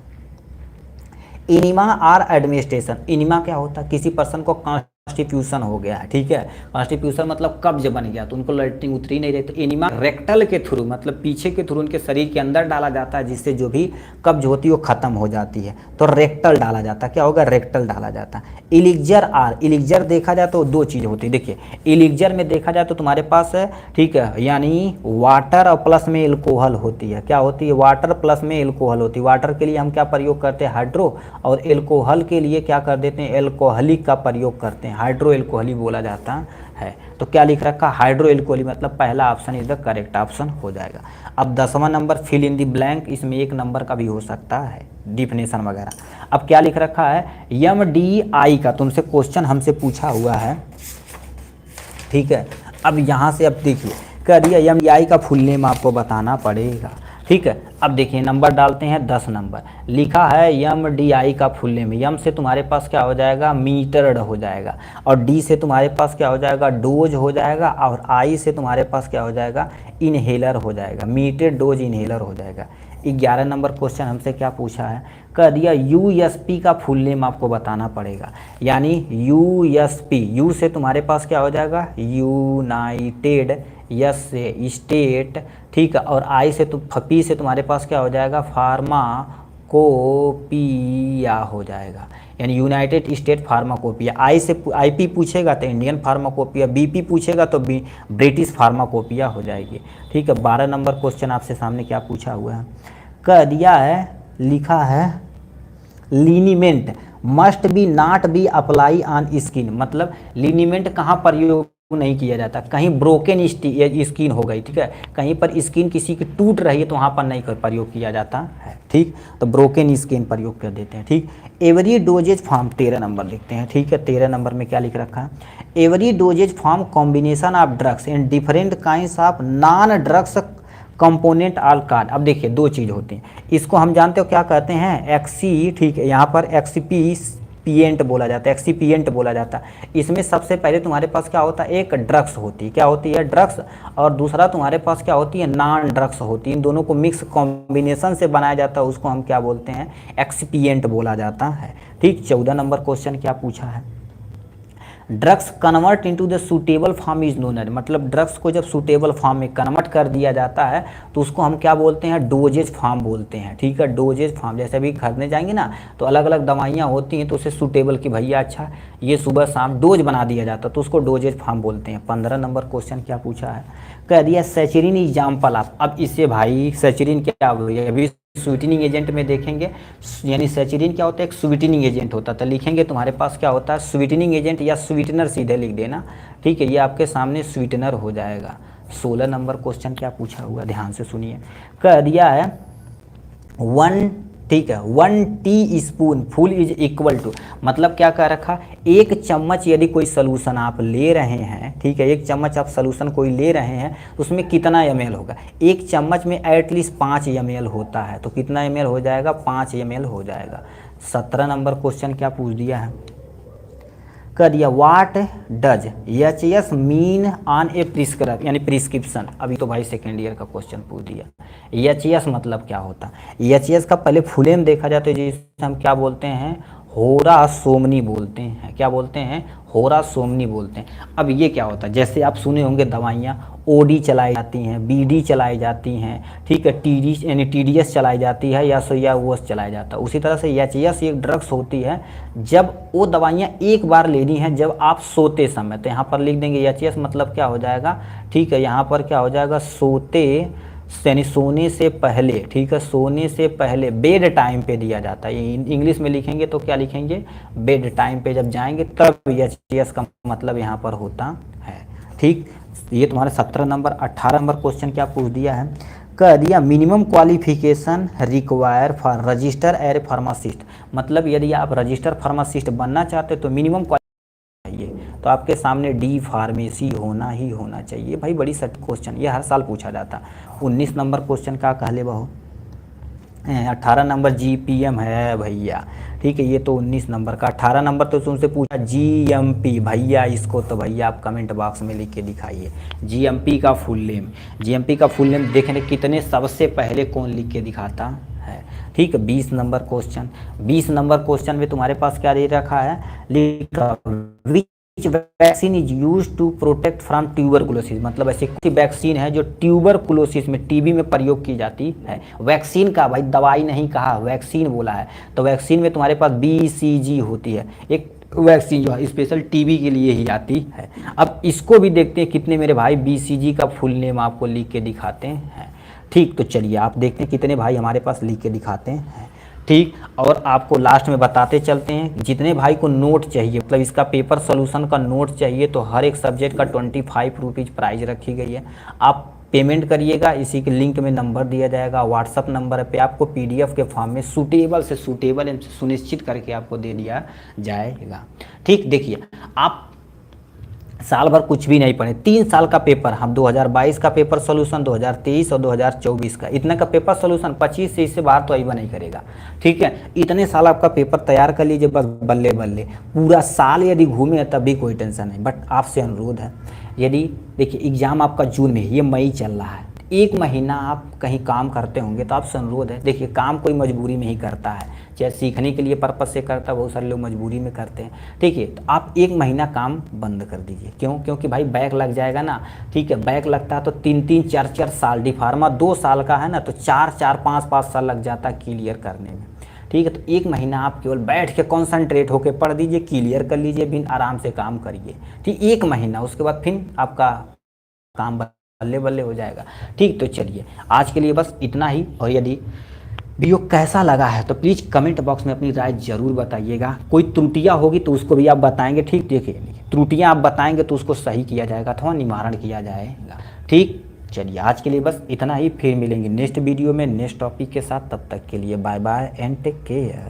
इनिमा आर एडमिनिस्ट्रेशन, इनिमा क्या होता है, किसी पर्सन को कॉन्स्टिट्यूशन हो गया है, ठीक है, कॉन्स्टिट्यूशन मतलब कब्ज बन गया, तो उनको लैट्रिन उतरी नहीं रही, तो इनिमा रेक्टल के थ्रू, मतलब पीछे के थ्रू उनके शरीर के अंदर डाला जाता है, जिससे जो भी कब्ज होती है वो खत्म हो जाती है, तो रेक्टल डाला जाता है, क्या होगा, रेक्टल डाला जाता है। इलिक्जर आर, इलिक्जर देखा जाए तो 2 चीज़ होती है, देखिए इलिक्जर में देखा जाए तो तुम्हारे पास है, ठीक है, यानी वाटर और प्लस में एल्कोहल होती है, क्या होती है, वाटर प्लस में एल्कोहल होती है। वाटर के लिए हम क्या प्रयोग करते हैं, हाइड्रो, और एल्कोहल के लिए क्या कर देते हैं, एल्कोहलिक का प्रयोग करते हैं, हाइड्रो एल्कोहलिक बोला जाता है। तो क्या लिख रखा, हाइड्रो एल्कोहलिक, मतलब पहला option is the correct option हो जाएगा। अब 10वां number fill in the blank, इसमें 1 नंबर का भी हो सकता है, डिफिनेशन वगैरह। अब क्या लिख रखा है, MDI का तुमसे क्वेश्चन हमसे पूछा हुआ है, ठीक है। अब यहाँ से अब देखिए कह दिया MDI का फुल नेम आपको बताना पड़ेगा, ठीक है। अब देखिए नंबर डालते हैं 10 नंबर, लिखा है MDI का फुल नेम, यम से तुम्हारे पास क्या हो जाएगा, मीटर्ड हो जाएगा, और डी से तुम्हारे पास क्या हो जाएगा, डोज हो जाएगा, और आई से तुम्हारे पास क्या हो जाएगा, इनहेलर हो जाएगा, मीटेड डोज इनहेलर हो जाएगा। 11 नंबर क्वेश्चन हमसे क्या पूछा है, कह दिया USP का फुल नेम आपको बताना पड़ेगा, यानी USP, यू से तुम्हारे पास क्या हो जाएगा, यूनाइटेड, यस से स्टेट, ठीक है, और आई से पी से तुम्हारे पास क्या हो जाएगा, फार्माकोपिया हो जाएगा, यानी यूनाइटेड स्टेट फार्माकोपिया। आई से IP पूछेगा तो इंडियन फार्माकोपिया, BP पूछेगा तो ब्रिटिश फार्माकोपिया हो जाएगी, ठीक है। 12 नंबर क्वेश्चन आपसे सामने क्या पूछा हुआ है, कह दिया है, लिखा है liniment must be not be apply on skin, मतलब लिनीमेंट कहाँ प्रयोग नहीं किया जाता, कहीं ब्रोकन स्किन हो गई, ठीक है, कहीं पर स्किन किसी की टूट रही है तो वहाँ पर नहीं प्रयोग किया जाता है, ठीक, तो ब्रोकन स्किन प्रयोग कर देते हैं, ठीक। एवरी डोजेज फॉर्म 13 नंबर लिखते हैं, ठीक है। 13 नंबर में क्या लिख रखा है, every doses form combination of drugs and different kinds of non drugs component all card. अब देखिए 2 चीज़ होती हैं, इसको हम जानते हो क्या कहते हैं, एक्सी, ठीक है, यहाँ पर एक्सीपिएंट बोला जाता है, एक्सीपिएंट बोला जाता है। इसमें सबसे पहले तुम्हारे पास क्या होता है, एक ड्रग्स होती है, क्या होती है, ड्रग्स, और दूसरा तुम्हारे पास क्या होती है, नॉन ड्रग्स होती है। इन दोनों को मिक्स कॉम्बिनेशन से बनाया जाता है, उसको हम क्या बोलते हैं, एक्सीपिएंट बोला जाता है, ठीक। 14 नंबर क्वेश्चन क्या पूछा है, drugs convert into the suitable form is known as, मतलब ड्रग्स को जब सूटेबल फॉर्म में कन्वर्ट कर दिया जाता है तो उसको हम क्या बोलते हैं, डोजेज फॉर्म बोलते हैं। ठीक है, डोजेज फॉर्म, जैसे अभी खरीदने जाएंगे ना तो अलग अलग दवाइयाँ होती हैं तो उसे सूटेबल कि भैया अच्छा ये सुबह शाम डोज बना दिया जाता है तो उसको डोजेज फॉर्म बोलते हैं। 15 नंबर क्वेश्चन क्या पूछा है, कह दिया सैचरिन एग्जाम्पल ऑफ। अब इससे भाई सैचरिन क्या हुई, अभी स्वीटनिंग एजेंट में देखेंगे, यानी सैचरिन क्या होता है, एक स्वीटनिंग एजेंट होता है। तो लिखेंगे तुम्हारे पास क्या होता है, स्वीटनिंग एजेंट या स्वीटनर सीधे लिख देना। ठीक है, ये आपके सामने स्वीटनर हो जाएगा। 16 नंबर क्वेश्चन क्या पूछा हुआ, ध्यान से सुनिए। कह दिया है 1, ठीक है, 1 teaspoon full is equal to, मतलब क्या कह रखा, 1 चम्मच यदि कोई सलूशन आप ले रहे हैं, ठीक है, 1 चम्मच आप सलूशन कोई ले रहे हैं उसमें कितना ml होगा, 1 चम्मच में एटलीस्ट 5 ml होता है तो कितना ml हो जाएगा, 5 ml हो जाएगा। 17 नंबर क्वेश्चन क्या पूछ दिया है, कर दिया what does H mean on A prescribe, यानी प्रिस्क्रिप्शन। अभी तो भाई सेकेंड ईयर का क्वेश्चन पूछ दिया। एच मतलब क्या होता है, एच का पहले फुल नेम देखा जाता है जिसे हम क्या बोलते हैं, होरा सोमनी बोलते हैं। क्या बोलते हैं, होरा सोमनी बोलते हैं। अब ये क्या होता है, जैसे आप सुने होंगे दवाइयाँ ओडी चलाई जाती हैं, बीडी चलाई जाती हैं, ठीक है, टीडी यानी टीडीएस चलाई जाती है या सो या वो चलाया जाता है। उसी तरह से एच एक ड्रग्स होती है, जब वो दवाइयाँ एक बार लेनी है जब आप सोते समय, तो यहाँ पर लिख देंगे एच मतलब क्या हो जाएगा, ठीक है, यहाँ पर क्या हो जाएगा, सोते यानी सोने से पहले, ठीक है, सोने से पहले बेड टाइम पे दिया जाता है। इंग्लिश में लिखेंगे तो क्या लिखेंगे, बेड टाइम पे जब जाएंगे तब एच का मतलब यहाँ पर होता है। ठीक, ये तुम्हारे 17 नंबर। 18 नंबर क्वेश्चन क्या पूछ दिया है, कह दिया minimum qualification require for register as pharmacist, मतलब यदि आप रजिस्टर फार्मासिस्ट बनना चाहते तो मिनिमम चाहिए, तो आपके सामने डी फार्मेसी होना ही होना चाहिए। भाई बड़ी सट क्वेश्चन, ये हर साल पूछा जाता। 19 नंबर क्वेश्चन का कहले बहु 18 नंबर जीपीएम है भैया, ठीक है, ये तो 19 नंबर का। 18 नंबर तो तुमसे पूछा जीएमपी, भैया इसको तो भैया आप कमेंट बॉक्स में लिख के दिखाइए जीएमपी का फुल नेम। जीएमपी का फुल नेम देखने कितने सबसे पहले कौन लिख के दिखाता है। ठीक है, 20 नंबर क्वेश्चन। 20 नंबर क्वेश्चन में तुम्हारे पास क्या दे रखा है, लिखा vaccine is use to protect from tuberculosis, मतलब ऐसी वैक्सीन है जो ट्यूबरकुलोसिस में, टीबी में प्रयोग की जाती है। वैक्सीन का भाई दवाई नहीं कहा, वैक्सीन बोला है। तो वैक्सीन में तुम्हारे पास BCG होती है, एक वैक्सीन जो है स्पेशल टीबी के लिए ही आती है। अब इसको भी देखते हैं कितने मेरे भाई BCG का फुल नेम आपको लिख के दिखाते हैं। ठीक, तो चलिए आप देखते हैं कितने भाई हमारे पास लिख के दिखाते हैं। ठीक, और आपको लास्ट में बताते चलते हैं, जितने भाई को नोट चाहिए, मतलब इसका पेपर सोल्यूशन का नोट चाहिए तो हर एक सब्जेक्ट का 25 रुपीज़ प्राइस रखी गई है। आप पेमेंट करिएगा, इसी के लिंक में नंबर दिया जाएगा, व्हाट्सअप नंबर पे आपको PDF के फॉर्म में सूटेबल से सूटेबल सुनिश्चित करके आपको दे दिया जाएगा। ठीक, देखिए आप साल भर कुछ भी नहीं पढ़े, 3 साल का पेपर, हम 2022 का पेपर सोल्यूशन, 2023 और 2024 का, इतना का पेपर सोल्यूशन 25 से इससे बाहर तो आई नहीं करेगा। ठीक है, इतने साल आपका पेपर तैयार कर लीजिए, बस बल्ले बल्ले पूरा साल यदि घूमे तब भी कोई टेंशन नहीं। बट आपसे अनुरोध है, यदि देखिए एग्ज़ाम आपका जून में, ये मई चल रहा है, 1 महीना आप कहीं काम करते होंगे तो आपसे अनुरोध है, देखिए काम कोई मजबूरी में ही करता है, चाहे सीखने के लिए पर्पस से करता है, बहुत सारे लोग मजबूरी में करते हैं। ठीक है, तो आप 1 महीना काम बंद कर दीजिए। क्यों? क्योंकि भाई बैक लग जाएगा ना। ठीक है, बैक लगता है तो 3-3, 4-4 साल, डी फार्मा 2 साल का है ना, तो 4-4, 5-5 साल लग जाता है क्लियर करने में। ठीक है, तो 1 महीना आप केवल बैठ के कॉन्सनट्रेट होकर पढ़ दीजिए, क्लियर कर लीजिए, फिर आराम से काम करिए। ठीक, 1 महीना, उसके बाद फिर आपका काम बल्ले बल्ले हो जाएगा। ठीक, तो चलिए आज के लिए बस इतना ही, और यदि वीडियो कैसा लगा है तो प्लीज़ कमेंट बॉक्स में अपनी राय ज़रूर बताइएगा। कोई त्रुटियां होगी तो उसको भी आप बताएंगे। ठीक, देखिए त्रुटियां आप बताएंगे तो उसको सही किया जाएगा अथवा निवारण किया जाएगा। ठीक, चलिए आज के लिए बस इतना ही, फिर मिलेंगे नेक्स्ट वीडियो में नेक्स्ट टॉपिक के साथ। तब तक के लिए bye bye and take care.